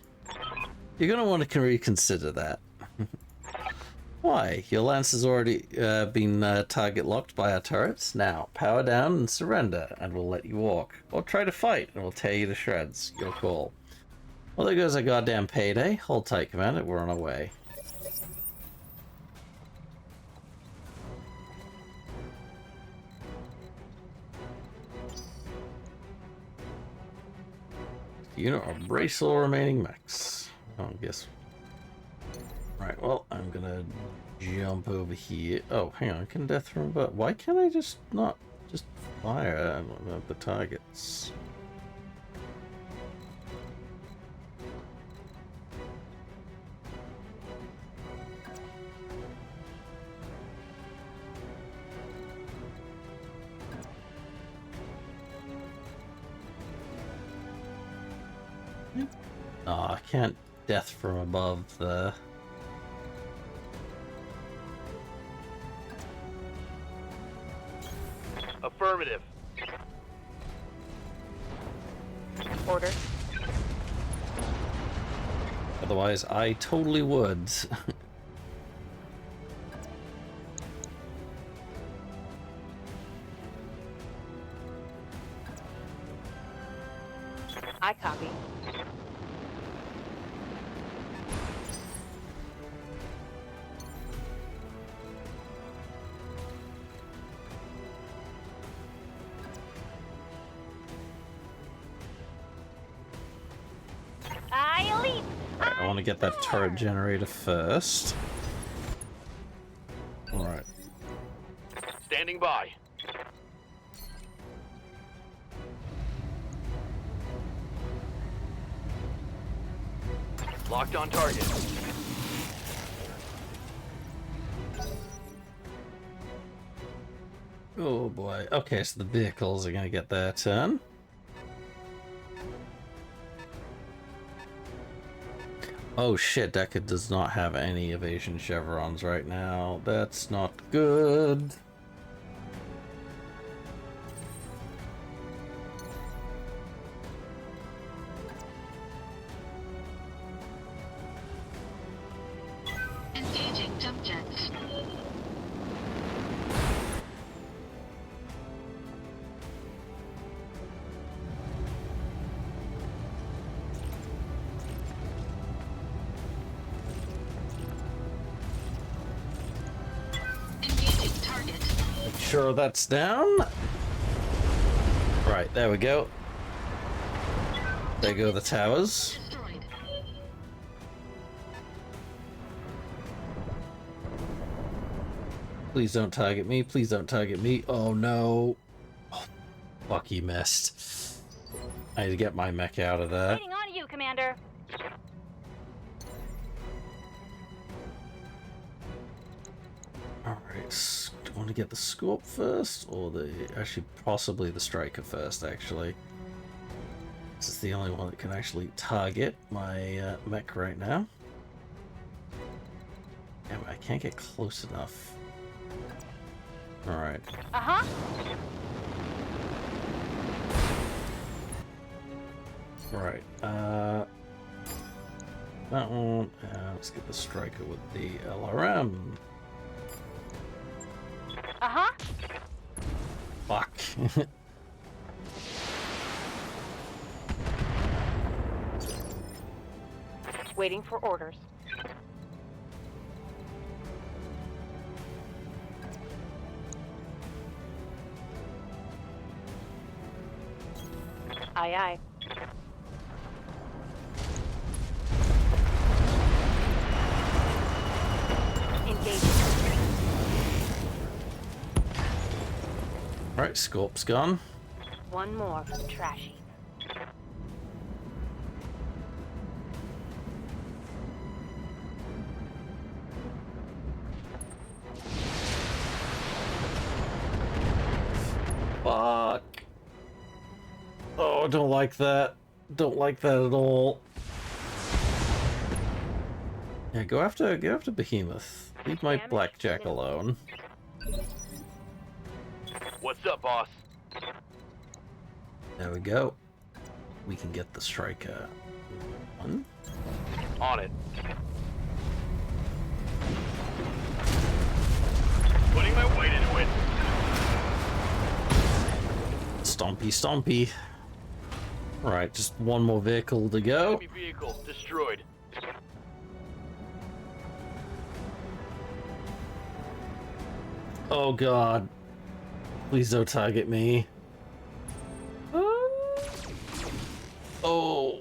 You're going to want to reconsider that. Why? Your lance has already been target locked by our turrets. Now, power down and surrender, and we'll let you walk. Or try to fight, and we'll tear you to shreds. Your call. Well, there goes our goddamn payday. Hold tight, Commander. We're on our way. Unit or brace all remaining mechs. Oh, I guess. Right, well, I'm gonna jump over here. Oh, hang on, can death from above? Why can't I just not just fire at the targets? Oh, I can't death from above the... Affirmative. Order. Otherwise, I totally would. I copy. I want to get that turret generator first. Alright. Standing by. Locked on target. Oh boy. Okay, so the vehicles are going to get their turn. Oh shit, Deckard does not have any evasion chevrons right now. That's not good. Engaging jump jets. Sure, that's down. Right, there we go. There go the towers. Please don't target me. Please don't target me. Oh no. Oh, fuck, he missed. I need to get my mech out of there. Waiting on you, Commander. Alright, do I want to get the scope first, or the... actually, possibly the striker first, actually. This is the only one that can actually target my mech right now. Damn, I can't get close enough. Alright. Uh-huh. Right, that one, let's get the striker with the LRM. Uh-huh. Fuck. Waiting for orders. Aye, aye. Engaging. Right, Scorp's gone. One more for the trash heap. Fuck. Oh, I don't like that. Don't like that at all. Yeah, go after Behemoth. Leave my blackjack alone. What's up, boss? There we go. We can get the striker. One. On it. Putting my weight into it. Stompy, stompy. Right, just one more vehicle to go. Enemy vehicle destroyed. Oh god. Please don't target me. Oh,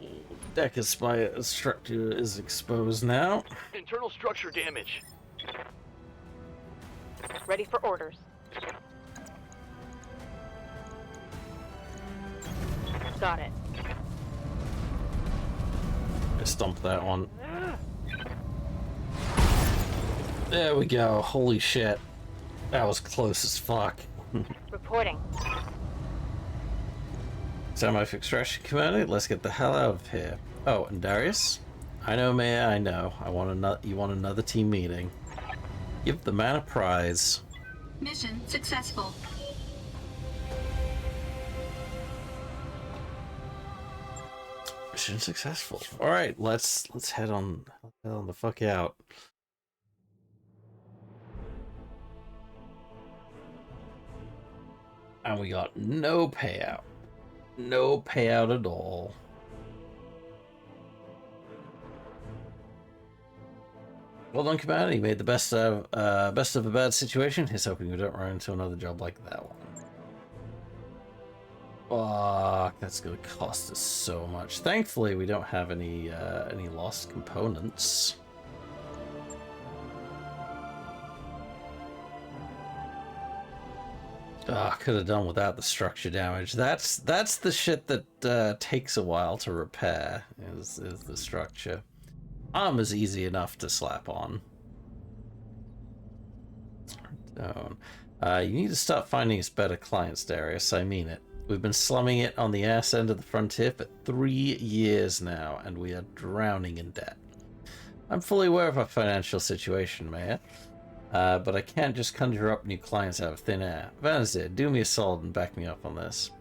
deck of spy structure is exposed now. Internal structure damage. Ready for orders. Got it. I stumped that one. There we go. Holy shit. That was close as fuck. Reporting. Semi extraction commander, let's get the hell out of here. Oh, and Darius? I know, Maya, I know. You want another team meeting. Give the man a prize. Mission successful. Mission successful. Alright, let's head on the fuck out. And we got no payout. No payout at all. Well done, Commander. You made the best of a bad situation. Here's hoping we don't run into another job like that one. Fuck, that's gonna cost us so much. Thankfully, we don't have any lost components. Oh, could have done without the structure damage. That's the shit that takes a while to repair. Is the structure. Armor's easy enough to slap on. Down. You need to start finding us better clients, Darius. I mean it. We've been slumming it on the ass end of the frontier for 3 years now, and we are drowning in debt. I'm fully aware of our financial situation, Mayor. But I can't just conjure up new clients out of thin air. Vanazir, do me a solid and back me up on this.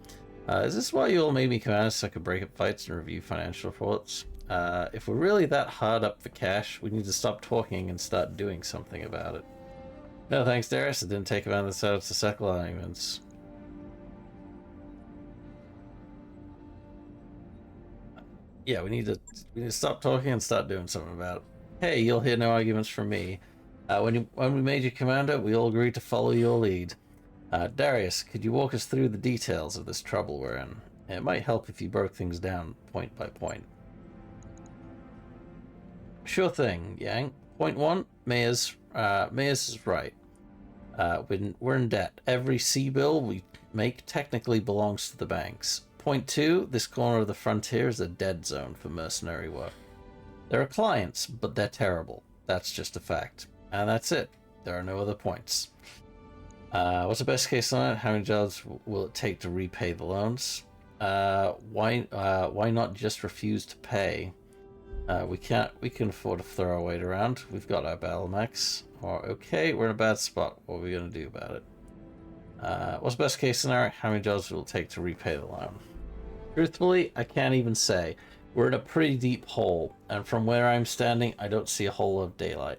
Is this why you all made me commander so I could break up fights and review financial reports? If we're really that hard up for cash, we need to stop talking and start doing something about it. No thanks, Darius. I didn't take him out of the side to settle arguments. Yeah, we need to stop talking and start doing something about it. Hey, you'll hear no arguments from me. When we made you commander, we all agreed to follow your lead. Darius, could you walk us through the details of this trouble we're in? It might help if you broke things down point by point. Sure thing, Yang. Point 1, Mayor's is right. We're in debt. Every sea bill we make technically belongs to the banks. Point 2, this corner of the frontier is a dead zone for mercenary work. There are clients, but they're terrible. That's just a fact. And that's it. There are no other points. What's the best case scenario? How many jobs will it take to repay the loans? Why not just refuse to pay? We can afford to throw our weight around. We've got our battle max. Or okay, we're in a bad spot. What are we gonna do about it? What's the best case scenario? How many jobs will it take to repay the loan? Truthfully, I can't even say. We're in a pretty deep hole, and from where I'm standing, I don't see a whole lot of daylight.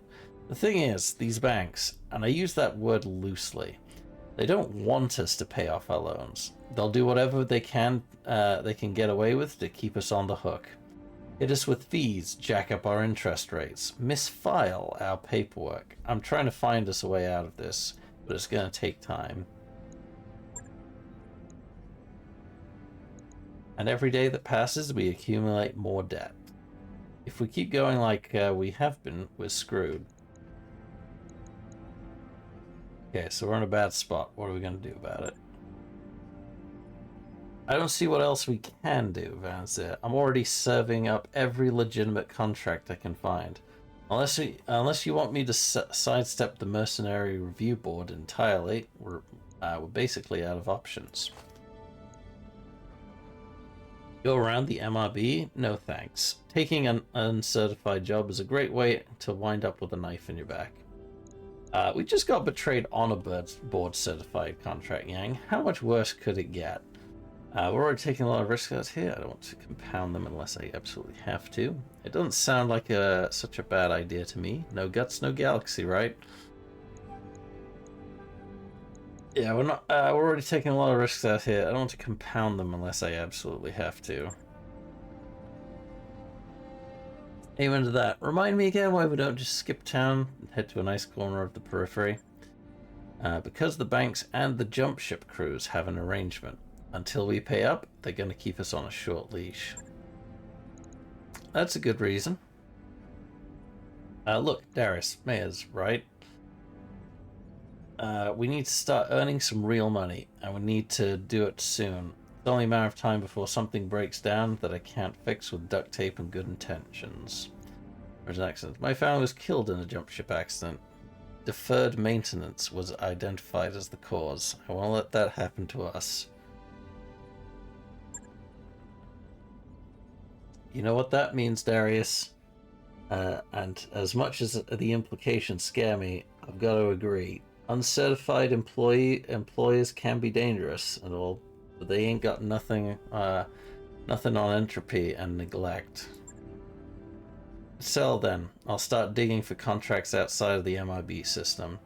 The thing is, these banks, and I use that word loosely, they don't want us to pay off our loans. They'll do whatever they can get away with to keep us on the hook. Hit us with fees, jack up our interest rates, misfile our paperwork. I'm trying to find us a way out of this, but it's going to take time. And every day that passes, we accumulate more debt. If we keep going like we have been, we're screwed. Okay, so we're in a bad spot. What are we going to do about it? I don't see what else we can do, Van Zir. I'm already serving up every legitimate contract I can find. Unless you want me to sidestep the mercenary review board entirely, we're basically out of options. Go around the MRB? No thanks. Taking an uncertified job is a great way to wind up with a knife in your back. We just got betrayed on a board certified contract, Yang. How much worse could it get? We're already taking a lot of risks out here. I don't want to compound them unless I absolutely have to. It doesn't sound like such a bad idea to me. No guts, no galaxy, right? Yeah, we're not. We're already taking a lot of risks out here. I don't want to compound them unless I absolutely have to. Amen to that. Remind me again why we don't just skip town and head to a nice corner of the periphery. Because the banks and the jump ship crews have an arrangement. Until we pay up, they're going to keep us on a short leash. That's a good reason. Look, Darius, Mayors, right? We need to start earning some real money, and we need to do it soon. It's only a matter of time before something breaks down that I can't fix with duct tape and good intentions. There's an accident. My family was killed in a jump ship accident. Deferred maintenance was identified as the cause. I won't let that happen to us. You know what that means, Darius. And as much as the implications scare me, I've got to agree. Uncertified employees can be dangerous and all, but they ain't got nothing on entropy and neglect. So then, I'll start digging for contracts outside of the MRB system.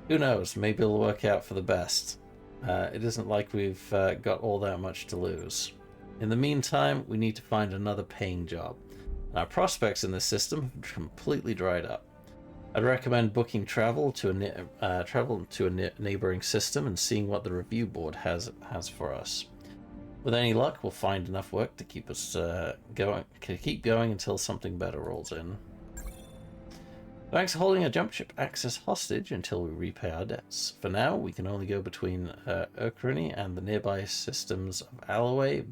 Who knows, maybe it'll work out for the best. It isn't like we've got all that much to lose. In the meantime, we need to find another paying job. Our prospects in this system have completely dried up. I'd recommend booking travel to a neighboring system and seeing what the review board has for us. With any luck, we'll find enough work to keep us keep going until something better rolls in. Thanks for holding a jump ship access hostage until we repay our debts. For now, we can only go between Urkrini and the nearby systems of Alloway,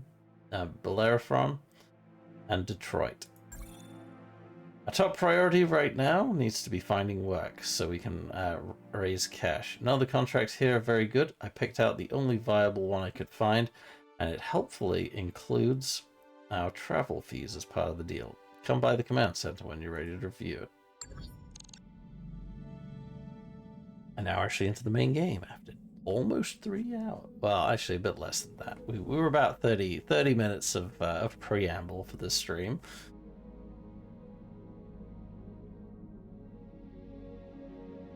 Bellerophon, and Detroit. Our top priority right now needs to be finding work so we can raise cash. None of the contracts here are very good. I picked out the only viable one I could find, and it helpfully includes our travel fees as part of the deal. Come by the command center when you're ready to review it. And now actually into the main game after almost 3 hours. Well, actually a bit less than that. We were about 30 minutes of preamble for this stream.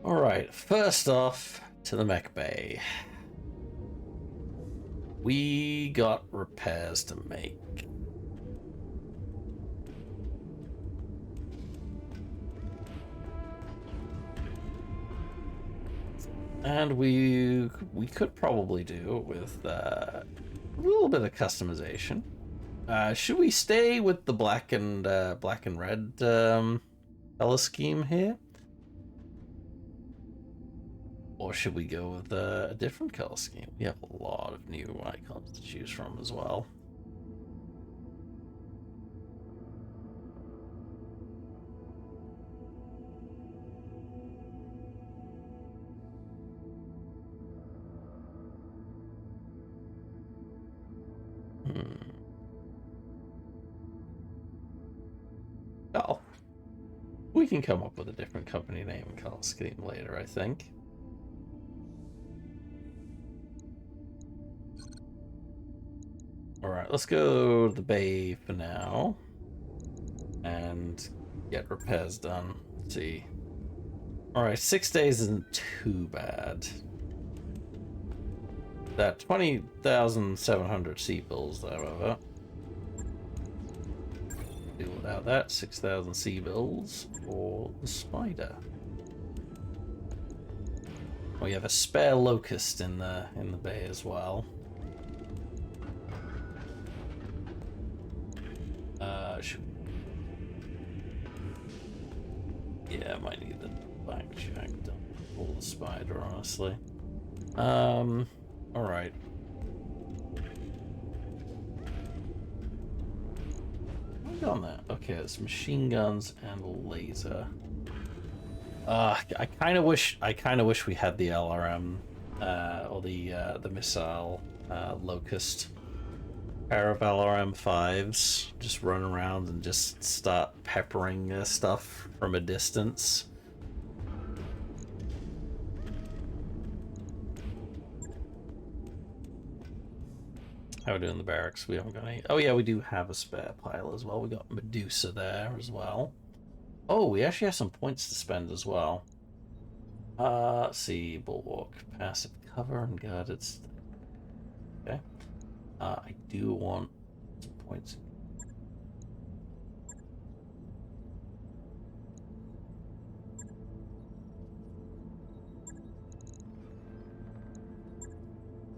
Alright, first off, to the mech bay. We got repairs to make. And we could probably do it with a little bit of customization. Should we stay with the black and red color scheme here? Or should we go with a different color scheme? We have a lot of new icons to choose from as well. Oh, we can come up with a different company name and color scheme later, I think. Alright, let's go to the bay for now and get repairs done. Let's see. Alright, 6 days isn't too bad. That 20,700 sea bills, however. Deal without that. 6,000 sea bills for the spider. We have a spare locust in the bay as well. Yeah, I might need the back check to pull the spider, honestly. Alright. we got on that? Okay, it's machine guns and laser. I kind of wish we had the LRM or the missile locust pair of LRM-5s. Just run around and just start peppering stuff from a distance. How are we doing in the barracks? We haven't got any. Oh yeah, we do have a spare pile as well. We got Medusa there as well. Oh, we actually have some points to spend as well. Let's see, bulwark, passive cover, and guarded. Okay. I do want some points.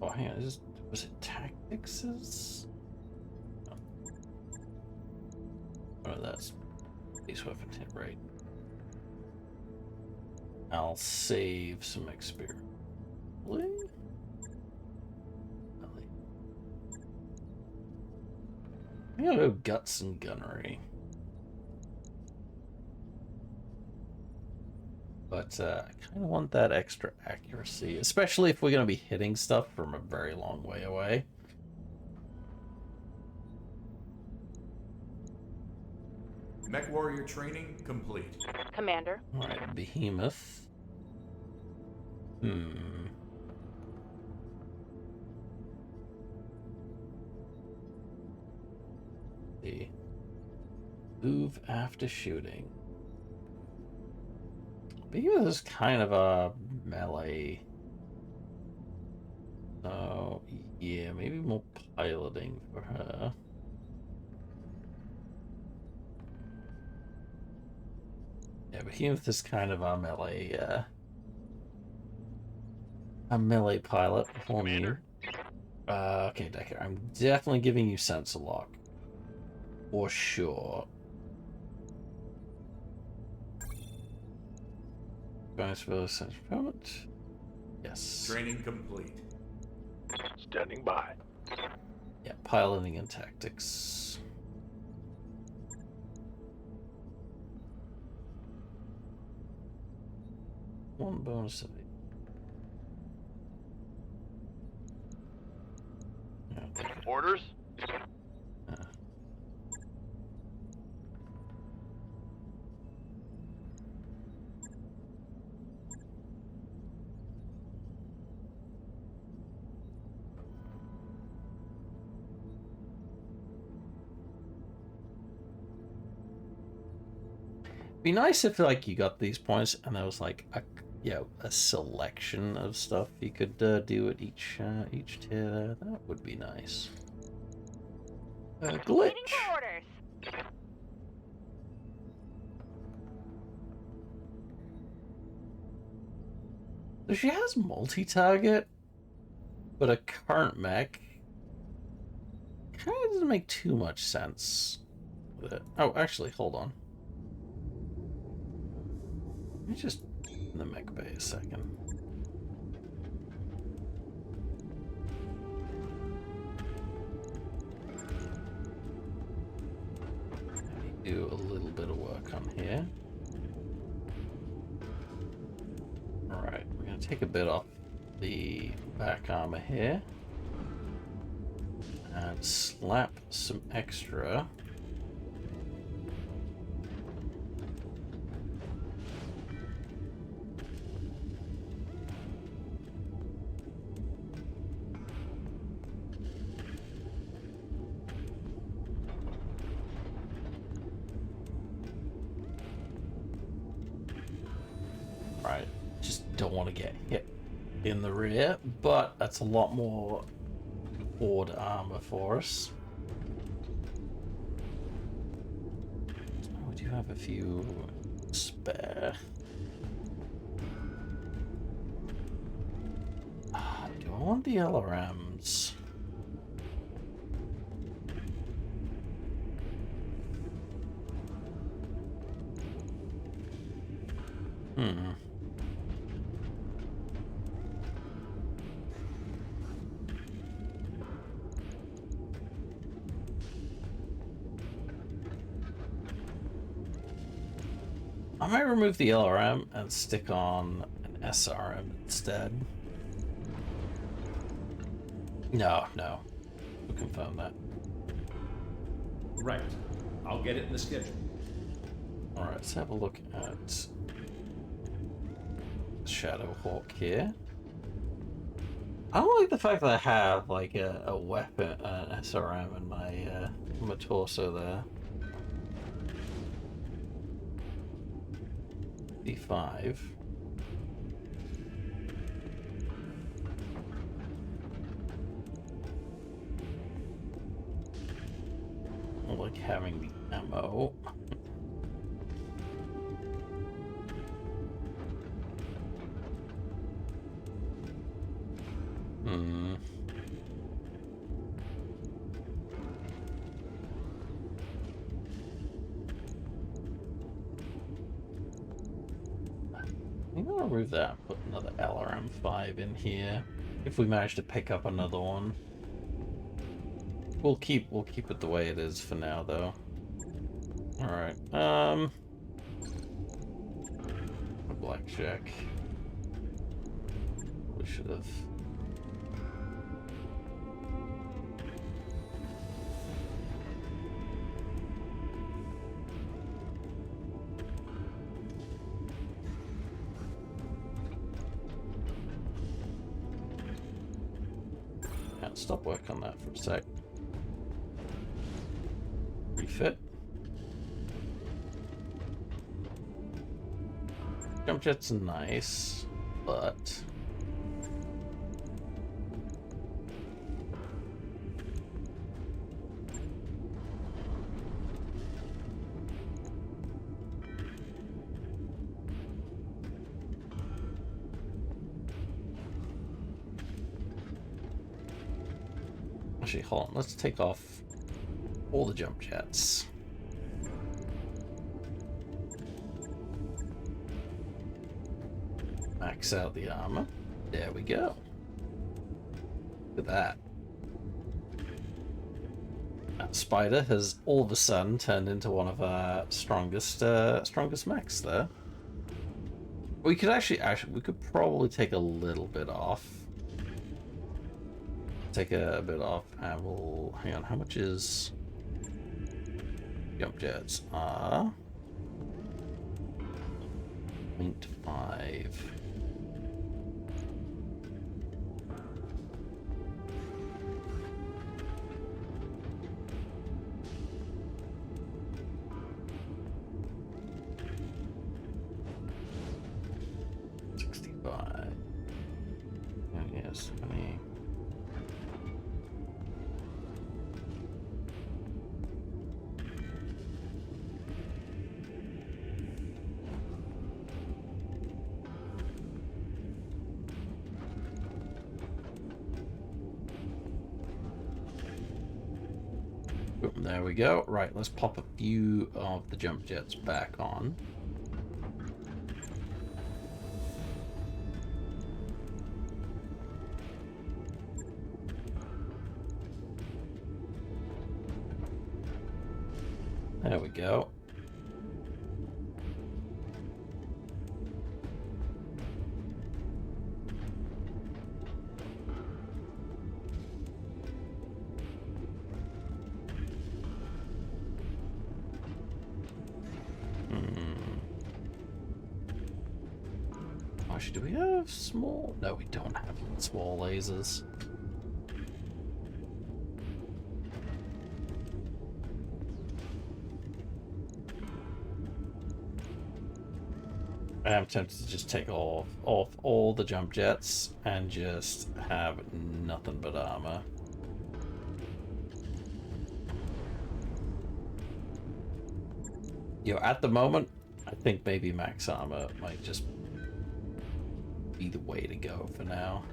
Oh, hang on. Was it tactics? Oh, that's base weapon hit rate. I'll save some experience. Really? I'm gonna go guts and gunnery. But I kind of want that extra accuracy, especially if we're going to be hitting stuff from a very long way away. Mech warrior training complete. Commander. All right, behemoth. See. Move after shooting. Behemoth is kind of a melee. So, yeah, maybe more piloting for her. Yeah, Behemoth is kind of a melee pilot for me. Okay, Decker, I'm definitely giving you Sensor Lock. For sure. Bonus for sensor permit. Yes. Training complete. Standing by. Yeah, piloting and tactics. One bonus of it. Orders? Be nice if like you got these points and there was like a selection of stuff you could do at each tier there. That would be nice. Glitch. Waiting for orders. So she has multi-target, but a current mech kind of doesn't make too much sense with it. Oh, actually, hold on. Let me just in the mech bay a second. Let me do a little bit of work on here. Alright, we're going to take a bit off the back armor here. And slap some extra. Right, just don't want to get hit in the rear, but that's a lot more forward armor for us. Oh, we do have a few spare. Do I want the LRMs? remove the LRM and stick on an SRM instead? No. We'll confirm that. Right. I'll get it in the schedule. Alright, let's have a look at Shadow Hawk here. I don't like the fact that I have like a weapon, an SRM in my torso there. D5. I like having the ammo. I'm gonna remove that and put another LRM5 in here. If we manage to pick up another one. We'll keep it the way it is for now though. Alright. A blackjack. We should have. Stop work on that for a sec. Refit. Jump jet's nice, but actually, hold on. Let's take off all the jump jets. Max out the armor. There we go. Look at that. That spider has all of a sudden turned into one of our strongest mechs there. We could actually we could probably take a little bit off. Take a bit off and we'll hang on. How much is jump jets? 0.5. Yes, honey. Boom, there we go. Right, let's pop a few of the jump jets back on. There we go. Actually, do we have small? No, we don't have small lasers. I'm tempted to just take off all the jump jets and just have nothing but armor. You know, at the moment, I think maybe max armor might just be the way to go for now.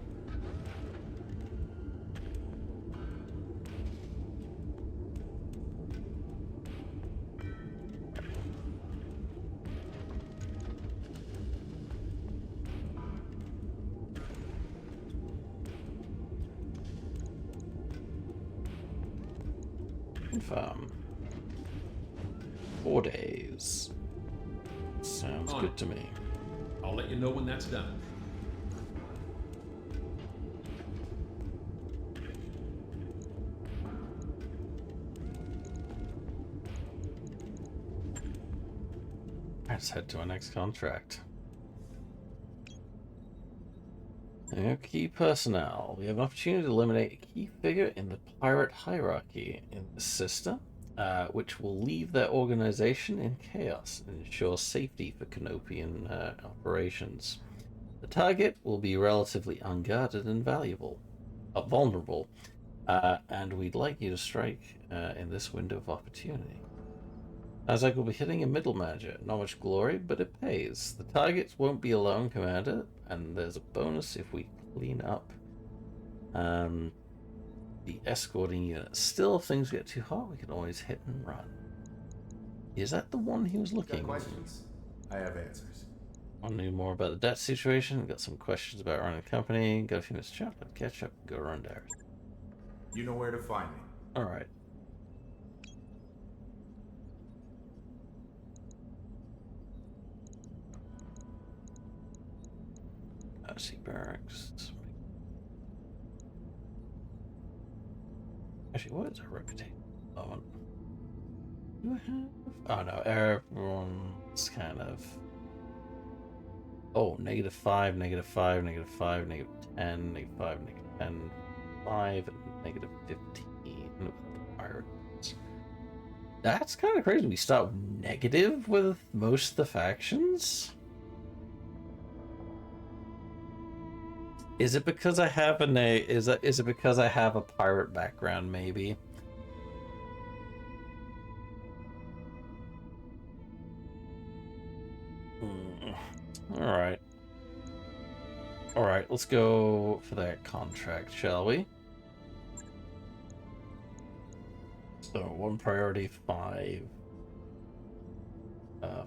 Confirm. 4 days. Sounds On good it. to me. I'll let you know when that's done. Let's head to our next contract. Key personnel. We have an opportunity to eliminate a key figure in the pirate hierarchy in the system, which will leave their organization in chaos and ensure safety for Canopian operations. The target will be relatively unguarded and vulnerable, and we'd like you to strike in this window of opportunity. Sounds like we'll be hitting a middle manager. Not much glory, but it pays. The targets won't be alone, Commander, and there's a bonus if we clean up the escorting unit. Still, if things get too hot, we can always hit and run. Is that the one he was looking? Got questions? I have answers. Want to know more about the debt situation? Got some questions about running the company. Got a few minutes to chat, catch up, go run down. You know where to find me. Alright. See barracks. Actually, what is our reputation at the moment? Do I have? Oh no, everyone's kind of. Oh, -5, -5, -5, -5, -10, -5, -10, 5, and -15 with the pirates. That's kind of crazy. We start negative with most of the factions. Is it because I have is it because I have a pirate background, maybe? Alright. Alright, let's go for that contract, shall we? So, 1 priority, 5. 5.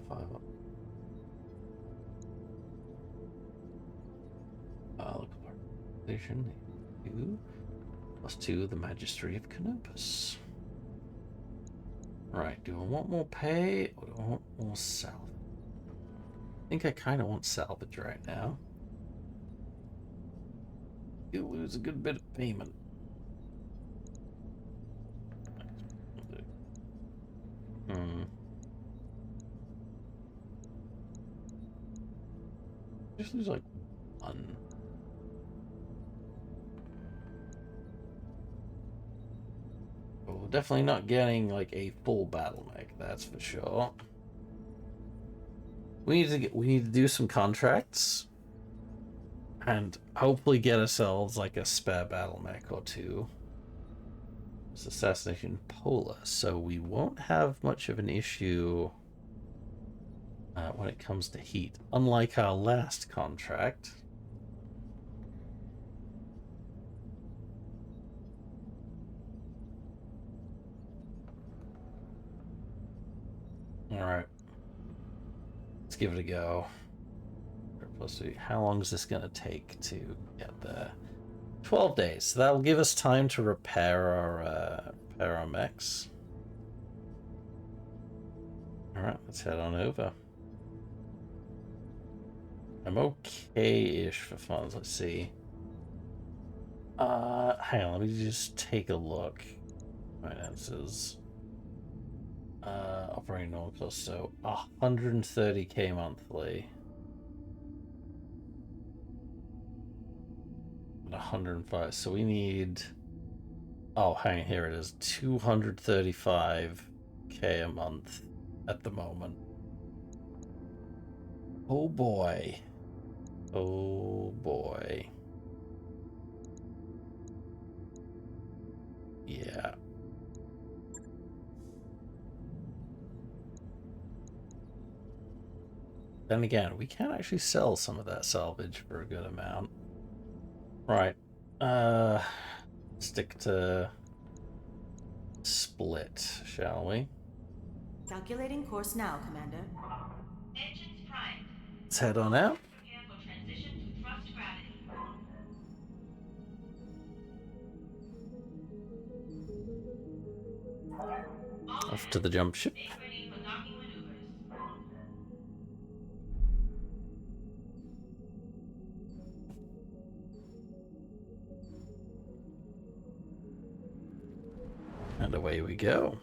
Local organization, 2 plus 2, the Magistracy of Canopus. Right, do I want more pay or do I want more salvage? I think I kind of want salvage right now. You lose a good bit of payment. Just lose like 1. Well, definitely not getting like a full battle mech, that's for sure. We need to do some contracts and hopefully get ourselves like a spare battle mech or 2. It's Assassination Polar, so we won't have much of an issue when it comes to heat, unlike our last contract. Alright. Let's give it a go. How long is this going to take to get there? 12 days. So that'll give us time to repair our mechs. Alright, let's head on over. I'm okay-ish for funds. Let's see. Hang on, let me just take a look. Finances. Operating normal cost, so 130k monthly. 105, so we need, oh hang on, here it is, 235k a month at the moment. Oh boy. Oh boy. Yeah. Then again, we can actually sell some of that salvage for a good amount. Right. Stick to split, shall we? Calculating course now, Commander. Engines primed. Let's head on out. Prepare for transition to thrust gravity. Off to the jump ship. Make ready for docking maneuvers. we go.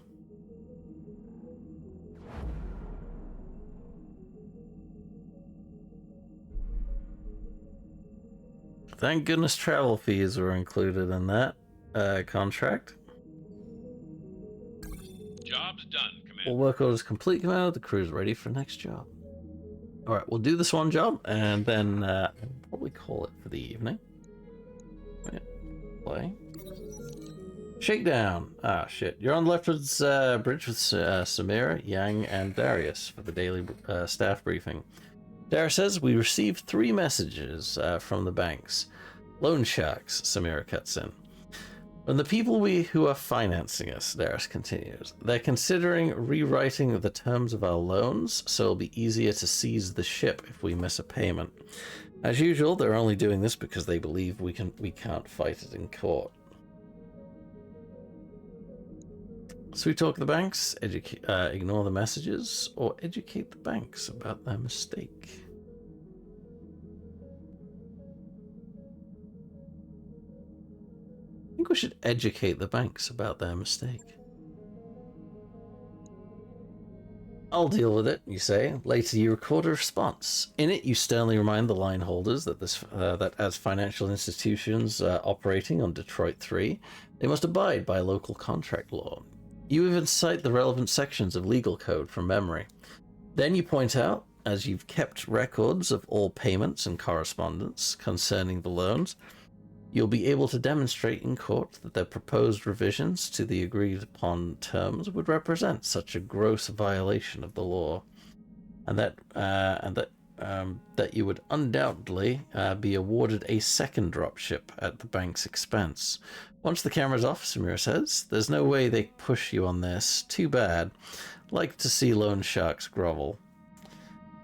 Thank goodness travel fees were included in that contract. Job's done, Commander. All work orders complete, Commander. The crew's ready for next job. Alright, we'll do this one job, and then probably call it for the evening. Right. Play. Shakedown. Ah, shit. You're on the Leopard's bridge with Samira, Yang, and Darius for the daily staff briefing. Darius says, we received 3 messages from the banks. Loan sharks, Samira cuts in. From the people who are financing us, Darius continues, they're considering rewriting the terms of our loans so it'll be easier to seize the ship if we miss a payment. As usual, they're only doing this because they believe we can't fight it in court. So we talk to the banks, ignore the messages, or educate the banks about their mistake. I think we should educate the banks about their mistake. I'll deal with it, you say. Later you record a response. In it you sternly remind the line holders that that as financial institutions operating on Detroit 3, they must abide by local contract law. You even cite the relevant sections of legal code from memory. Then you point out, as you've kept records of all payments and correspondence concerning the loans, you'll be able to demonstrate in court that their proposed revisions to the agreed upon terms would represent such a gross violation of the law, and that you would undoubtedly be awarded a second dropship at the bank's expense. Once the camera's off, Samira says, there's no way they push you on this. Too bad. Like to see loan sharks grovel.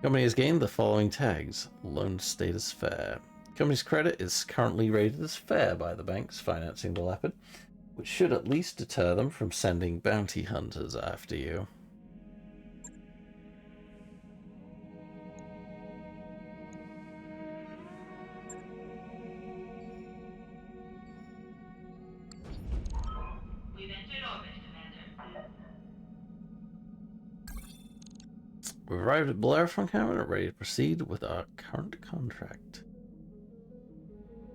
Company has gained the following tags. Loan status fair. Company's credit is currently rated as fair by the banks financing the Leopard, which should at least deter them from sending bounty hunters after you. We've entered orbit, Commander. We've arrived at Bellerophon Cabinet, ready to proceed with our current contract.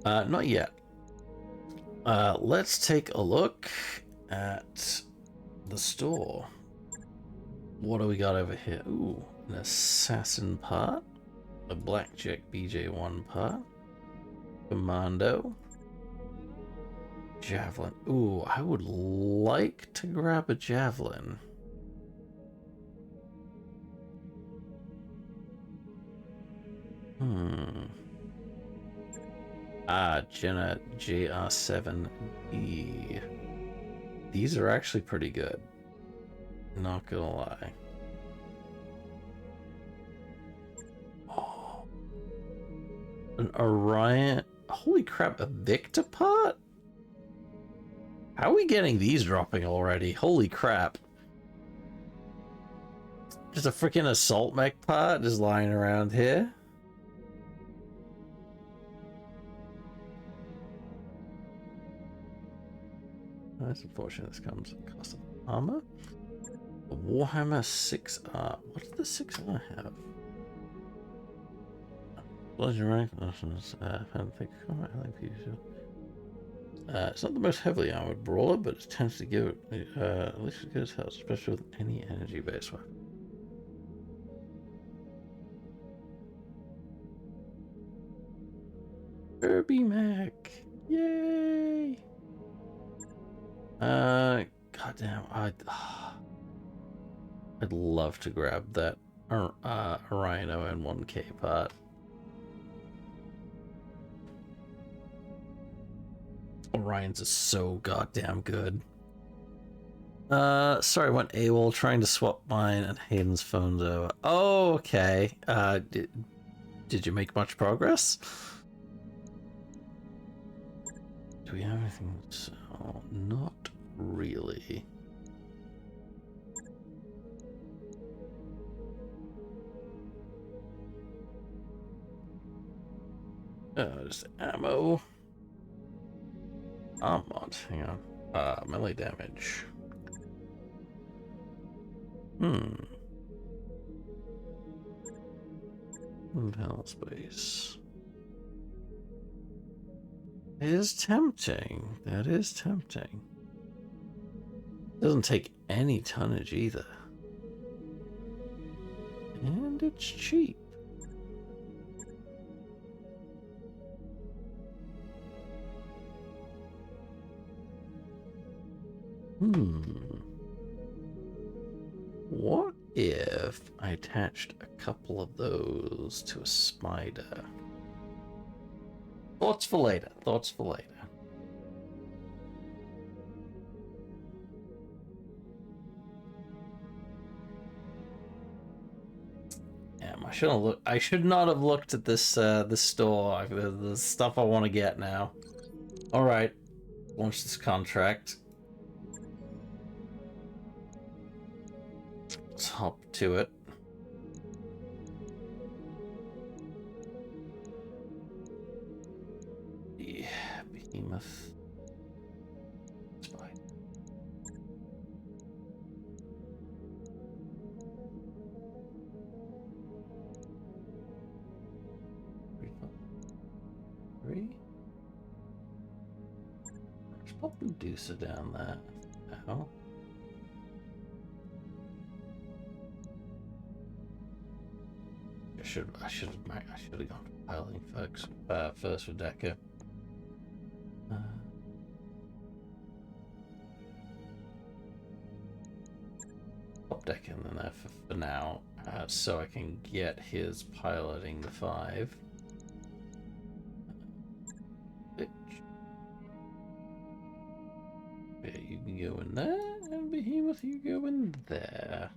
Not yet. Let's take a look at the store. What do we got over here? Ooh, an assassin part, a blackjack BJ1 part, commando, javelin. Ooh, I would like to grab a javelin. Jenna JR7E. These are actually pretty good. Not gonna lie. Oh. An Orion. Holy crap, a Victor part? How are we getting these dropping already? Holy crap. Just a freaking assault mech part just lying around here. That's unfortunate. This comes at the cost of armor. A Warhammer 6R. What does the 6R have? Bludgeon rank. It's not the most heavily armored brawler, but it tends to give it at least as good as health, especially with any energy-based weapon. Kirby mech. Yay! Goddamn, I'd love to grab that Orion ON1K part. Orions is so goddamn good. Sorry, I went AWOL trying to swap mine and Hayden's phones over. Oh, okay. Did you make much progress? Do we have anything to sell? Not really. Just ammo. Mod, hang on. Melee damage. Panel space. It is tempting. That is tempting. Doesn't take any tonnage either. And it's cheap. What if I attached a couple of those to a spider? Thoughts for later. Thoughts for later. Damn, I should not have looked at this this store. The stuff I want to get now. All right, launch this contract. Let's hop to it. Yeah, behemoth. It's fine. Three. Let's pop Medusa down there. Now. I should have gone for piloting first for Decker. Pop Decker in there for now, so I can get his piloting the 5. Bitch. Yeah, you can go in there, and Behemoth, you go in there.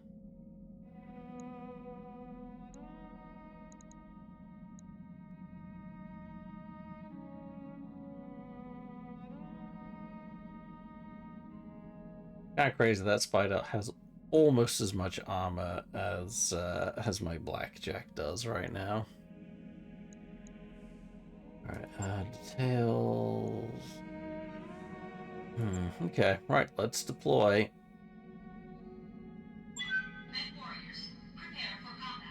Kind of crazy that spider has almost as much armor as my blackjack does right now. All right, details. Okay, right. Let's deploy. Warriors, prepare for combat.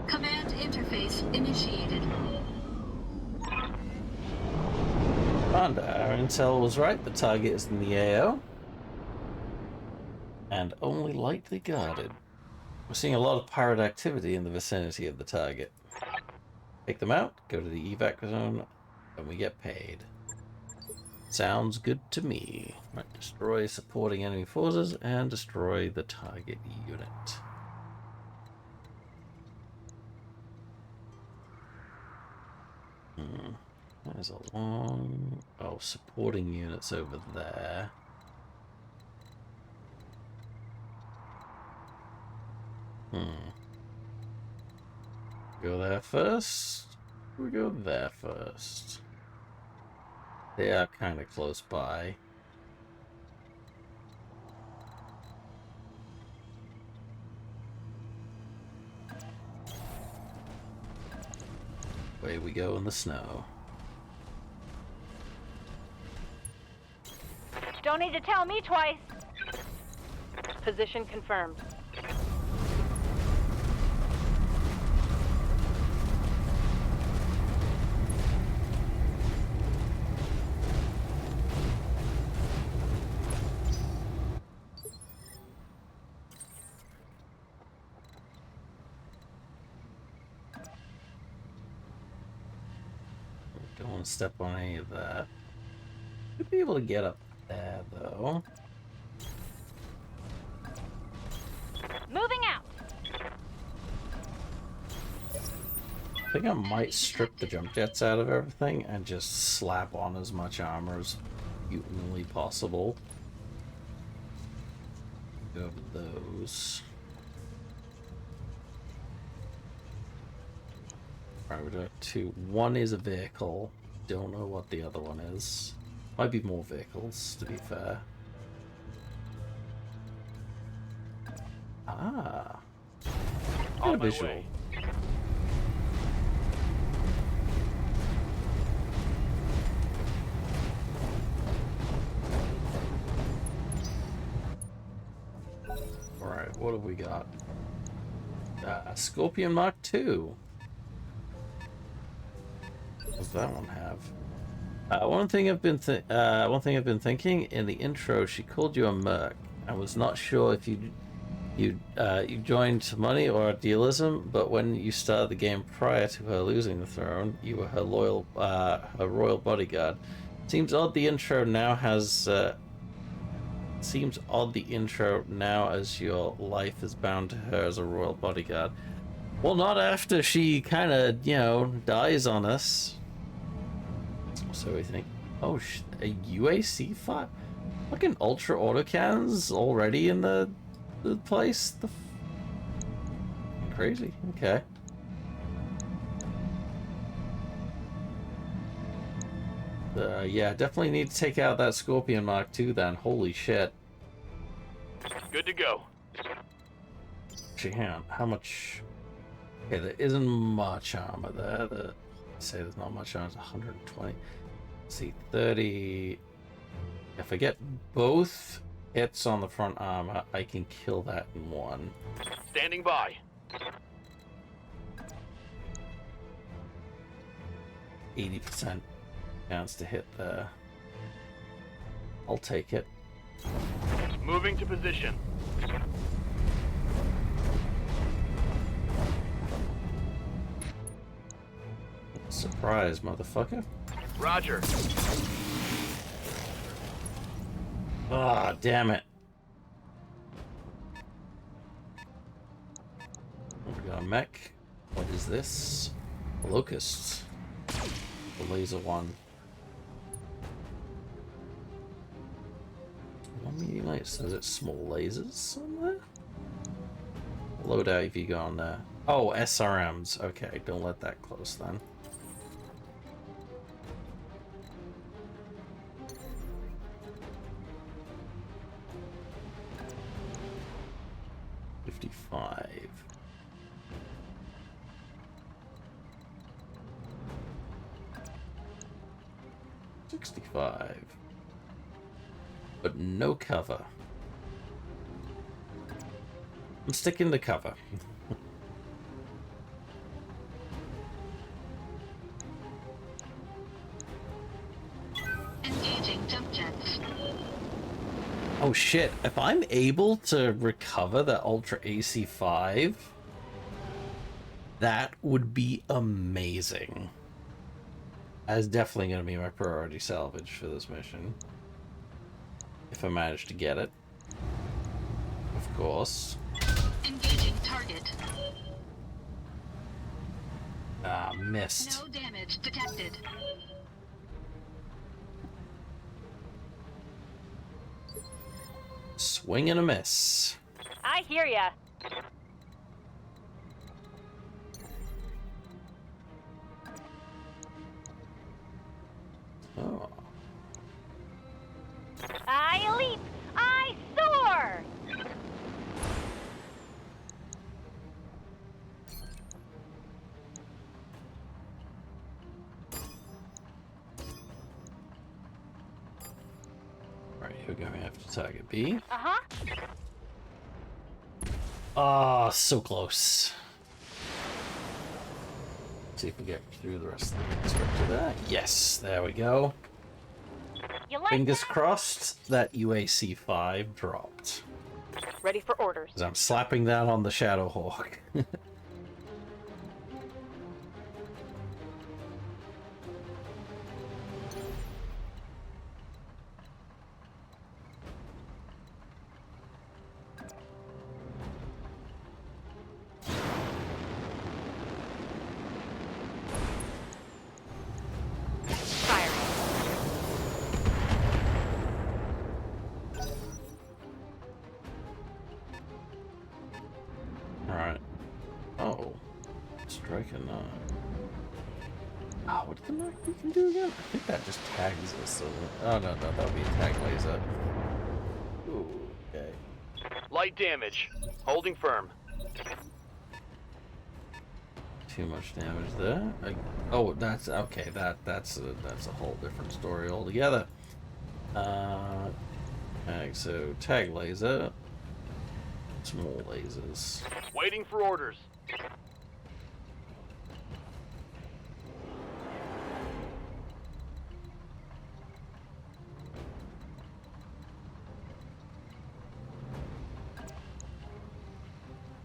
Command interface initiated. And our intel was right. The target is in the AO. And only lightly guarded. We're seeing a lot of pirate activity in the vicinity of the target. Take them out, go to the evac zone, and we get paid. Sounds good to me. Right, destroy supporting enemy forces and destroy the target unit. There's a long... Oh, supporting units over there. Go there first? We go there first. They are kind of close by. Away we go in the snow. Don't need to tell me twice. Position confirmed. Don't want to step on any of that. Should be able to get up there, though. Moving out. I think I might strip the jump jets out of everything and just slap on as much armor as humanly possible. Go over those. Alright, we're doing 2. One is a vehicle. Don't know what the other one is. Might be more vehicles, to be fair. Ah. Got a visual. Way. Alright, what have we got? Scorpion Mark II. What does that one have? One thing I've been thinking in the intro, she called you a merc. I was not sure if you joined money or idealism, but when you started the game prior to her losing the throne, you were her royal bodyguard. Seems odd the intro now has. Seems odd the intro now as your life is bound to her as a royal bodyguard. Well, not after she kind of, dies on us. So we think, oh, a UAC 5? Fucking ultra autocannons already in the place? Crazy. Okay. Yeah, definitely need to take out that Scorpion Mark II then. Holy shit. Good to go. Actually, hang on. How much... Okay, there isn't much armor there. Say there's not much armor. It's 120. Let's see, 30... If I get both hits on the front armor, I can kill that in one. Standing by. 80% chance to hit there. I'll take it. Moving to position. Surprise, motherfucker. Roger. Ah, damn it. We got a mech. What is this? Locusts. The laser one. One medium light says it's small lasers somewhere. Loadout if you go on there. Oh, SRMs. Okay, don't let that close then. $55. $65. But no cover. I'm sticking to cover. Engaging jump jets. Oh shit, if I'm able to recover that Ultra AC5, that would be amazing. That is definitely going to be my priority salvage for this mission. If I manage to get it. Of course. Engaging target. Ah, missed. No damage detected. Swing and a miss. I hear ya. Oh. I leap. I soar. Right, here we go. We have to target B. Uh-huh. Ah, so close. See if we get through the rest of the constructor there. Yes, there we go. You like Fingers that? crossed that UAC5 dropped. Ready for orders. 'Cause I'm slapping that on the Shadowhawk. Alright. Oh. Strike a 9. Oh, what did the mark beacon do again? I think that just tags us. Oh, no, that'll be a tag laser. Ooh, okay. Light damage. Holding firm. Too much damage there. Oh, that's okay. That's a whole different story altogether. So tag laser, small lasers. Waiting for orders.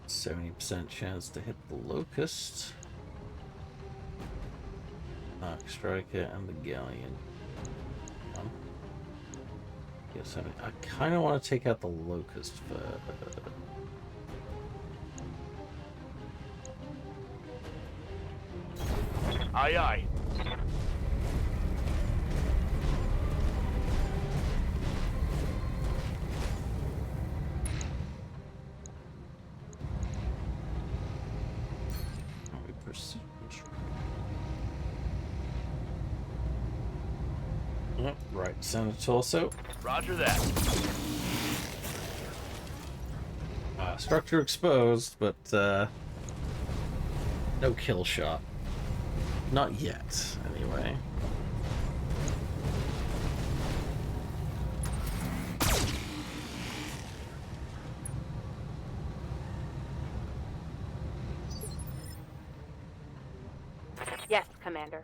%70 chance to hit the locust. Arc striker and the galleon. Yes, I kind of want to take out the locust first. Aye, aye. Right, center torso. Roger that. Structure exposed, but no kill shot. Not yet, anyway. Yes, Commander.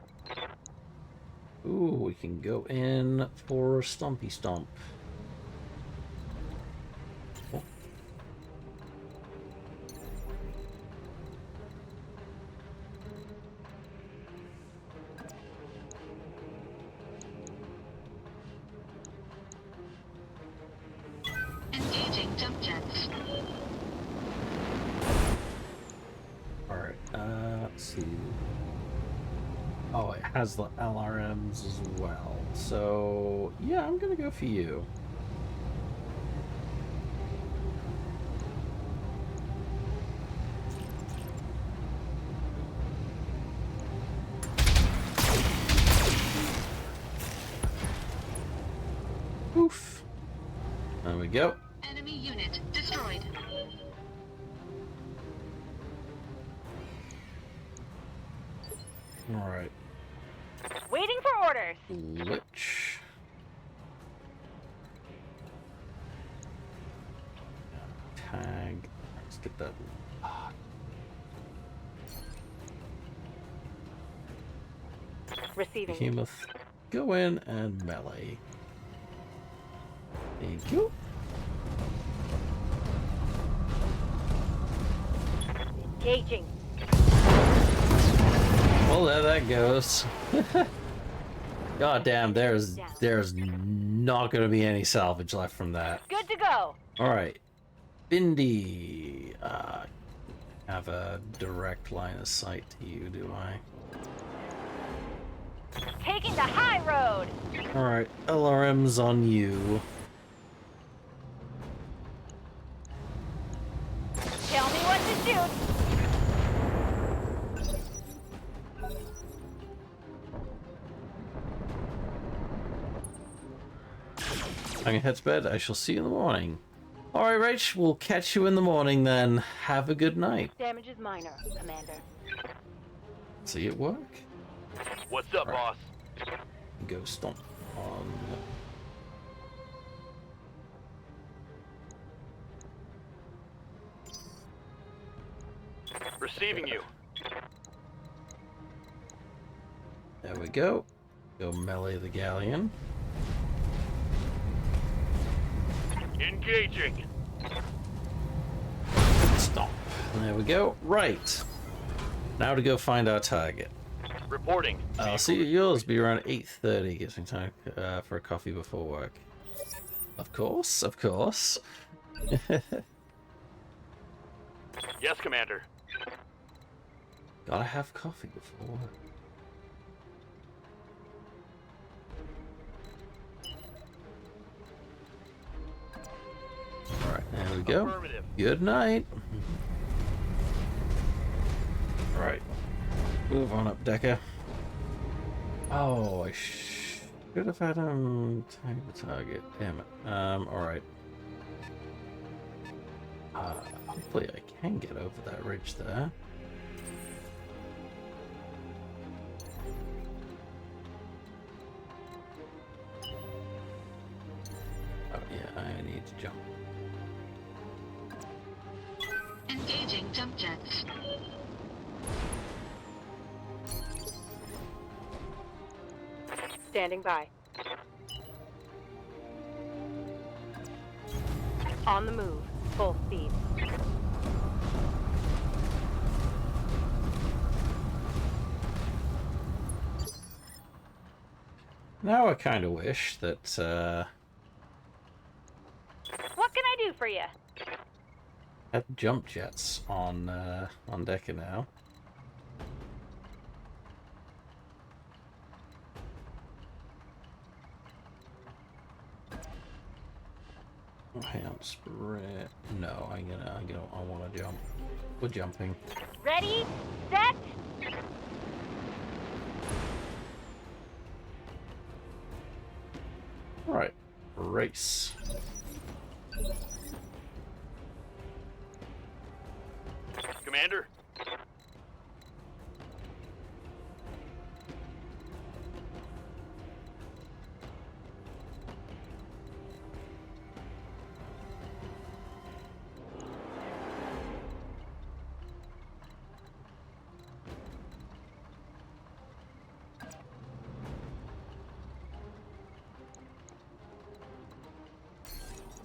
Ooh, we can go in for Stompy Stomp. Oh. Engaging jump jets. Alright, let's see. Oh, it has the LRMs as well. So, yeah, I'm gonna go for you. Oof. There we go. Enemy unit destroyed. Alright. Waiting for orders. Lich. Tag. Let's get that. Receiving. Behemoth. Go in and melee. Thank you. Engaging. Well, there that goes. God damn, there's not gonna be any salvage left from that. Good to go. Alright. Bindi. Have a direct line of sight to you, do I? Taking the high road. Alright, LRM's on you. Tell me what to shoot. I'm gonna head to bed. I shall see you in the morning. Alright, Rach, we'll catch you in the morning then. Have a good night. Damage is minor, Commander. See you at work. What's up, boss? Go stomp on. Receiving you. There we go. Go melee the galleon. Engaging. Stomp. There we go. Right. Now to go find our target. Reporting. I'll see you at yours. Be around 8:30. Gives me time for a coffee before work. Of course, of course. Yes, Commander. Gotta have coffee before work. Alright, there we go. Good night. Alright. Move on up, Decker. Oh, I should have had him tag the target. Damn it. Alright. Hopefully I can get over that ridge there. Oh yeah, I need to jump. Engaging jump jets. Standing by. On the move. Full speed. Now I kind of wish that, What can I do for you? had jump jets on Decker now. Oh, hang on, sprint. No, I want to jump. We're jumping. Ready, set. Right, race. Commander?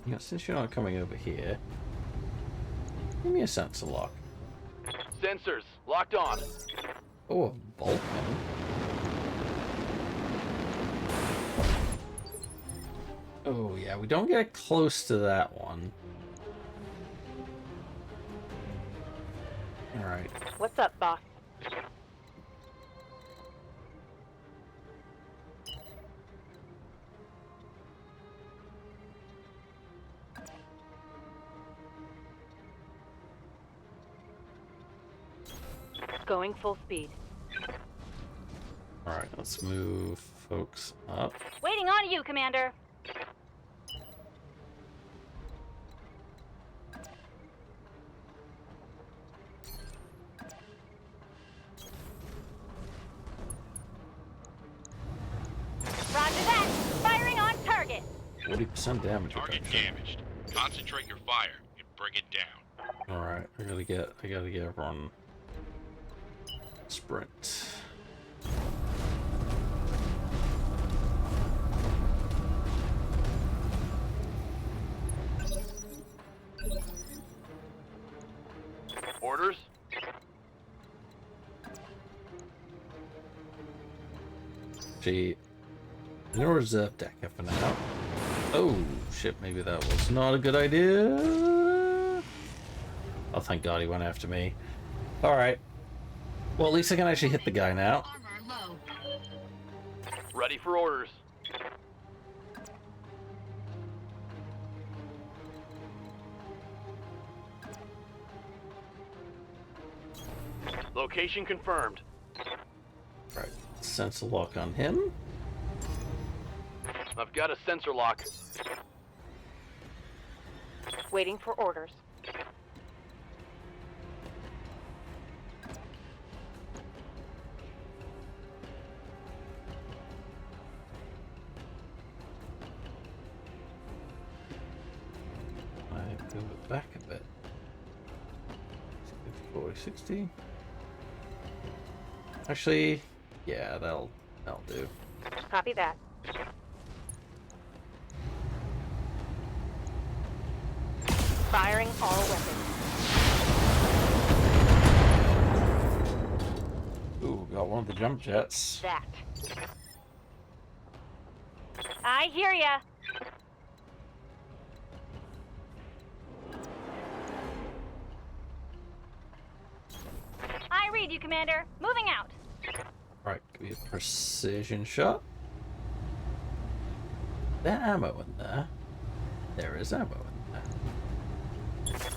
Yeah, since you're not coming over here, give me a sensor lock. Sensors, locked on. Oh, a Vulcan. Oh yeah, we don't get close to that one. Alright. What's up, boss? Going full speed. Alright, let's move folks up. Waiting on you, Commander. Roger that. Firing on target. 40% damage Target reduction. damaged. Concentrate your fire and bring it down. Alright, I gotta get everyone sprint. Orders? Gee, no reserve decker for now. Oh shit, maybe that was not a good idea. Oh, thank God he went after me. Alright. Well, at least I can actually hit the guy now. Armor low. Ready for orders. Location confirmed. Right, sensor lock on him. I've got a sensor lock. Waiting for orders. I move it back a bit. 40, 60. Actually, yeah, that'll do. Copy that. Firing all weapons. Ooh, got one of the jump jets. That. I hear ya. I read you, Commander. Moving out. Right, give me a precision shot. There ammo in there. There is ammo in there.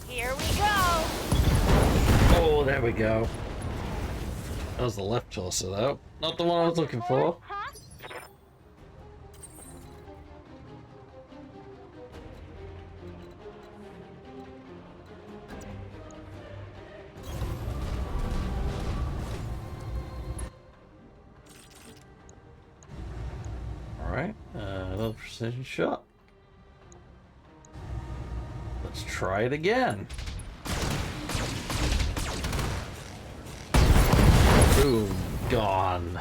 Here we go. Oh, there we go. That was the left torso though. Not the one I was looking for. Huh? Alright, another precision shot. Let's try it again. Boom, gone.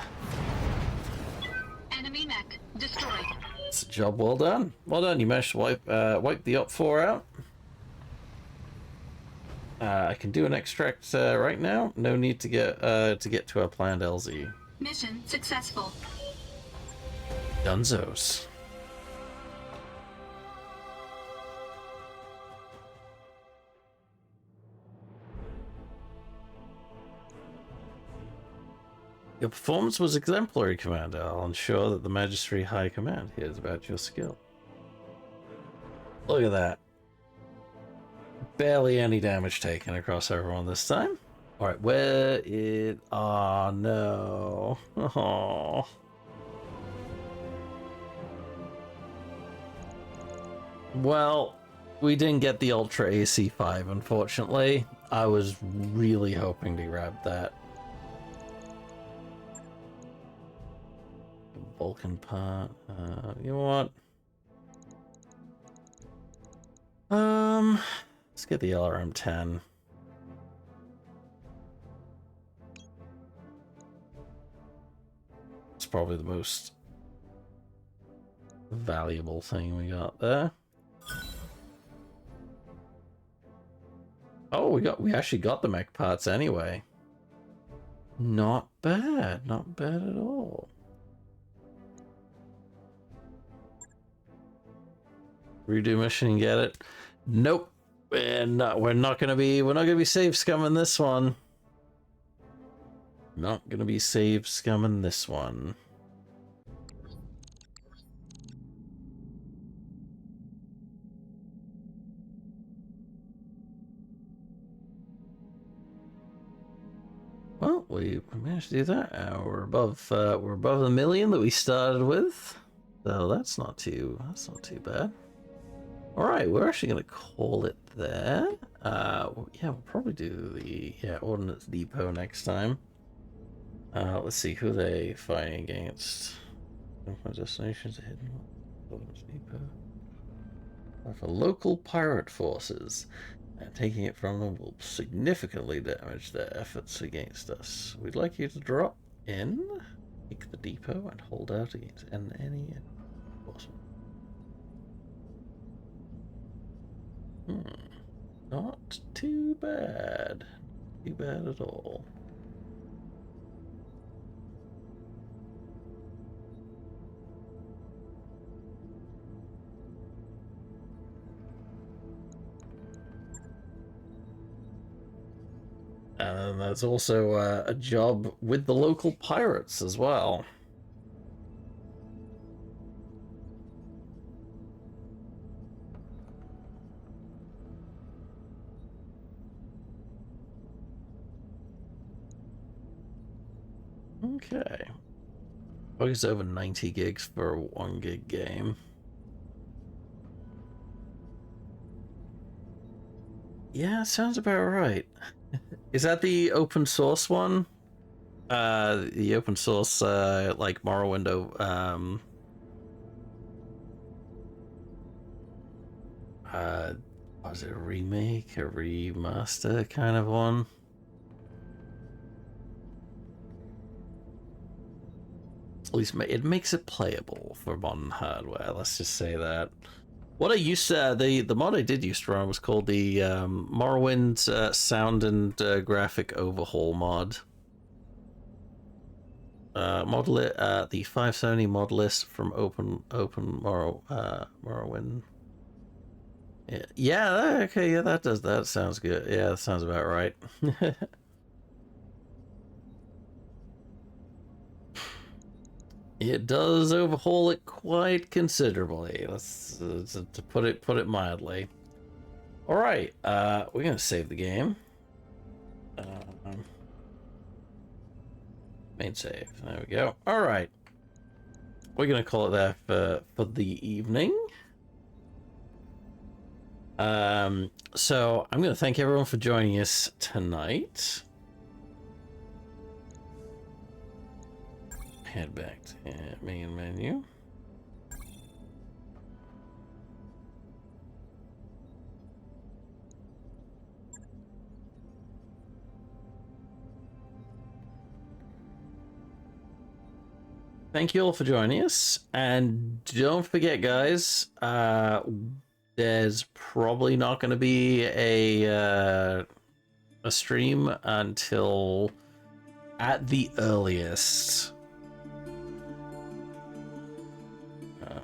Enemy mech destroyed. It's a job well done. Well done, you managed to wipe the Op-4 out. I can do an extract right now. No need to get to our planned LZ. Mission successful. Dunzos. Your performance was exemplary, Commander. I'll ensure that the Magistracy High Command hears about your skill. Look at that. Barely any damage taken across everyone this time. Alright, where it... Oh, no. Oh. Well, we didn't get the Ultra AC5, unfortunately. I was really hoping to grab that. Vulcan part. You know what? Let's get the LRM-10. It's probably the most valuable thing we got there. Oh, we actually got the mech parts anyway. Not bad, not bad at all. Redo mission and get it. Nope. We're not gonna be save scumming this one. Not gonna be save scumming this one. Well, we managed to do that. We're above the million that we started with, so that's not too bad. All right, we're actually gonna call it there. Yeah, we'll probably do the Ordnance Depot next time. Let's see who they fighting against. My destinations are hidden. Ordnance Depot. For local pirate forces, and taking it from them will significantly damage their efforts against us. We'd like you to drop in, take the depot, and hold out against any. Awesome. Not too bad. Too bad at all. And there's also a job with the local pirates as well. Okay. I think it's over 90 gigs for a 1 gig game. Yeah, sounds about right. Is that the open source one? The open source, like Morrowind, was it a remake, a remaster kind of one? At least it makes it playable for modern hardware, let's just say that. What I used to, the mod I did used to run was called the Morrowind Sound and Graphic Overhaul mod. The 570 mod list from Morrowind. Yeah, okay, yeah, that sounds good. Yeah, that sounds about right. It does overhaul it quite considerably. Let's to put it mildly. All right, we're gonna save the game. Main save. There we go. All right, we're gonna call it there for the evening. So I'm gonna thank everyone for joining us tonight. Head back to main menu. thank you all for joining us, and don't forget, guys, there's probably not going to be a stream until at the earliest.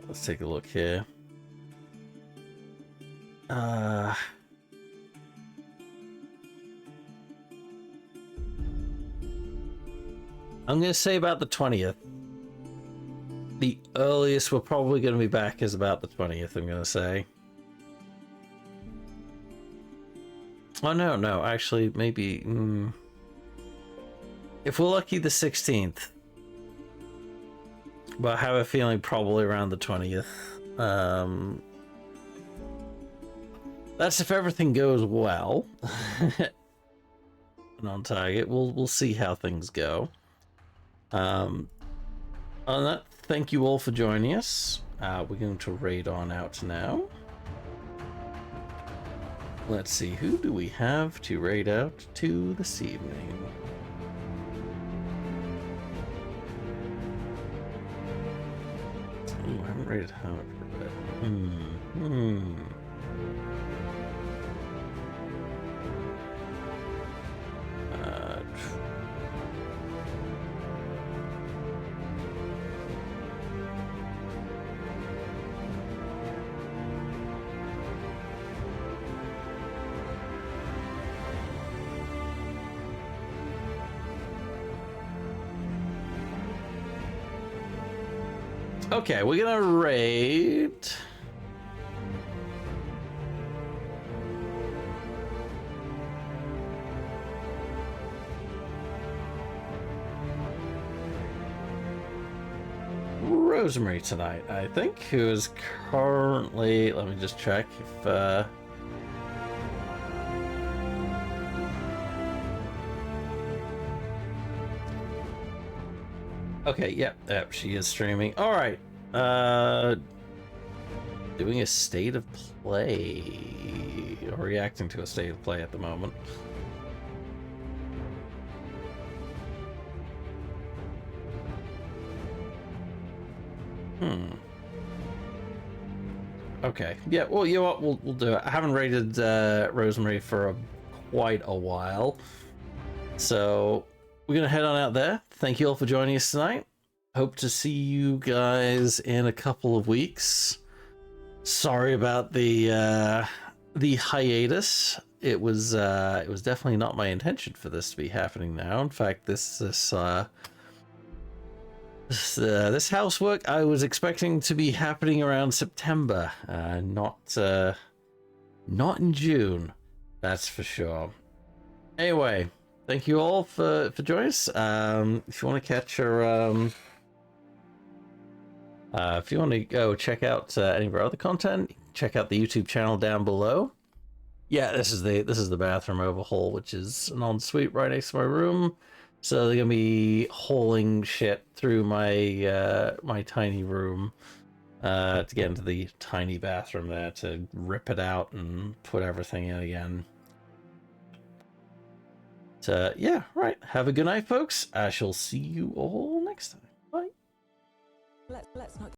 Let's take a look here. I'm gonna say about the 20th. The earliest we're probably gonna be back is about the 20th, I'm gonna say. Oh no, actually, maybe... If we're lucky, the 16th. But I have a feeling probably around the 20th. That's if everything goes well. And on target. We'll see how things go. On that, thank you all for joining us. We're going to raid on out now. Let's see, who do we have to raid out to this evening? Ooh, I haven't rated how much for that. Okay, we're gonna raid. Rosemary tonight, I think, who is currently, let me just check if okay, yep, she is streaming. All right, doing a state of play, or reacting to a state of play at the moment. Okay, yeah, well, you know what, we'll do it. I haven't rated Rosemary for quite a while, so we're gonna head on out there. Thank you all for joining us tonight. Hope to see you guys in a couple of weeks. Sorry about the hiatus. It was definitely not my intention for this to be happening now. In fact, this housework I was expecting to be happening around September, not in June, that's for sure. Anyway, thank you all for joining us. If you want to catch her, if you want to go check out any of our other content, check out the YouTube channel down below. Yeah, this is the bathroom overhaul, which is an ensuite right next to my room. So they're gonna be hauling shit through my my tiny room to get into the tiny bathroom there to rip it out and put everything in again. So yeah, right. Have a good night, folks. I shall see you all next time. Bye. Let's not